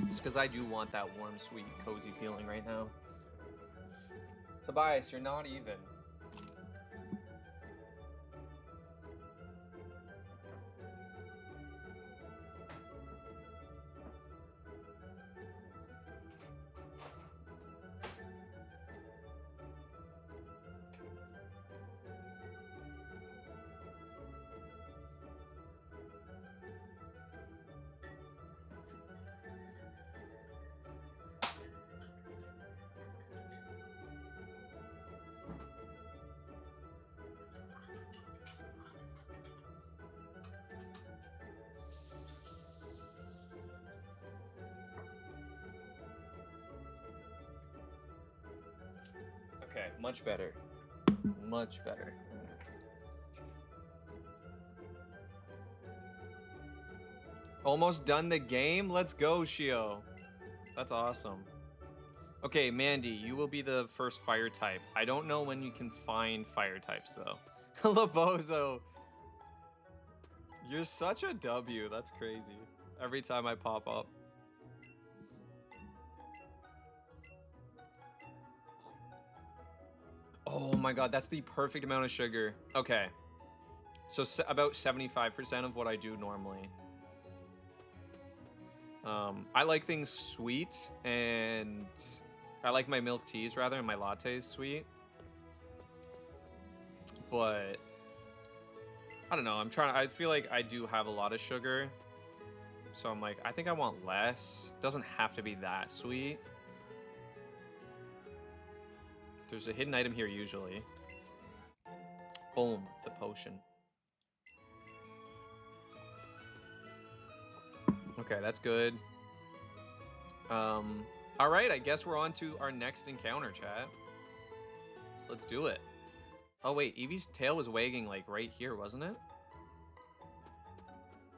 just because I do want that warm, sweet, cozy feeling right now. Tobias, you're not even. Much better. Much better. Almost done the game? Let's go, Shio. That's awesome. Okay, Mandy, you will be the first fire type. I don't know when you can find fire types, though. Labozo. You're such a W. That's crazy. Every time I pop up. Oh my god, that's the perfect amount of sugar. Okay. So about 75% of what I do normally. I like things sweet, and I like my milk teas rather, and my lattes sweet. But I don't know. I feel like I do have a lot of sugar, so I'm like, I think I want less. It doesn't have to be that sweet. There's a hidden item here usually. Boom, it's a potion. Okay, that's good. All right, I guess we're on to our next encounter, chat. Let's do it. Oh wait, Eevee's tail was wagging like right here, wasn't it?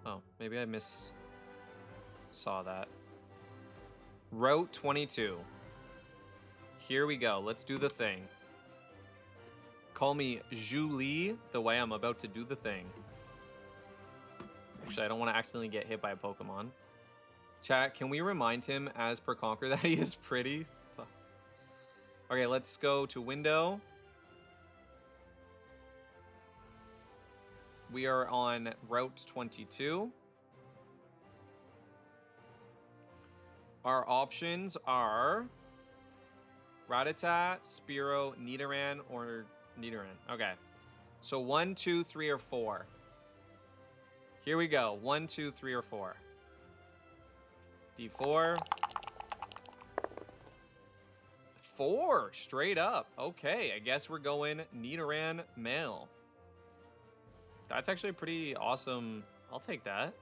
Oh, maybe I saw that. Route 22. Here we go. Let's do the thing. Call me Julie the way I'm about to do the thing. Actually, I don't want to accidentally get hit by a Pokemon. Chat, can we remind him as per Conquer that he is pretty? Okay, let's go to window. We are on Route 22. Our options are Rattata, Spearow, Nidoran, or Nidoran. Okay. So 1, 2, 3, or 4. Here we go. 1, 2, 3, or 4. D4. 4, straight up. Okay, I guess we're going Nidoran male. That's actually pretty awesome. I'll take that.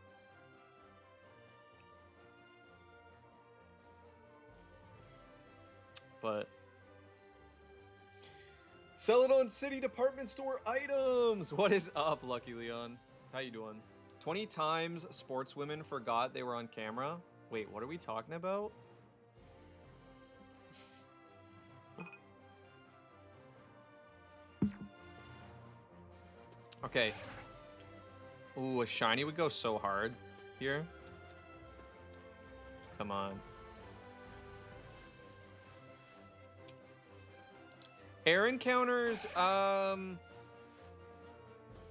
But Celadon City Department Store items. What is up, Lucky Leon? How you doing? 20 times sportswomen forgot they were on camera. Wait, what are we talking about? Okay. Ooh, a shiny would go so hard here. Come on. Air encounters,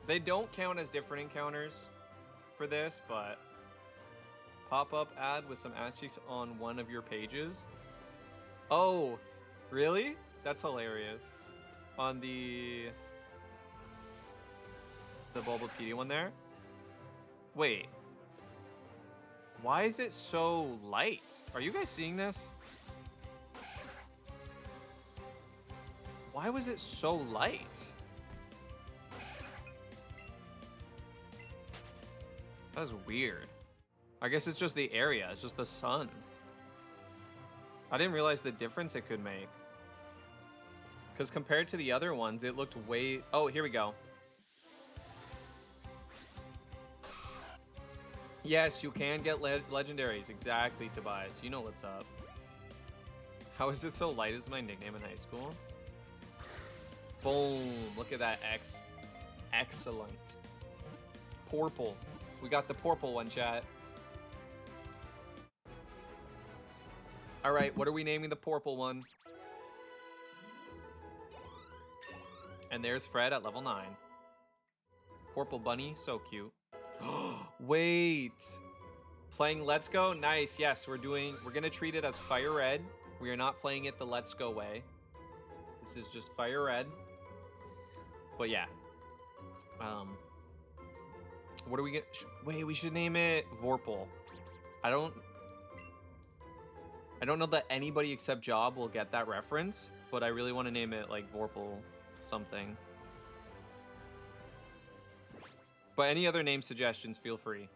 they don't count as different encounters for this, but pop-up ad with some ass cheeks on one of your pages. Oh, really? That's hilarious. On the Bulbapedia one there. Wait. Why is it so light? Are you guys seeing this? Why was it so light? That was weird. I guess it's just the area. It's just the sun. I didn't realize the difference it could make. Because compared to the other ones, it looked way... Oh, here we go. Yes, you can get legendaries. Exactly, Tobias. You know what's up. How is it so light is my nickname in high school? Boom. Look at that X. Excellent. Porple. We got the Porple one, chat. Alright, what are we naming the Porple one? And there's Fred at level 9. Porple Bunny, so cute. Wait. Playing Let's Go? Nice. Yes, we're gonna treat it as Fire Red. We are not playing it the Let's Go way. This is just Fire Red. But yeah. What do we get? Wait, we should name it Vorpal. I don't know that anybody except Job will get that reference, but I really want to name it like Vorpal something. But any other name suggestions, feel free.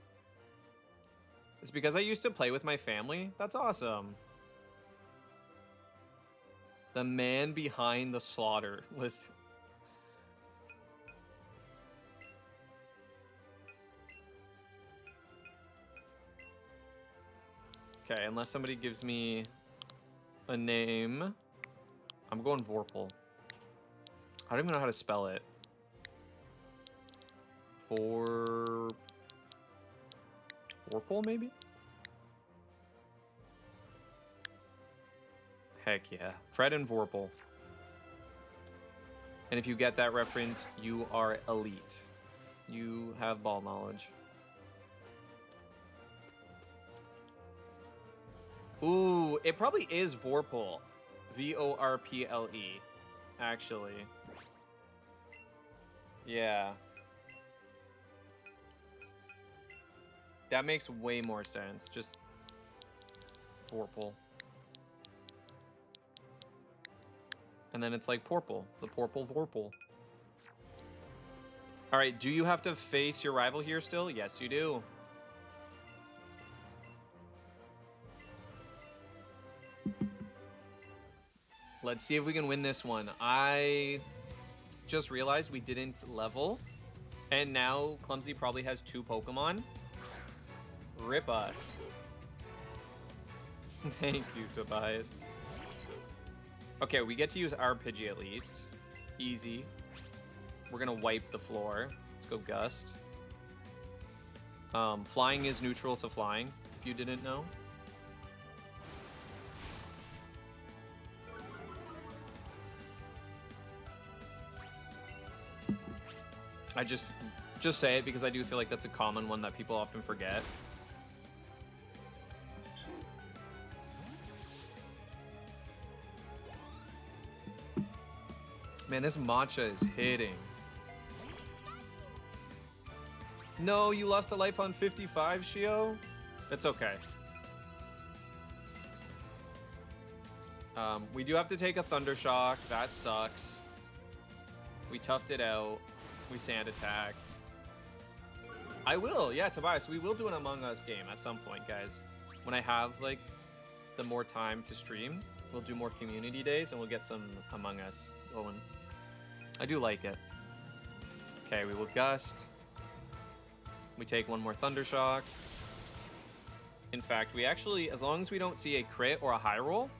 It's because I used to play with my family. That's awesome. The man behind the slaughter. Listen. Okay, unless somebody gives me a name. I'm going Vorpal. I don't even know how to spell it. Vorpal, maybe? Heck yeah. Fred and Vorpal. And if you get that reference, you are elite. You have ball knowledge. Ooh, it probably is Vorpal. V-O-R-P-L-E. Actually. Yeah. That makes way more sense. Just Vorpal. And then it's like Porpal. The Porpal Vorpal. Alright, do you have to face your rival here still? Yes, you do. Let's see if we can win this one. I just realized we didn't level. And now Clumsy probably has 2 Pokemon. Rip us. Thank you, Tobias. Okay, we get to use our Pidgey at least. Easy. We're gonna wipe the floor. Let's go Gust. Flying is neutral to flying, if you didn't know. I just say it because I do feel like that's a common one that people often forget. Man, this matcha is hitting. No, you lost a life on 55, Shio? That's okay. We do have to take a Thunder Shock. That sucks. We toughed it out. We Sand Attack. I will, yeah, Tobias. We will do an Among Us game at some point, guys. When I have, like, the more time to stream, we'll do more community days and we'll get some Among Us going. I do like it. Okay, we will Gust. We take one more Thunder Shock. In fact, we actually, as long as we don't see a crit or a high roll,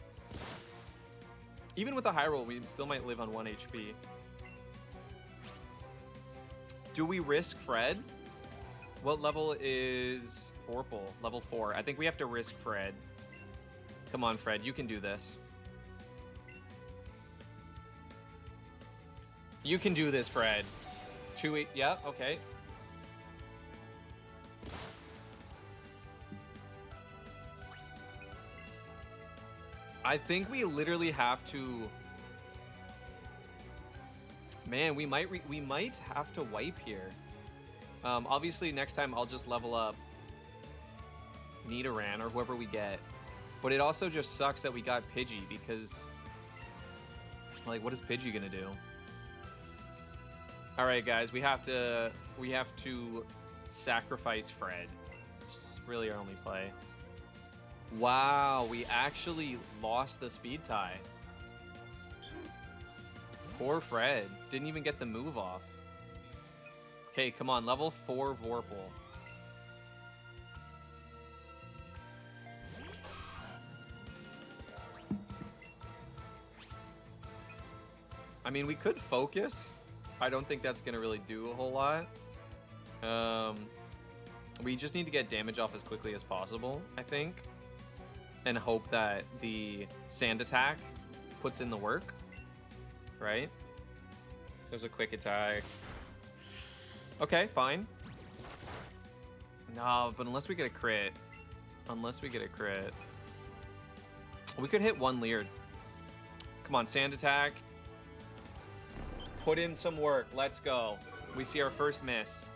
even with a high roll, we still might live on 1 HP. Do we risk Fred? What level is Vorpal? Level 4. I think we have to risk Fred. Come on, Fred. You can do this. You can do this, Fred. 2-8. Yeah, okay. I think we literally have to... Man, we might have to wipe here. Obviously, next time I'll just level up Nidoran or whoever we get. But it also just sucks that we got Pidgey because, like, what is Pidgey gonna do? All right, guys, we have to sacrifice Fred. It's just really our only play. Wow, we actually lost the speed tie. Poor Fred. Didn't even get the move off. Okay, come on. Level 4 Vorpal. I mean, we could focus. I don't think that's going to really do a whole lot. We just need to get damage off as quickly as possible, I think. And hope that the Sand Attack puts in the work. Right? There's a quick attack. Okay, fine. No, but unless we get a crit. We could hit 1 Leard. Come on, Sand Attack. Put in some work. Let's go. We see our first miss.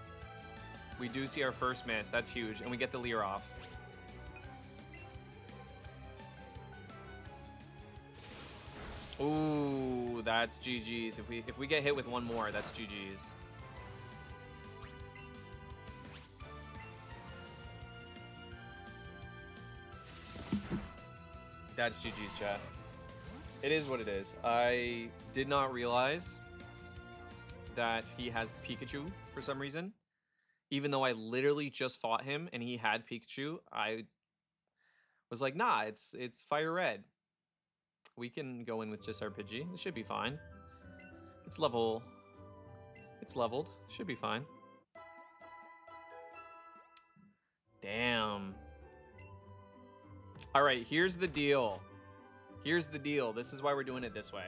We do see our first miss. That's huge. And we get the Leer off. Ooh, that's GG's. If we get hit with 1 more, that's GG's. That's GG's, chat. It is what it is. I did not realize that he has Pikachu for some reason. Even though I literally just fought him and he had Pikachu, I was like, nah, it's Fire Red. We can go in with just our Pidgey. It should be fine. It's leveled. Should be fine. Damn. All right, here's the deal. Here's the deal. This is why we're doing it this way.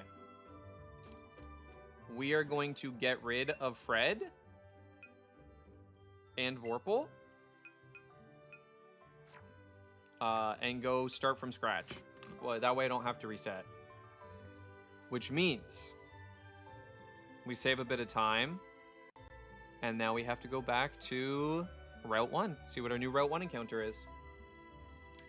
We are going to get rid of Fred and Vorpal. And go start from scratch. Well, that way I don't have to reset. Which means we save a bit of time. And now we have to go back to Route 1. See what our new Route 1 encounter is.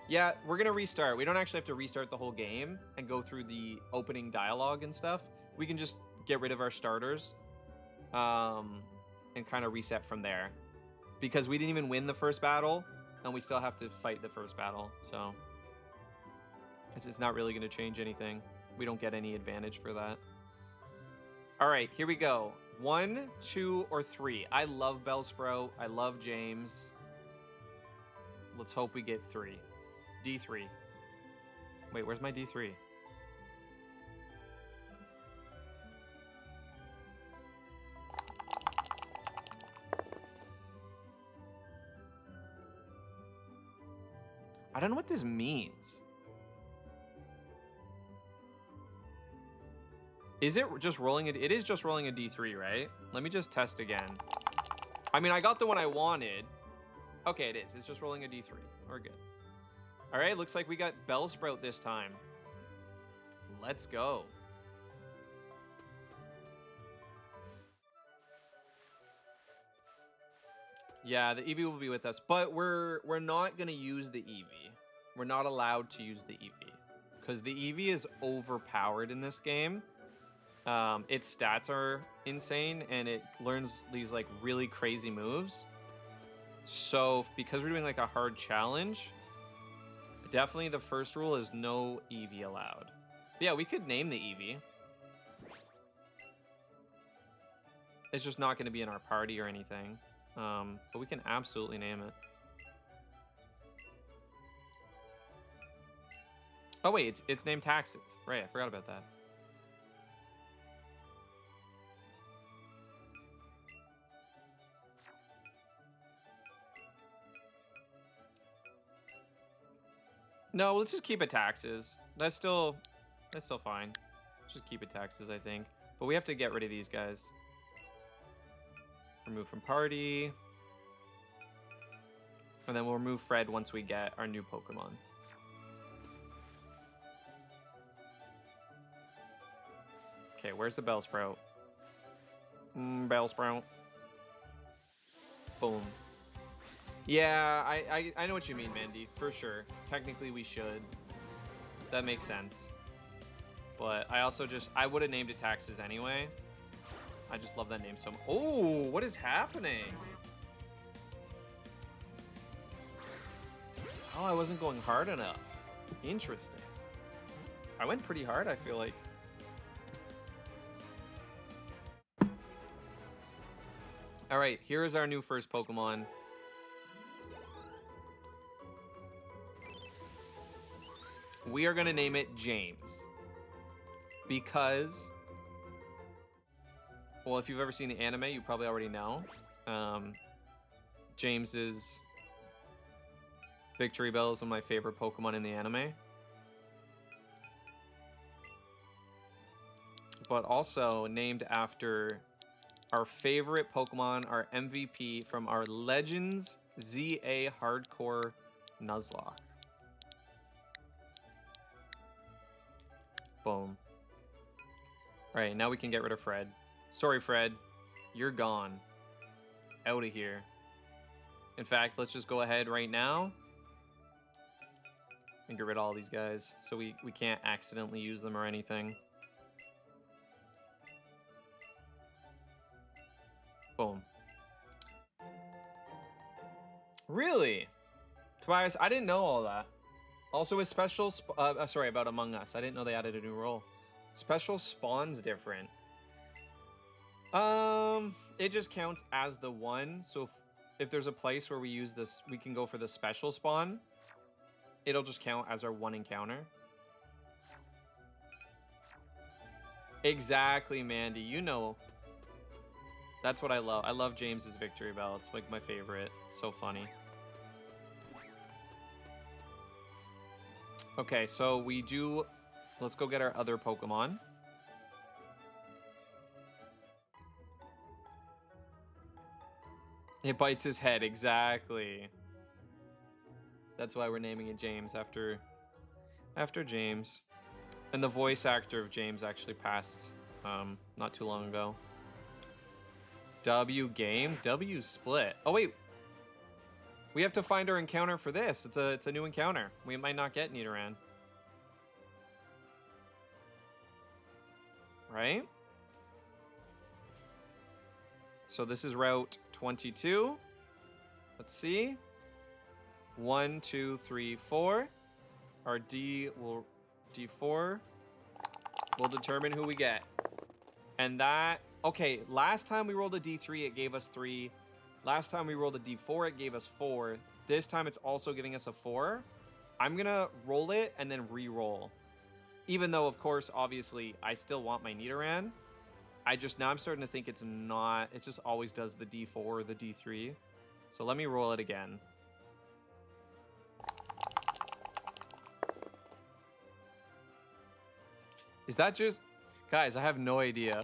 Yeah, we're going to restart. We don't actually have to restart the whole game and go through the opening dialogue and stuff. We can just get rid of our starters and kind of reset from there. Because we didn't even win the first battle, and we still have to fight the first battle. So it's not really going to change anything. We don't get any advantage for that. All right, here we go. 1, 2, or 3. I love Bellsprout. I love James. Let's hope we get 3. D3. Wait, where's my D3? I don't know what this means. Is it just rolling it? It is just rolling a D3, right? Let me just test again. I mean, I got the one I wanted. Okay, it is. It's just rolling a D3. We're good. All right, looks like we got Bellsprout this time. Let's go. Yeah, the Eevee will be with us, but we're not gonna use the Eevee. We're not allowed to use the Eevee because the Eevee is overpowered in this game. Its stats are insane and it learns these like really crazy moves. So because we're doing like a hard challenge, definitely the first rule is no Eevee allowed. But yeah, we could name the Eevee. It's just not going to be in our party or anything. But we can absolutely name it. Oh wait, it's named Taxes. Right, I forgot about that. No, let's just keep it Taxes. That's still fine. Just keep it Taxes, I think. But we have to get rid of these guys. Remove from party. And then we'll remove Fred once we get our new Pokemon. Okay, where's the Bellsprout? Bellsprout. Boom. Yeah, I know what you mean, Mandy, for sure. Technically, we should. That makes sense. But I also I would have named it Taxes anyway. I just love that name so much. Oh, what is happening? Oh, I wasn't going hard enough. Interesting. I went pretty hard, I feel like. All right, here is our new first Pokemon. We are going to name it James. Because, well, if you've ever seen the anime, you probably already know. James's Victory Bell is one of my favorite Pokemon in the anime. But also named after our favorite Pokemon, our MVP from our Legends ZA Hardcore Nuzlocke. Boom. Alright, now we can get rid of Fred. Sorry, Fred. You're gone. Out of here. In fact, let's just go ahead right now and get rid of all these guys so we can't accidentally use them or anything. Boom. Really? Tobias, I didn't know all that. Also, a special... sorry, about Among Us. I didn't know they added a new role. Special spawn's different. It just counts as the one. So if there's a place where we use this, we can go for the special spawn. It'll just count as our one encounter. Exactly, Mandy. You know. That's what I love. I love James's victory bell. It's like my favorite. So funny. Okay, so we do... Let's go get our other Pokemon. It bites his head, exactly. That's why we're naming it James after James. And the voice actor of James actually passed not too long ago. W game, W split. Oh wait, we have to find our encounter for this. It's a new encounter. We might not get Nidoran. Right? So this is Route 22. Let's see. 1, 2, 3, 4. Our D4 will determine who we get. And that, okay, last time we rolled a D3, it gave us 3. Last time we rolled a D4, it gave us 4. This time it's also giving us a 4. I'm gonna roll it and then re-roll. Even though, of course, obviously, I still want my Nidoran. Now I'm starting to think it's not, it just always does the D4 or the D3. So let me roll it again. Is that just... Guys, I have no idea.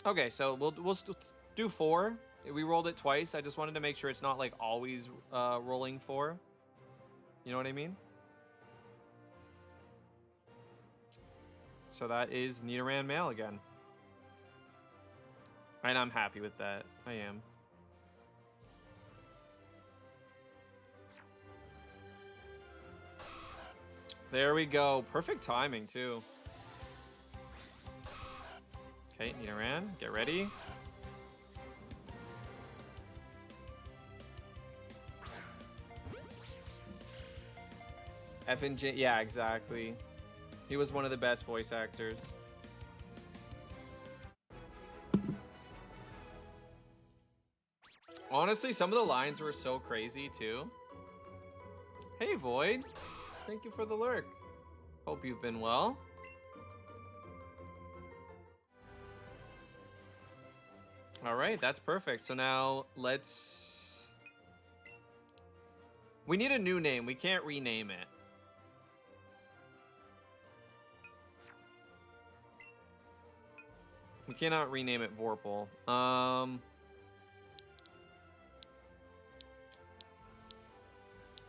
Okay, so we'll do 4. We rolled it twice. I just wanted to make sure it's not like always rolling 4. You know what I mean? So that is Nidoran male again. And I'm happy with that. I am. There we go. Perfect timing, too. Okay, Nidoran, get ready. F&J, yeah, exactly. He was one of the best voice actors. Honestly, some of the lines were so crazy, too. Hey, Void. Thank you for the lurk. Hope you've been well. All right, that's perfect. So now let's... We need a new name. We can't rename it. We cannot rename it Vorpal.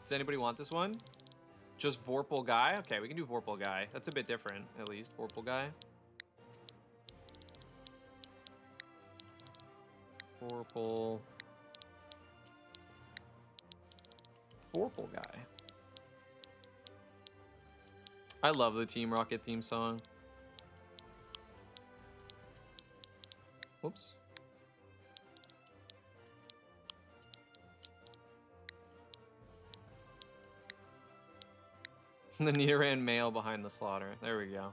Does anybody want this one? Just Vorpal Guy? Okay, we can do Vorpal Guy. That's a bit different, at least. Vorpal Guy. Vorpal Guy. I love the Team Rocket theme song. Whoops. The Nidoran male behind the slaughter. There we go.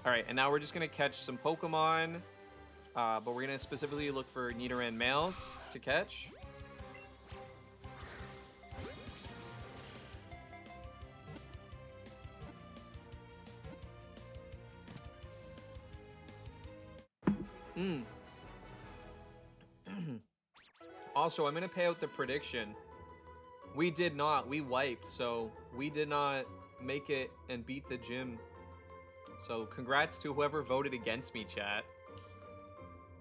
Alright, and now we're just going to catch some Pokemon. But we're going to specifically look for Nidoran males to catch. Also, I'm going to pay out the prediction. We did not. We wiped, so we did not make it and beat the gym. So congrats to whoever voted against me, chat.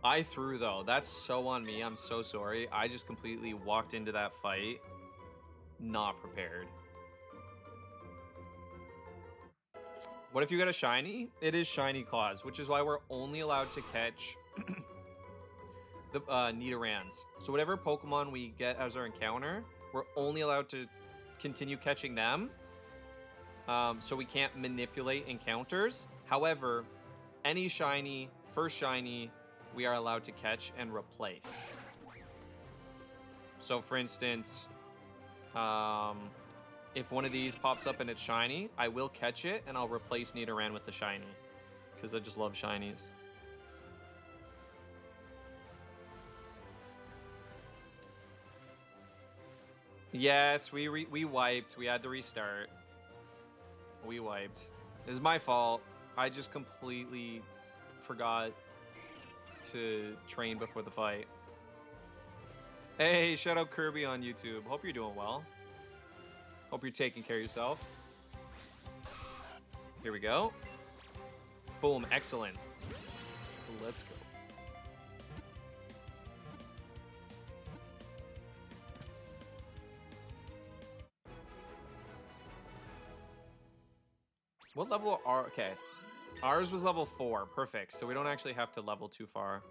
I threw, though. That's so on me. I'm so sorry. I just completely walked into that fight not prepared. What if you got a shiny? It is shiny claws, which is why we're only allowed to catch the Nidorans. So whatever Pokemon we get as our encounter, we're only allowed to continue catching them. So we can't manipulate encounters. However, any shiny, first shiny, we are allowed to catch and replace. So for instance, if one of these pops up and it's shiny, I will catch it and I'll replace Nidoran with the shiny. Because I just love shinies. Yes, we wiped. We had to restart. We wiped. It was my fault. I just completely forgot to train before the fight. Hey, shout out Kirby on YouTube. Hope you're doing well. Hope you're taking care of yourself. Here we go. Boom, excellent. Let's go. What level are... Okay. Ours was level 4. Perfect. So we don't actually have to level too far.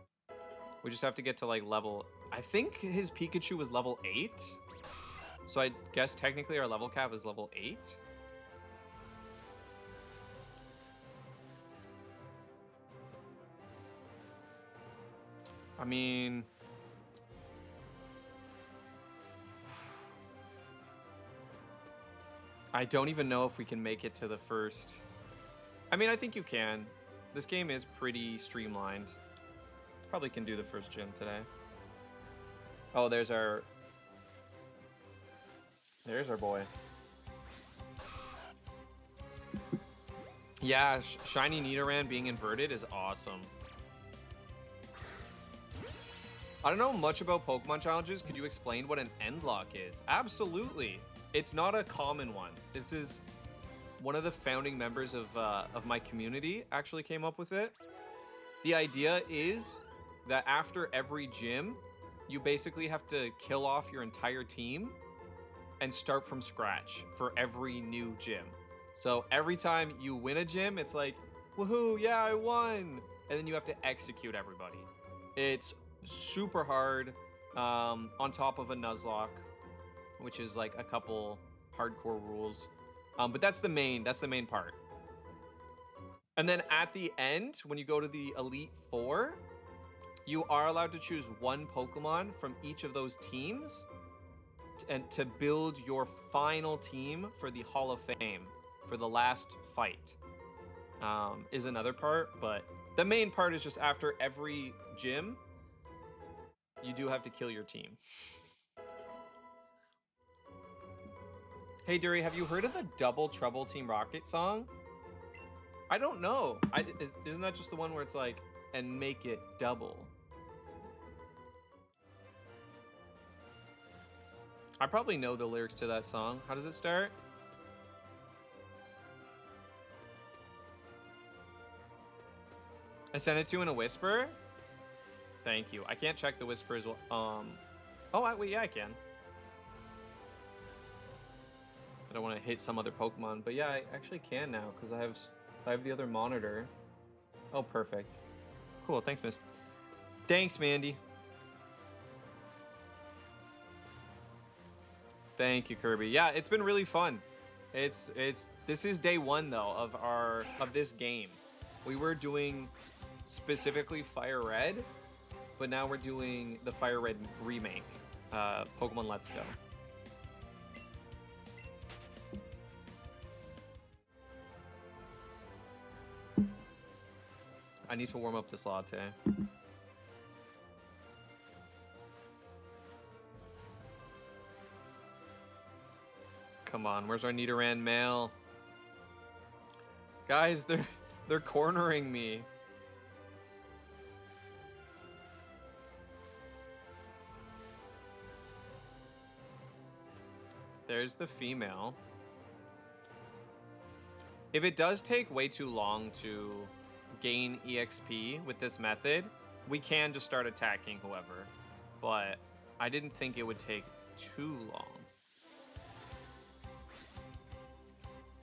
We just have to get to, like, level... I think his Pikachu was level 8. So I guess technically our level cap is level 8. I mean... I don't even know if we can make it to the first... I mean, I think you can. This game is pretty streamlined. Probably can do the first gym today. Oh, there's our... There's our boy. Yeah, Shiny Nidoran being inverted is awesome. I don't know much about Pokemon challenges. Could you explain what an endlock is? Absolutely. It's not a common one. This is one of the founding members of my community actually came up with it. The idea is that after every gym, you basically have to kill off your entire team and start from scratch for every new gym. So every time you win a gym, it's like, woohoo, yeah, I won. And then you have to execute everybody. It's super hard on top of a Nuzlocke, which is like a couple hardcore rules. But that's the main part. And then at the end, when you go to the Elite Four, you are allowed to choose one Pokemon from each of those teams and to build your final team for the Hall of Fame for the last fight. Is another part, but the main part is just after every gym, you do have to kill your team. Hey Dury, have you heard of the Double Trouble Team Rocket song? I don't know. Isn't that just the one where it's like, and make it double? I probably know the lyrics to that song. How does it start? I sent it to you in a whisper? Thank you. I can't check the whisper as well. Oh, wait, yeah, I can. I don't want to hit some other Pokemon, but yeah, I actually can now because I have the other monitor. Oh, perfect. Cool. Thanks, Miss. Thanks, Mandy. Thank you, Kirby. Yeah, it's been really fun. This is day one though of this game. We were doing specifically Fire Red, but now we're doing the Fire Red remake, Pokemon Let's Go. I need to warm up this latte. Come on, where's our Nidoran mail? Guys, they're cornering me. There's the female. If it does take way too long to gain EXP with this method, we can just start attacking whoever. But I didn't think it would take too long.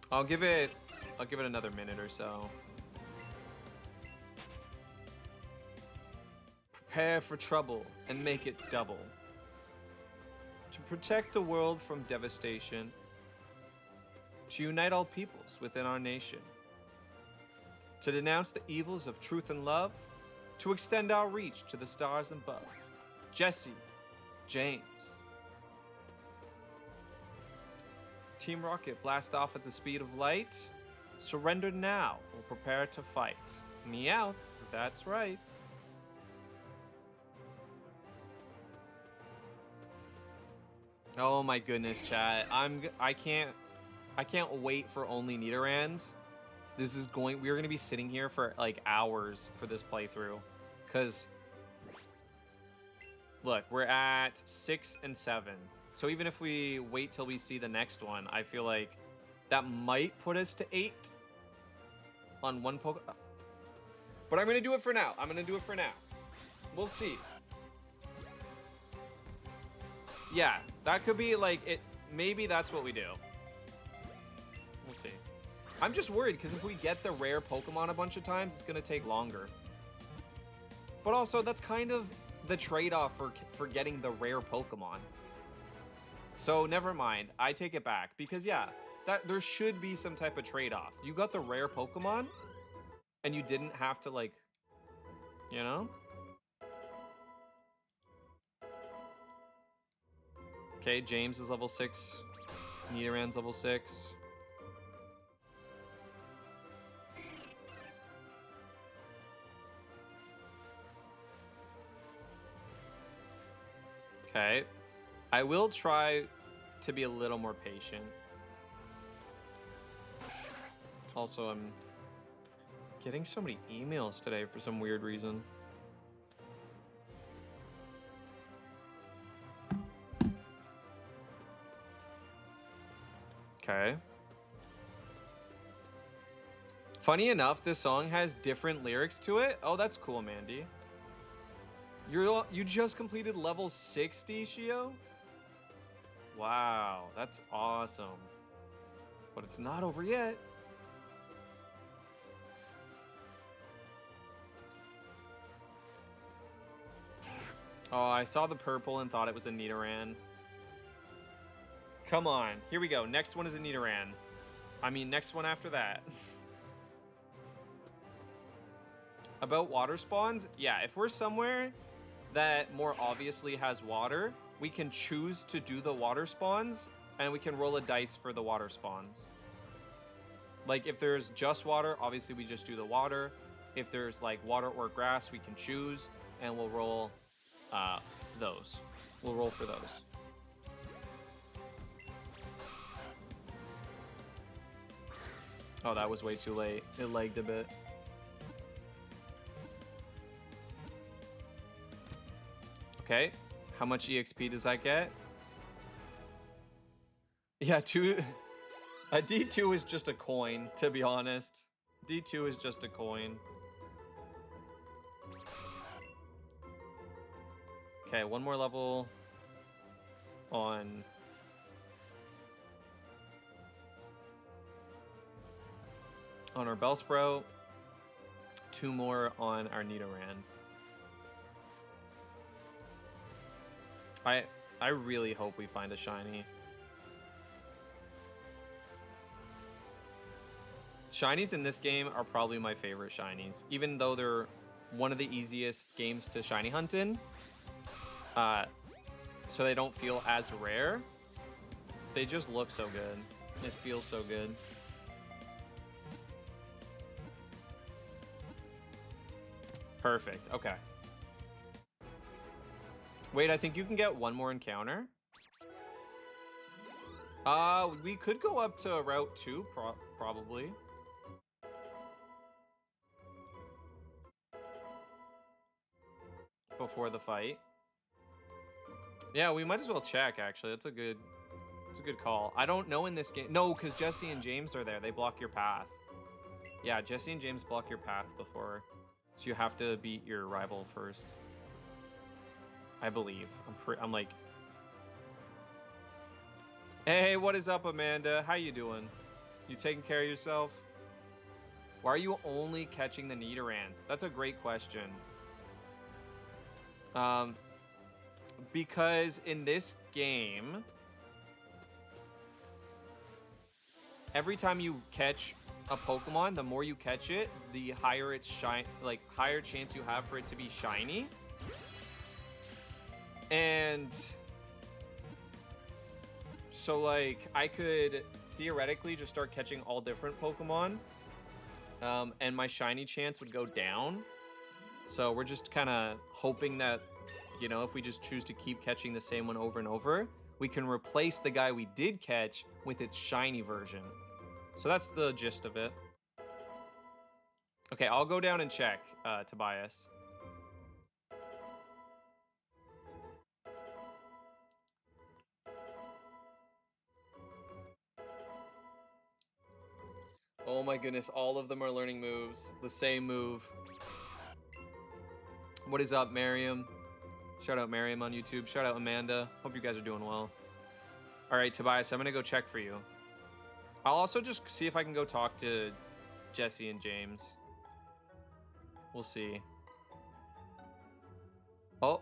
I'll give it another minute or so. Prepare for trouble and make it double. To protect the world from devastation. To unite all peoples within our nation. To denounce the evils of truth and love. To extend our reach to the stars above. Jesse, James. Team Rocket, blast off at the speed of light. Surrender now. We'll prepare to fight. Meow. That's right. Oh my goodness, chat. I can't wait for only Nidorans. We're gonna be sitting here for like hours for this playthrough. Cause look, we're at 6 and 7. So even if we wait till we see the next one, I feel like that might put us to 8 on one Pokemon. But I'm gonna do it for now. We'll see. Yeah, that could be like it. Maybe that's what we do. We'll see. I'm just worried because if we get the rare Pokemon a bunch of times, it's gonna take longer. But also, that's kind of the trade-off for getting the rare Pokemon. So never mind. I take it back because yeah, there should be some type of trade-off. You got the rare Pokemon, and you didn't have to like, you know. Okay, James is level 6. Nidoran's level 6. Okay. I will try to be a little more patient. Also, I'm getting so many emails today for some weird reason. Okay. Funny enough, this song has different lyrics to it. Oh, that's cool, Mandy. You just completed level 60, Shio? Wow, that's awesome. But it's not over yet. Oh, I saw the purple and thought it was a Nidoran. Come on, here we go. Next one is a Nidoran. I mean, next one after that. About water spawns? Yeah, if we're somewhere that more obviously has water, we can choose to do the water spawns, and we can roll a dice for the water spawns. Like, if there's just water, obviously we just do the water. If there's, like, water or grass, we can choose, and we'll roll those. We'll roll for those. Oh, that was way too late. It lagged a bit. Okay, how much EXP does that get? Yeah, a D2 is just a coin, to be honest. D2 is just a coin. Okay, one more level on our Bellsprout, 2 more on our Nidoran. I really hope we find a shiny. Shinies in this game are probably my favorite shinies, even though they're one of the easiest games to shiny hunt in. So they don't feel as rare. They just look so good. It feels so good. Perfect. Okay. Wait, I think you can get one more encounter. We could go up to Route 2, probably. Before the fight. Yeah, we might as well check, actually. That's a good call. I don't know in this game. No, because Jesse and James are there. They block your path. Yeah, Jesse and James block your path before. So you have to beat your rival first. I believe. I'm like... Hey, what is up, Amanda? How you doing? You taking care of yourself? Why are you only catching the Nidorans? That's a great question. Because in this game, every time you catch a Pokemon, the more you catch it, the higher its higher chance you have for it to be shiny. And So like I could theoretically just start catching all different Pokemon, and my shiny chance would go down. So we're just kind of hoping that, you know, if we just choose to keep catching the same one over and over, we can replace the guy we did catch with its shiny version. So that's the gist of it. Okay, I'll go down and check, Tobias. Oh my goodness, all of them are learning moves. The same move. What is up, Miriam? Shout out Miriam on YouTube. Shout out Amanda. Hope you guys are doing well. All right, Tobias, I'm gonna go check for you. I'll also just see if I can go talk to Jesse and James. We'll see. Oh,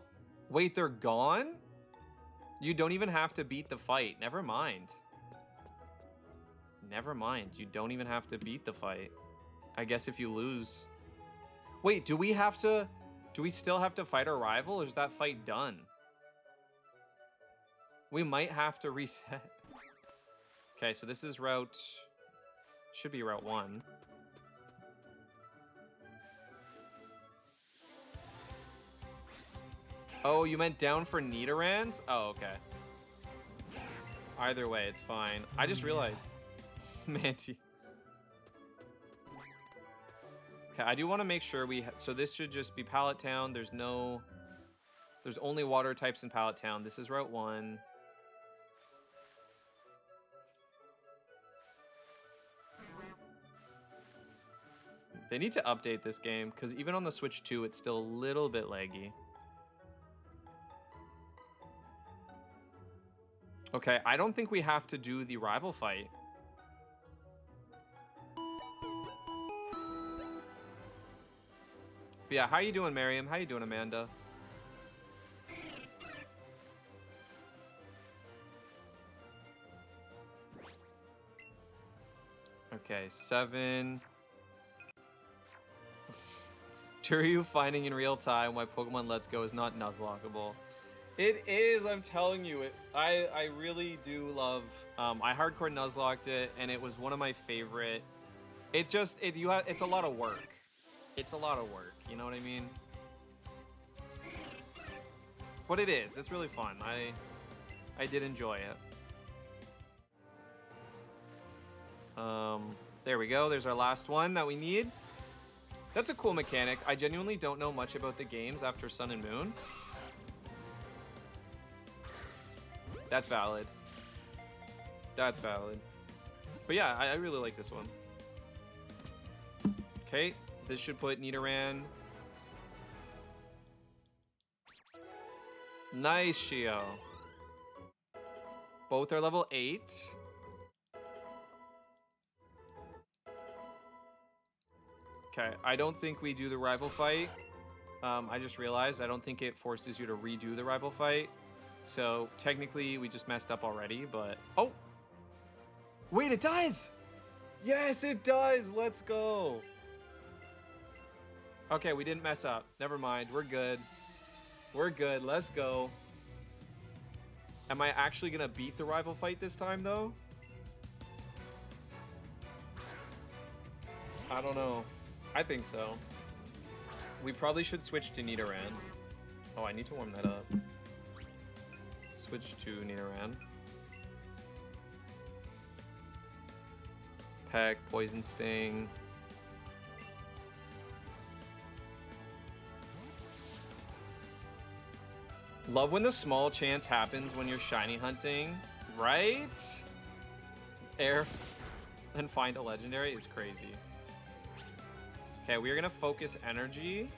wait, they're gone? You don't even have to beat the fight. Never mind. Never mind. You don't even have to beat the fight. I guess if you lose. Wait, do we still have to fight our rival, or is that fight done? We might have to reset. Okay, so this is route... Should be route 1. Oh, you meant down for Nidorans? Oh, okay. Either way, it's fine. I just realized. Manti. Okay, I do want to make sure so this should just be Pallet Town. There's only water types in Pallet Town. This is Route 1. They need to update this game, because even on the Switch 2, it's still a little bit laggy. Okay, I don't think we have to do the rival fight. But yeah, how you doing, Miriam? How you doing, Amanda? Okay, 7. Turyu finding in real time why Pokemon Let's Go is not Nuzlockable. It is, I'm telling you. I really do love... I hardcore Nuzlocked it, and it was one of my favorite... It's a lot of work. It's a lot of work, you know what I mean? But it is. It's really fun. I did enjoy it. There we go. There's our last one that we need. That's a cool mechanic. I genuinely don't know much about the games after Sun and Moon. That's valid. That's valid. But yeah, I really like this one. Okay, this should put Nidoran. Nice, Shio. Both are level 8. Okay, I don't think we do the rival fight. I just realized I don't think it forces you to redo the rival fight. So technically we just messed up already, but... Oh! Wait, it does! Yes, it does! Let's go! Okay, we didn't mess up. Never mind, we're good. We're good, let's go. Am I actually gonna beat the rival fight this time, though? I don't know. I think so. We probably should switch to Nidoran. Oh, I need to warm that up. Switch to Nidoran. Peck, Poison Sting. Love when the small chance happens when you're shiny hunting, right? Air and find a legendary is crazy. Okay, we are gonna focus energy.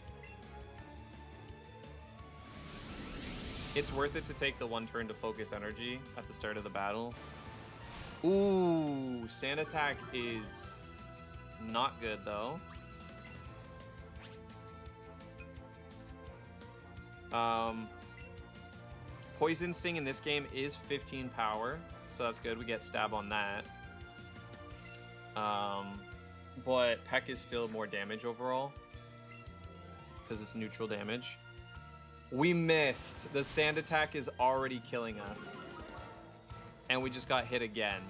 It's worth it to take the one turn to focus energy at the start of the battle. Ooh, Sand Attack is not good though. Poison Sting in this game is 15 power, so that's good. We get stab on that. But Peck is still more damage overall because it's neutral damage. We missed. The Sand Attack is already killing us. And we just got hit again.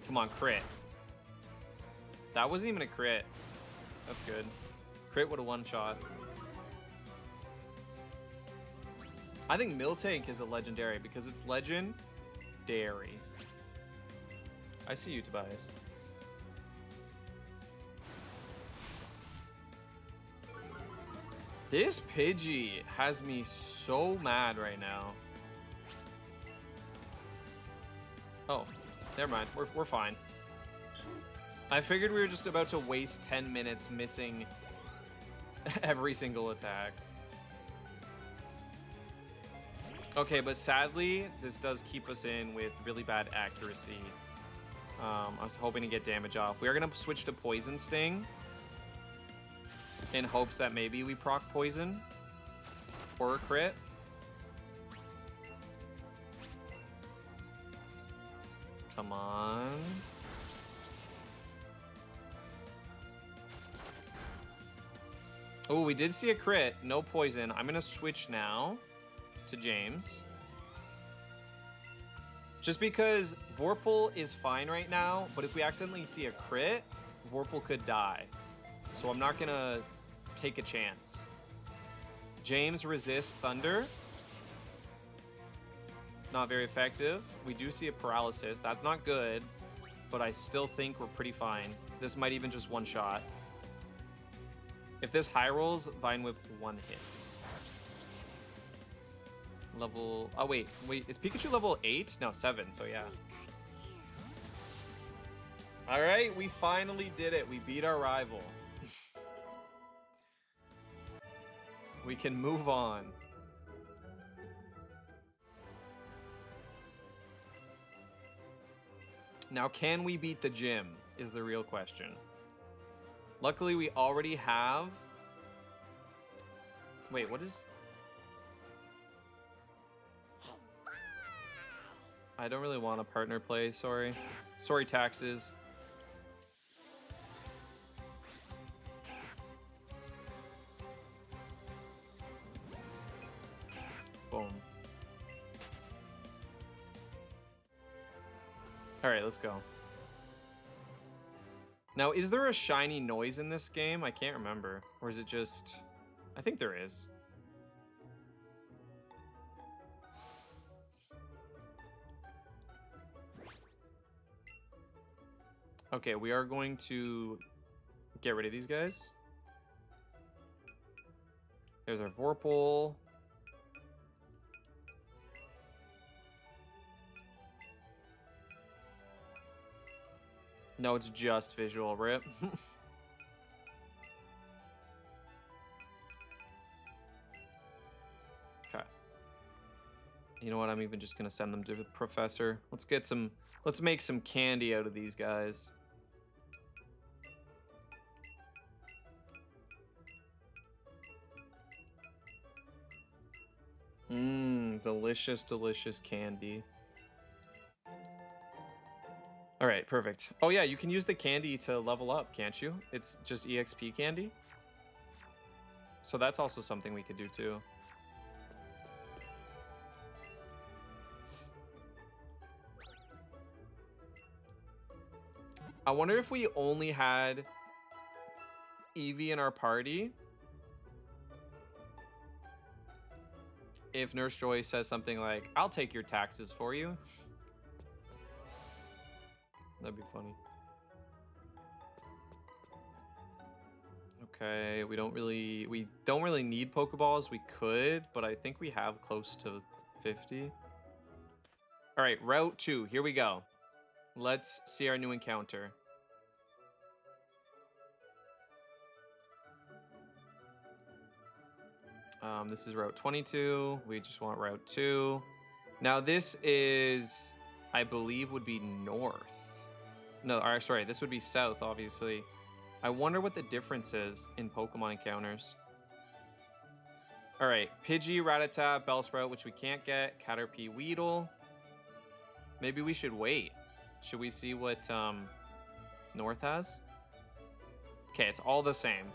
Come on, crit. That wasn't even a crit. That's good. Crit would have one-shot. I think Miltank is a legendary because it's legendary. I see you, Tobias. This Pidgey has me so mad right now. Oh, never mind. We're fine. I figured we were just about to waste 10 minutes missing every single attack. Okay, but sadly, this does keep us in with really bad accuracy. I was hoping to get damage off. We are going to switch to Poison Sting in hopes that maybe we proc Poison or a crit. Come on. Oh, we did see a crit. No poison. I'm going to switch now to James. Just because Vorpal is fine right now, but if we accidentally see a crit, Vorpal could die. So I'm not going to take a chance. James resists Thunder. It's not very effective. We do see a paralysis. That's not good, but I still think we're pretty fine. This might even just one shot. If this high rolls, Vine Whip one hits. Level... Oh, wait. Is Pikachu level 8? No, 7, so yeah. Alright, we finally did it. We beat our rival. We can move on. Now, can we beat the gym is the real question. Luckily, we already have... Wait, what is... I don't really want a partner play, sorry. Sorry, taxes. Boom. Alright, let's go. Now, is there a shiny noise in this game? I can't remember. Or is it just... I think there is. Okay, we are going to get rid of these guys. There's our Vorpal. No, it's just visual, rip. Okay. You know what? I'm even just gonna send them to the professor. Let's make some candy out of these guys. Mmm, delicious, delicious candy. All right, perfect. Oh yeah, you can use the candy to level up, can't you? It's just EXP candy. So that's also something we could do too. I wonder if we only had Eevee in our party, if Nurse Joy says something like, I'll take your taxes for you. That'd be funny. Okay, we don't really need Pokeballs. We could, but I think we have close to 50. All right, Route 2, here we go. Let's see our new encounter. This is Route 22. We just want Route 2. Now this is, I believe, would be north. No, sorry, this would be south, obviously. I wonder what the difference is in Pokemon encounters. All right, Pidgey, Rattata, Bellsprout, which we can't get, Caterpie, Weedle. Maybe we should wait. Should we see what north has? Okay, it's all the same.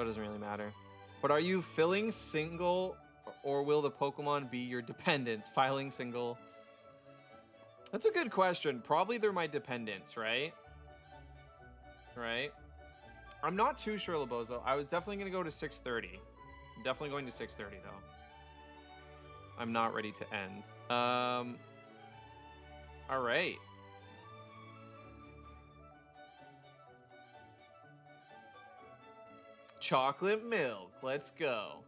so it doesn't really matter. But are you filling single, or will the Pokemon be your dependents? Filing single. That's a good question. Probably they're my dependents, right? Right? I'm not too sure, Labozo. I was definitely going to go to 6:30. Definitely going to 6:30, though. I'm not ready to end. All right. Chocolate milk. Let's go.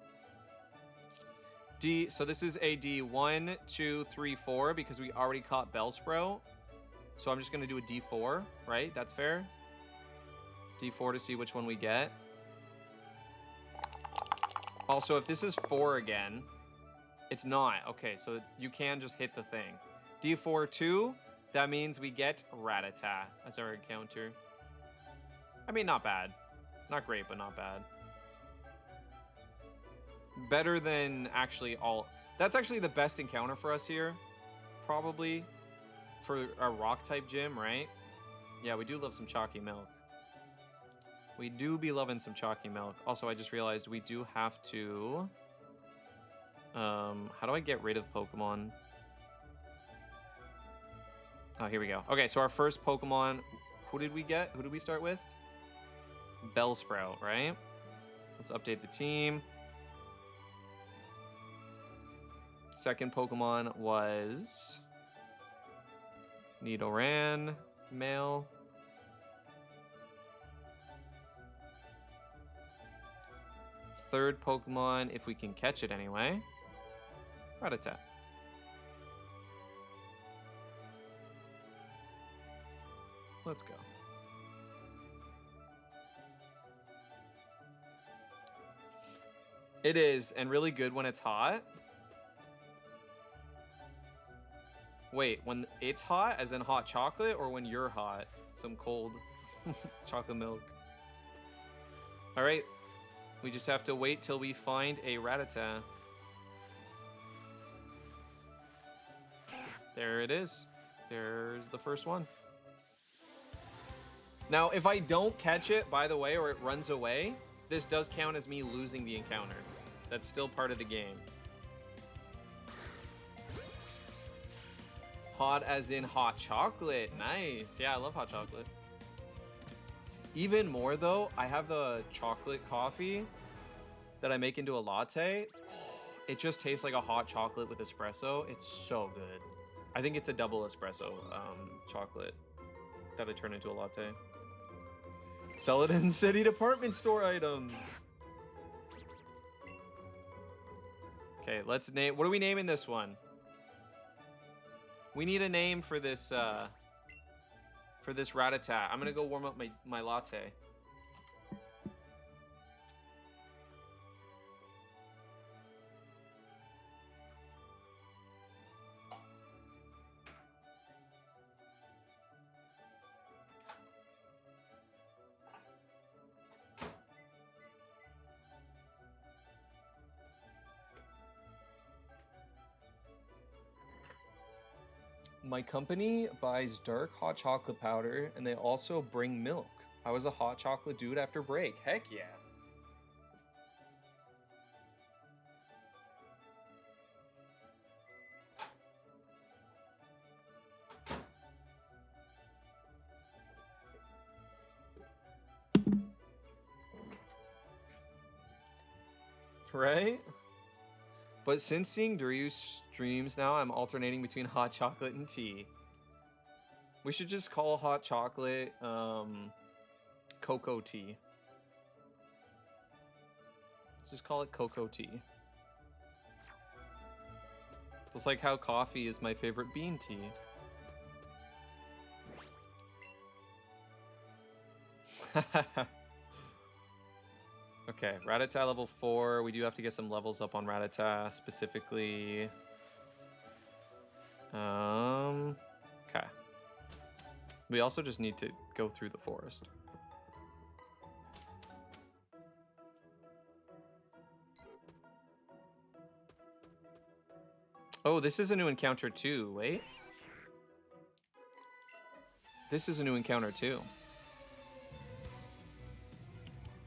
D. So this is a D1, 2, 3, 4 because we already caught Bellsprout. So I'm just going to do a D4, right? That's fair. D4 to see which one we get. Also, if this is 4 again, it's not. Okay, so you can just hit the thing. D4, 2, that means we get Rattata as our encounter. I mean, not bad. Not great, but not bad. Better than actually all... That's actually the best encounter for us here. Probably. For a rock-type gym, right? Yeah, we do love some chalky milk. We do be loving some chalky milk. Also, I just realized we do have to... how do I get rid of Pokemon? Oh, here we go. Okay, so our first Pokemon... Who did we get? Who did we start with? Bellsprout, right? Let's update the team. Second Pokemon was... Nidoran, male. Third Pokemon, if we can catch it anyway. Rattata. Let's go. It is, and really good when it's hot. Wait, when it's hot, as in hot chocolate, or when you're hot? Some cold chocolate milk. All right, we just have to wait till we find a Rattata. There it is. There's the first one. Now, if I don't catch it, by the way, or it runs away, this does count as me losing the encounter. That's still part of the game. Hot as in hot chocolate. Nice. Yeah, I love hot chocolate. Even more though, I have the chocolate coffee that I make into a latte. It just tastes like a hot chocolate with espresso. It's so good. I think it's a double espresso chocolate that I turn into a latte. Sell it in city department store items. Okay, let's name. What are we naming this one? We need a name for this Rattata. I'm gonna go warm up my latte. My company buys dark hot chocolate powder, and they also bring milk. I was a hot chocolate dude after break. Heck yeah. Right? But since seeing Daryu's streams now, I'm alternating between hot chocolate and tea. We should just call hot chocolate cocoa tea. Let's just call it cocoa tea. Just like how coffee is my favorite bean tea. Okay, Rattata level 4. We do have to get some levels up on Rattata specifically. Okay. We also just need to go through the forest. Oh, this is a new encounter too. Wait. This is a new encounter too.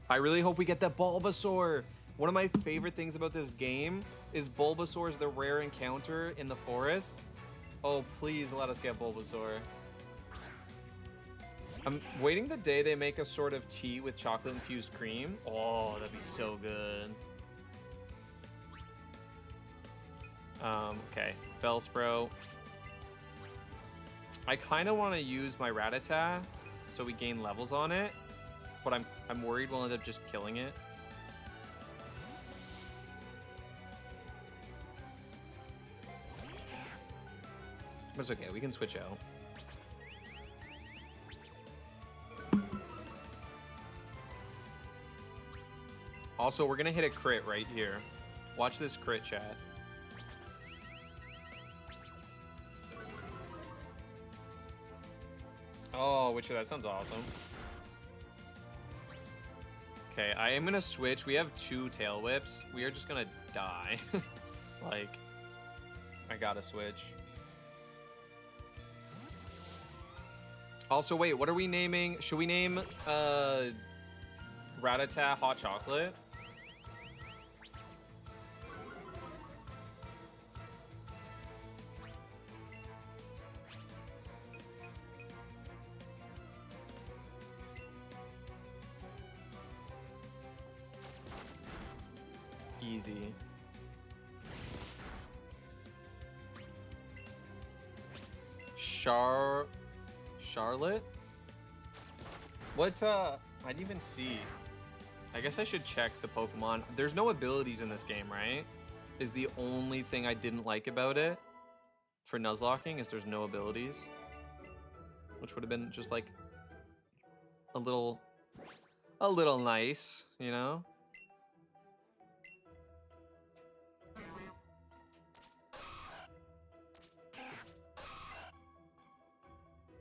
I really hope we get that Bulbasaur. One of my favorite things about this game is Bulbasaur is the rare encounter in the forest. Oh, please let us get Bulbasaur. I'm waiting the day they make a sort of tea with chocolate infused cream. Oh, that'd be so good. Okay, Bellsprout. I kind of want to use my Rattata so we gain levels on it, but I'm worried we'll end up just killing it. That's okay, we can switch out. Also, we're gonna hit a crit right here. Watch this crit, chat. Oh, Witcher, that sounds awesome. Okay, I am gonna switch. We have 2 tail whips. We are just gonna die. Like, I gotta switch. Also, wait, what are we naming? Should we name Rattata Hot Chocolate? Easy. Charlotte? What, I didn't even see. I guess I should check the Pokemon. There's no abilities in this game, right? Is the only thing I didn't like about it for Nuzlocking is there's no abilities. Which would have been just like a little nice, you know?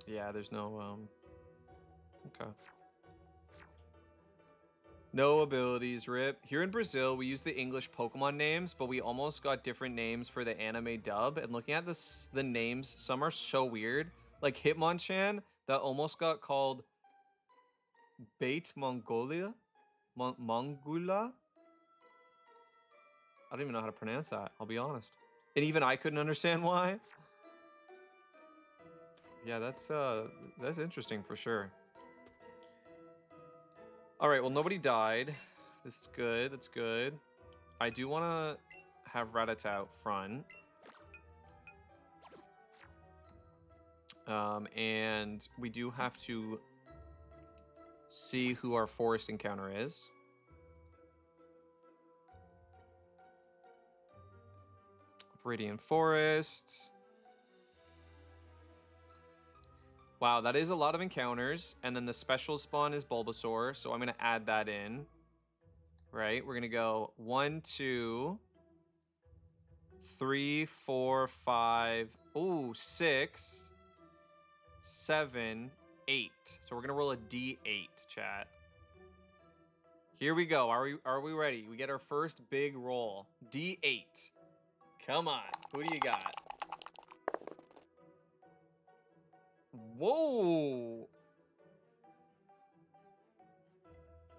Yeah, there's no, okay. No abilities, rip. Here in Brazil, we use the English Pokemon names, but we almost got different names for the anime dub. And looking at this, the names, some are so weird. Like Hitmonchan, that almost got called Bait Mongolia? Mongula? I don't even know how to pronounce that, I'll be honest. And even I couldn't understand why. Yeah, that's interesting for sure. All right, well, nobody died. This is good. That's good. I do want to have Rattata out front. And we do have to see who our forest encounter is. Viridian Forest. Wow, that is a lot of encounters. And then the special spawn is Bulbasaur, so I'm going to add that in. Right, we're going to go 1, 2, 3, 4, 5, ooh, 6, 7, 8. So we're going to roll a D8, chat. Here we go. Are we ready? We get our first big roll. D8. Come on. Who do you got? Whoa.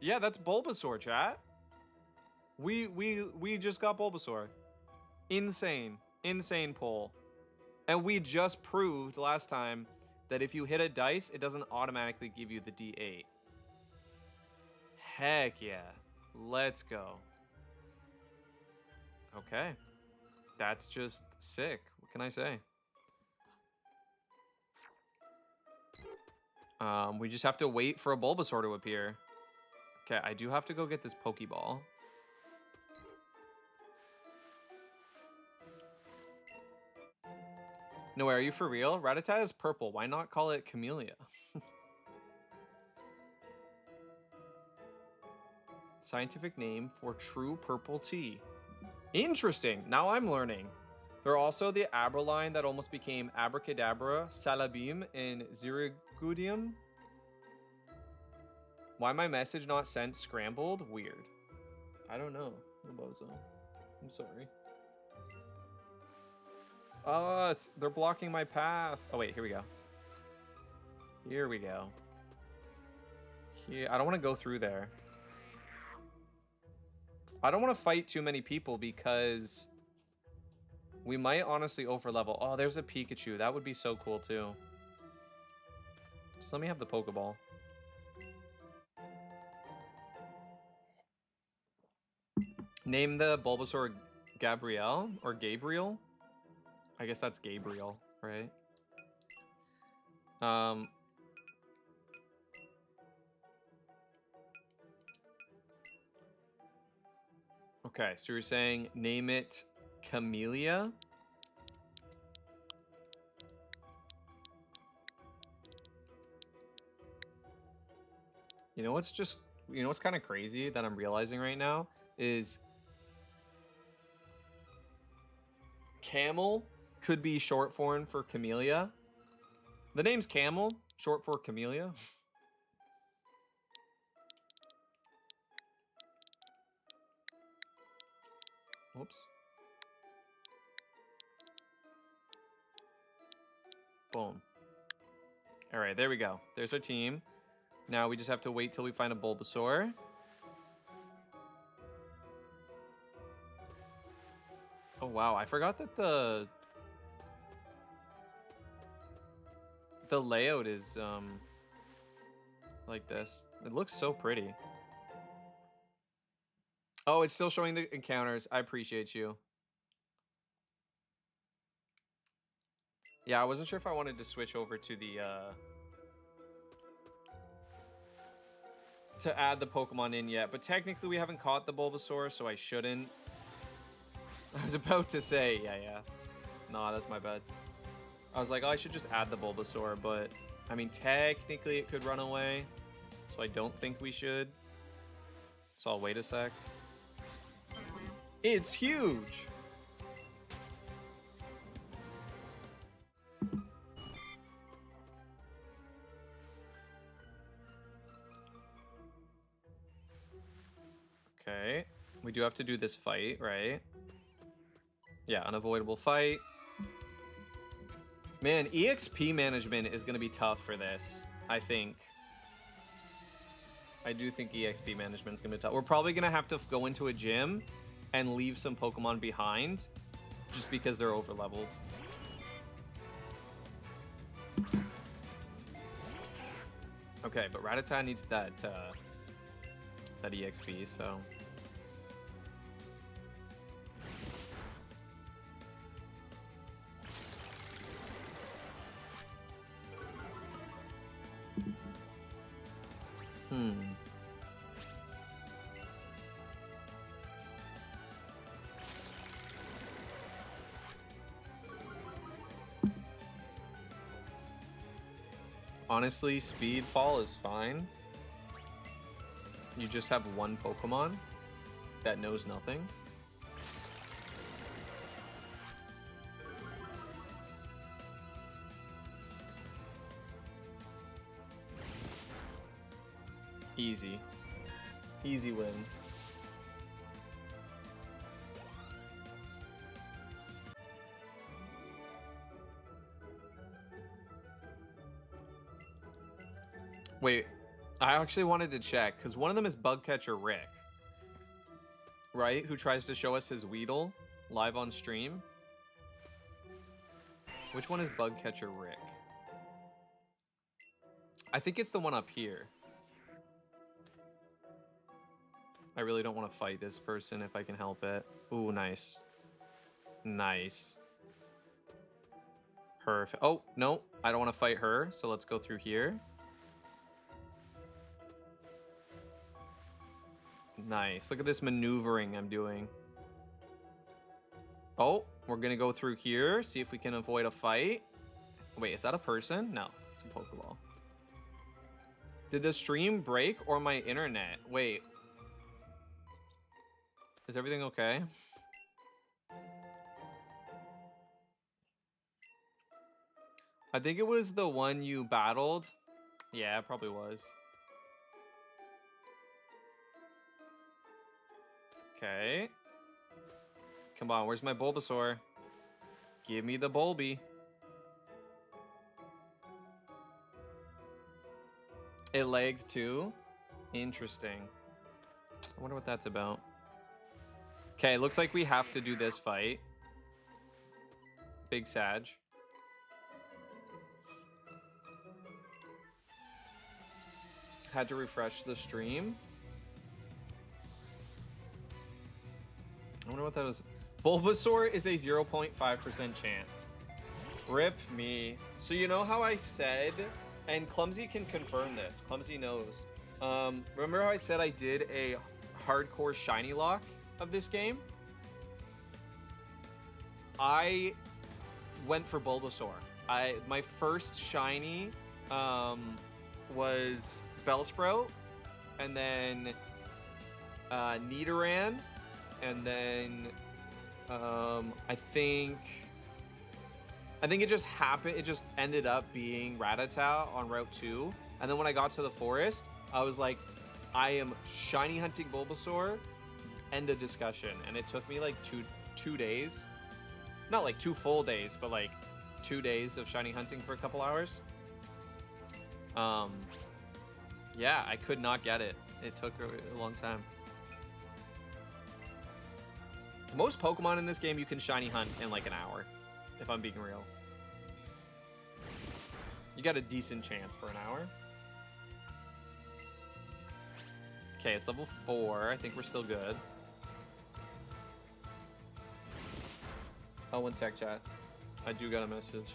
Yeah, that's Bulbasaur, chat. We just got Bulbasaur. Insane. Insane pull. And we just proved last time that if you hit a dice, it doesn't automatically give you the D8. Heck yeah. Let's go. Okay. That's just sick. What can I say? We just have to wait for a Bulbasaur to appear. Okay, I do have to go get this Pokeball. No way, are you for real? Rattata is purple. Why not call it Camellia? Scientific name for true purple tea. Interesting. Now I'm learning. There are also the Abraline that almost became Abracadabra, Salabim, and Zirigudium. Why my message not sent scrambled? Weird. I don't know, Bozo. I'm sorry. They're blocking my path. Oh wait, here we go. Here we go. Here, I don't want to go through there. I don't want to fight too many people because we might honestly overlevel. Oh, there's a Pikachu. That would be so cool too. Just let me have the Pokeball. Name the Bulbasaur Gabriel or Gabriel. I guess that's Gabriel, right? Okay, so you're saying name it Camellia? You know what's kind of crazy that I'm realizing right now is Camel could be short form for Camellia. The name's Camel, short for Camellia. Whoops. Boom. All right, there we go. There's our team. Now we just have to wait till we find a Bulbasaur. Oh wow, I forgot that the layout is like this. It looks so pretty. Oh, it's still showing the encounters. I appreciate you. Yeah, I wasn't sure if I wanted to switch over to the to add the Pokemon in yet, but technically we haven't caught the Bulbasaur, so I shouldn't. I was about to say, yeah. Nah, that's my bad. I was like, oh, I should just add the Bulbasaur, but I mean, technically it could run away, so I don't think we should. So I'll wait a sec. It's huge! Okay, we do have to do this fight, right? Yeah, unavoidable fight. Man, EXP management is going to be tough for this, I think. I do think EXP management is going to be tough. We're probably going to have to go into a gym and leave some Pokemon behind just because they're overleveled. Okay, but Rattata needs that EXP, so... Honestly, Speedfall is fine. You just have one Pokemon that knows nothing. Easy. Easy win. Wait, I actually wanted to check, because one of them is Bugcatcher Rick, right? Who tries to show us his Weedle live on stream. Which one is Bugcatcher Rick? I think it's the one up here. I really don't want to fight this person if I can help it. Ooh, nice. Nice. Perfect. Oh, no, I don't want to fight her, so let's go through here. Nice. Look at this maneuvering I'm doing. Oh, we're going to go through here, see if we can avoid a fight. Wait, is that a person? No, it's a Pokeball. Did the stream break or my internet? Wait. Is everything okay? I think it was the one you battled. Yeah, it probably was. Okay. Come on, where's my Bulbasaur? Give me the Bulby. It lagged too? Interesting. I wonder what that's about. Okay, looks like we have to do this fight. Big Sag. Had to refresh the stream. I wonder what that is. Bulbasaur is a 0.5% chance. Rip me. So you know how I said, and Clumsy can confirm this. Clumsy knows. Remember how I said I did a hardcore shiny lock of this game? I went for Bulbasaur. My first shiny was Bellsprout, and then Nidoran, and then I think it just happened. It just ended up being Rattata on Route 2, and then when I got to the forest, I was like, I am shiny hunting Bulbasaur. End of discussion. And it took me like two days, not like 2 full days, but like 2 days of shiny hunting for a couple hours. Yeah, I could not get it. It took a long time. Most Pokemon in this game you can shiny hunt in like an hour, if I'm being real. You got a decent chance for an hour. Okay, it's level 4. I think we're still good. Oh, 1 sec, chat. I do got a message.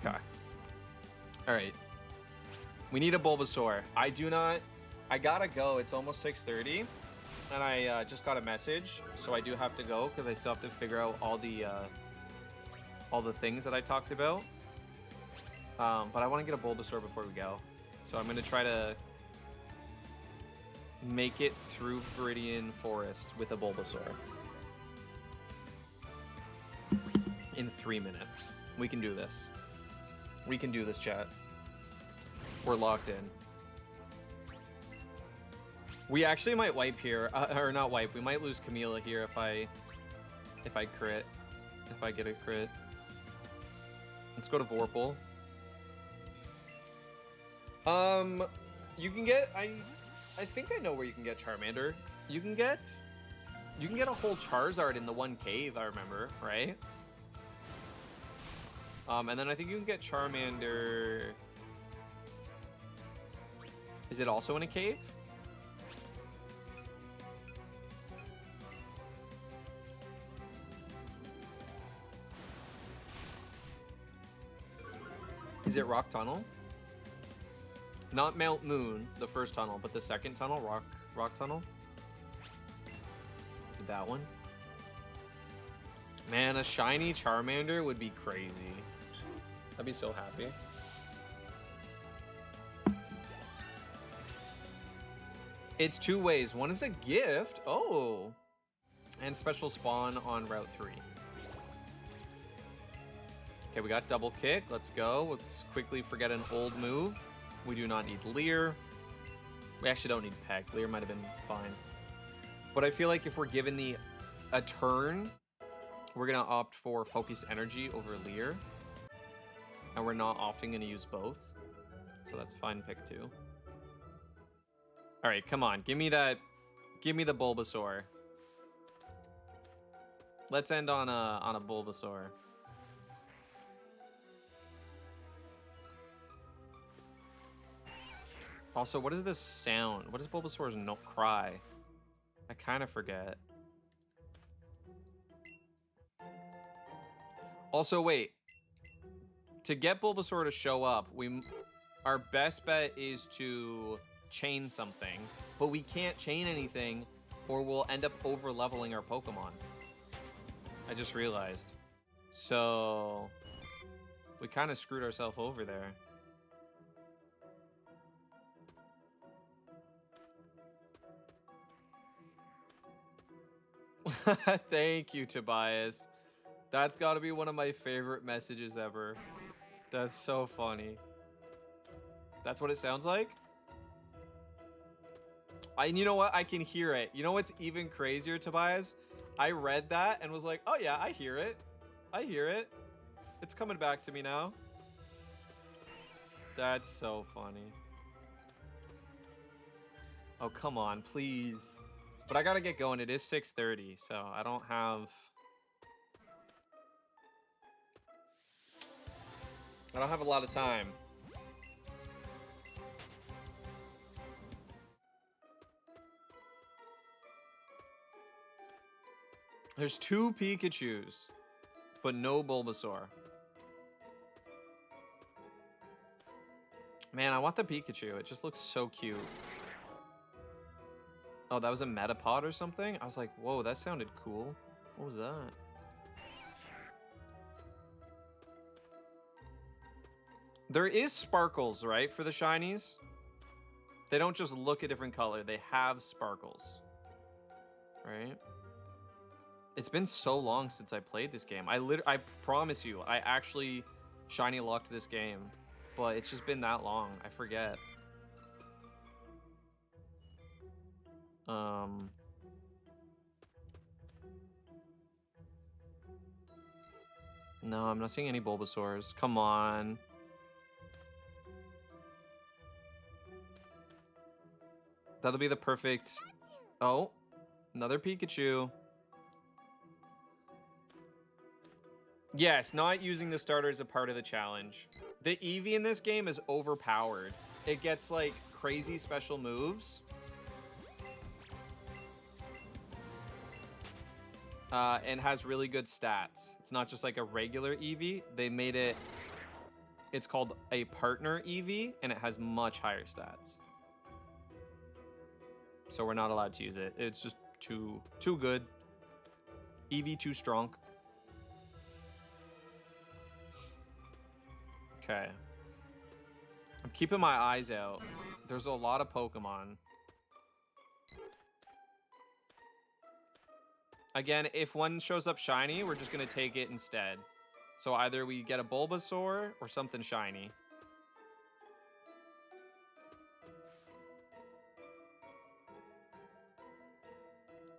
Okay. Alright. We need a Bulbasaur. I gotta go. It's almost 6:30. And I just got a message. So I do have to go because I still have to figure out all the things that I talked about. But I want to get a Bulbasaur before we go. So I'm going to try to make it through Viridian Forest with a Bulbasaur. In 3 minutes. We can do this. We can do this, chat. We're locked in. We actually might wipe here, or not wipe. We might lose Camila here if I crit, if I get a crit. Let's go to Vorpal. You can get. I think I know where you can get Charmander. You can get a whole Charizard in the one cave. I remember, right? And then I think you can get Charmander. Is it also in a cave? Is it Rock Tunnel? Not Mount Moon, the first tunnel, but the second tunnel, Rock Tunnel. Is it that one? Man, a shiny Charmander would be crazy. I'd be so happy. It's 2 ways. One is a gift. Oh. And special spawn on Route 3. Okay, we got double kick. Let's go. Let's quickly forget an old move. We do not need Leer. We actually don't need Peck. Leer might have been fine. But I feel like if we're given a turn, we're going to opt for Focus Energy over Leer. And we're not often going to use both. So that's fine pick 2. All right, come on. Give me the Bulbasaur. Let's end on a Bulbasaur. Also, what is this sound? What is Bulbasaur's cry? I kind of forget. Also, wait. To get Bulbasaur to show up, our best bet is to chain something, but we can't chain anything or we'll end up over leveling our Pokemon. I just realized. So we kind of screwed ourselves over there. Thank you, Tobias. That's got to be one of my favorite messages ever. That's so funny. That's what it sounds like? And you know what? I can hear it. You know what's even crazier, Tobias? I read that and was like, oh yeah, I hear it. I hear it. It's coming back to me now. That's so funny. Oh, come on, please. But I gotta get going. It is 6:30, so I don't have a lot of time. There's 2 Pikachus, but no Bulbasaur. Man, I want the Pikachu. It just looks so cute. Oh, that was a Metapod or something? I was like, whoa, that sounded cool. What was that? There is sparkles, right, for the shinies? They don't just look a different color. They have sparkles, right? It's been so long since I played this game. I promise you, I actually shiny locked this game, but it's just been that long. I forget. No, I'm not seeing any Bulbasaurs. Come on. That'll be the perfect... Oh, another Pikachu. Yes, not using the starter is a part of the challenge. The Eevee in this game is overpowered. It gets like crazy special moves. And has really good stats. It's not just like a regular Eevee. They made it... It's called a partner Eevee, and it has much higher stats. So we're not allowed to use it. It's just too good. Eevee too strong. Okay. I'm keeping my eyes out. There's a lot of Pokemon. Again, if one shows up shiny, we're just going to take it instead. So either we get a Bulbasaur or something shiny.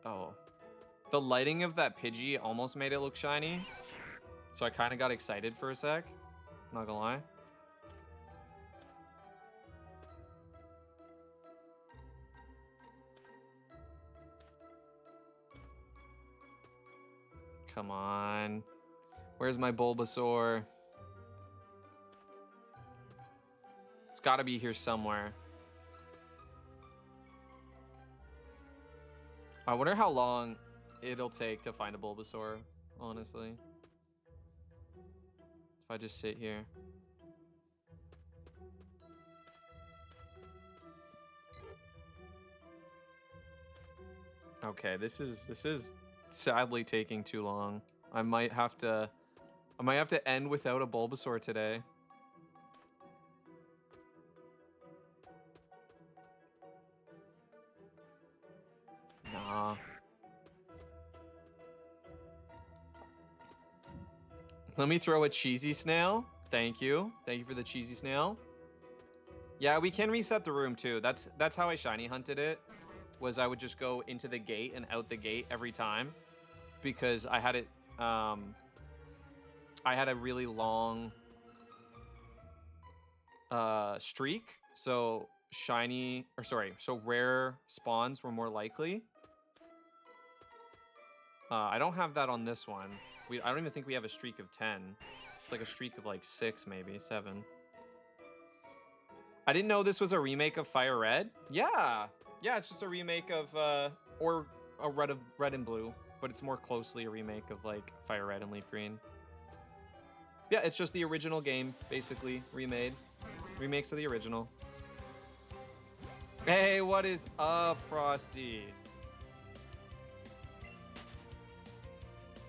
Oh. The lighting of that Pidgey almost made it look shiny. So I kind of got excited for a sec. Not gonna lie. Come on. Where's my Bulbasaur? It's gotta be here somewhere. I wonder how long it'll take to find a Bulbasaur, honestly. If I just sit here. Okay, this is sadly taking too long. I might have to end without a Bulbasaur today. Nah. Let me throw a cheesy snail. Thank you. Thank you for the cheesy snail. Yeah, we can reset the room too. That's how I shiny hunted it. Was I would just go into the gate and out the gate every time because I had it I had a really long streak, so rare spawns were more likely. I don't have that on this one. I don't even think we have a streak of 10. It's like a streak of like 6, maybe 7. I didn't know this was a remake of Fire Red. Yeah, it's just a remake of or a Red and Blue, but it's more closely a remake of like Fire Red and Leaf Green. Yeah, it's just the original game basically remade. Remakes of the original. Hey, what is up, Frosty?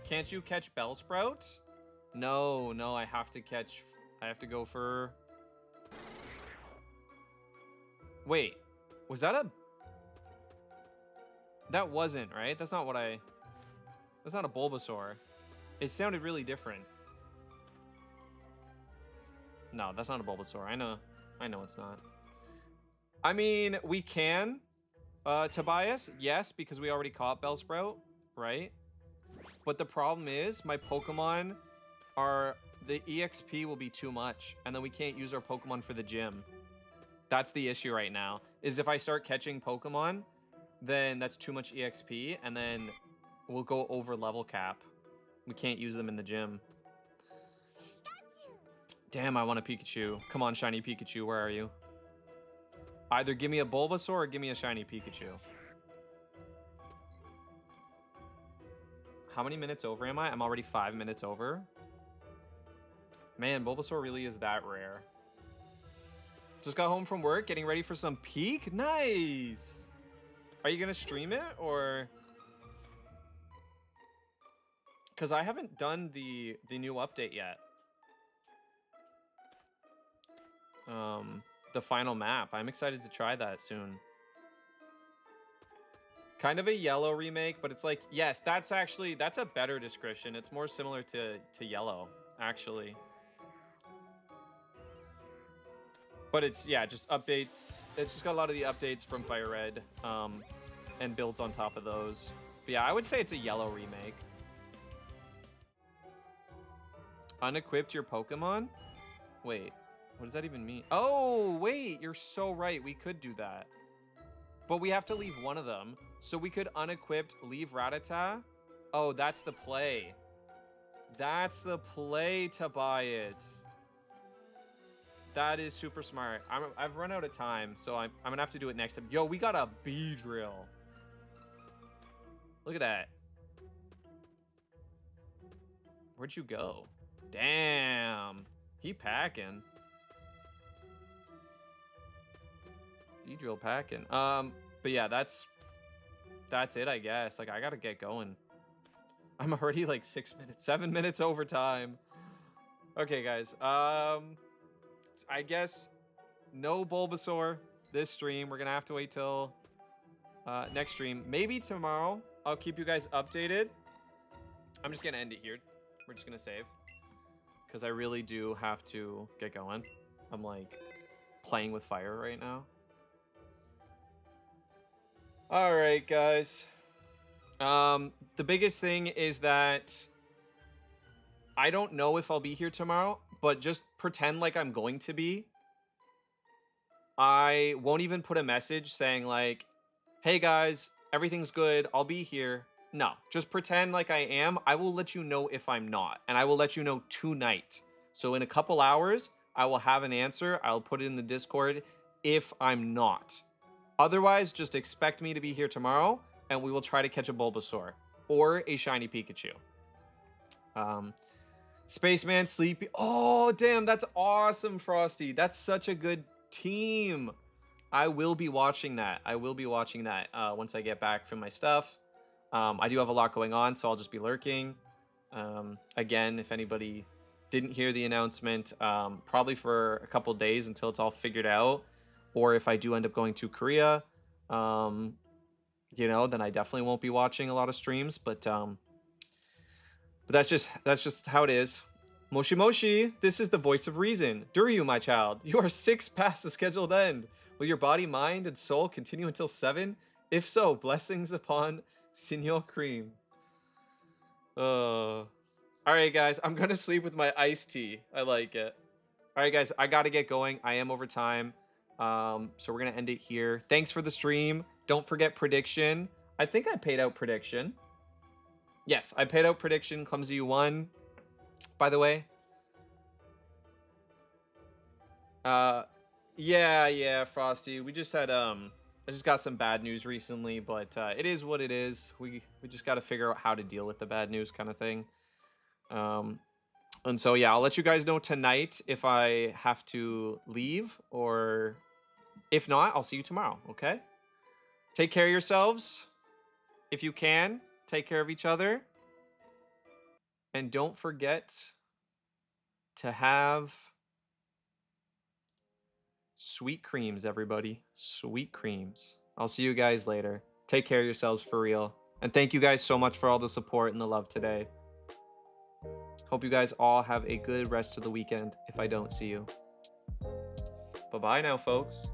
Can't you catch Bellsprout? No, I have to go for... Wait, was that a... That wasn't, right? That's not a Bulbasaur. It sounded really different. No, that's not a Bulbasaur. I know I know it's not. I mean, we can, Tobias, yes, because we already caught Bellsprout, right? But the problem is, my Pokemon are, the EXP will be too much, and then we can't use our Pokemon for the gym. That's the issue right now, is if I start catching Pokemon, then that's too much EXP, and then we'll go over level cap. We can't use them in the gym. Damn, I want a Pikachu. Come on, shiny Pikachu, where are you? Either give me a Bulbasaur or give me a shiny Pikachu. How many minutes over am I? I'm already 5 minutes over. Man, Bulbasaur really is that rare. Just got home from work, getting ready for some Peak? Nice! Are you gonna stream it, or...? Because I haven't done the new update yet. The final map. I'm excited to try that soon. Kind of a Yellow remake, but it's like, yes, that's a better description. It's more similar to Yellow, actually. But it's, yeah, just updates. It's just got a lot of the updates from Fire Red, and builds on top of those. But yeah, I would say it's a Yellow remake. Unequipped your Pokemon? Wait, what does that even mean? Oh, wait, you're so right. We could do that. But we have to leave one of them. So we could unequipped leave Rattata. Oh, that's the play. That's the play, Tobias. That is super smart. I've run out of time, so I'm gonna have to do it next time. Yo, we got a Beedrill. Look at that. Where'd you go? Damn. He packing. Beedrill packing. But yeah, that's it, I guess. Like, I gotta get going. I'm already like 7 minutes over time. Okay, guys. I guess no Bulbasaur this stream. We're gonna have to wait till next stream. Maybe tomorrow. I'll keep you guys updated. I'm just gonna end it here. We're just gonna save, because I really do have to get going. I'm like playing with fire right now. All right, guys. The biggest thing is that I don't know if I'll be here tomorrow, but just pretend like I'm going to be. I won't even put a message saying like, hey guys, everything's good, I'll be here. No, just pretend like I am. I will let you know if I'm not, and I will let you know tonight. So in a couple hours, I will have an answer. I'll put it in the Discord if I'm not. Otherwise, just expect me to be here tomorrow, and we will try to catch a Bulbasaur or a shiny Pikachu. Spaceman, Sleepy. Oh, damn, that's awesome, Frosty. That's such a good team. I will be watching that. I will be watching that once I get back from my stuff. I do have a lot going on, so I'll just be lurking. Again, if anybody didn't hear the announcement, probably for a couple days until it's all figured out. Or if I do end up going to Korea, you know, then I definitely won't be watching a lot of streams. But that's just how it is. Moshi Moshi, this is the voice of reason. Duryu, my child, you are 6 past the scheduled end. Will your body, mind, and soul continue until 7? If so, blessings upon Senor Cream. All right, guys, I'm gonna sleep with my iced tea. I like it. All right, guys, I gotta get going. I am over time. So we're gonna end it here. Thanks for the stream. Don't forget prediction. I think I paid out prediction. Yes, I paid out prediction. Clumsy, you won. By the way. Yeah, Frosty. We just had I just got some bad news recently, but it is what it is. We just got to figure out how to deal with the bad news, kind of thing. And so yeah, I'll let you guys know tonight if I have to leave, or if not, I'll see you tomorrow. Okay? Take care of yourselves. If you can, take care of each other. And don't forget to have sweet creams, everybody. Sweet creams. I'll see you guys later. Take care of yourselves for real. And thank you guys so much for all the support and the love today. Hope you guys all have a good rest of the weekend if I don't see you. Bye-bye now, folks.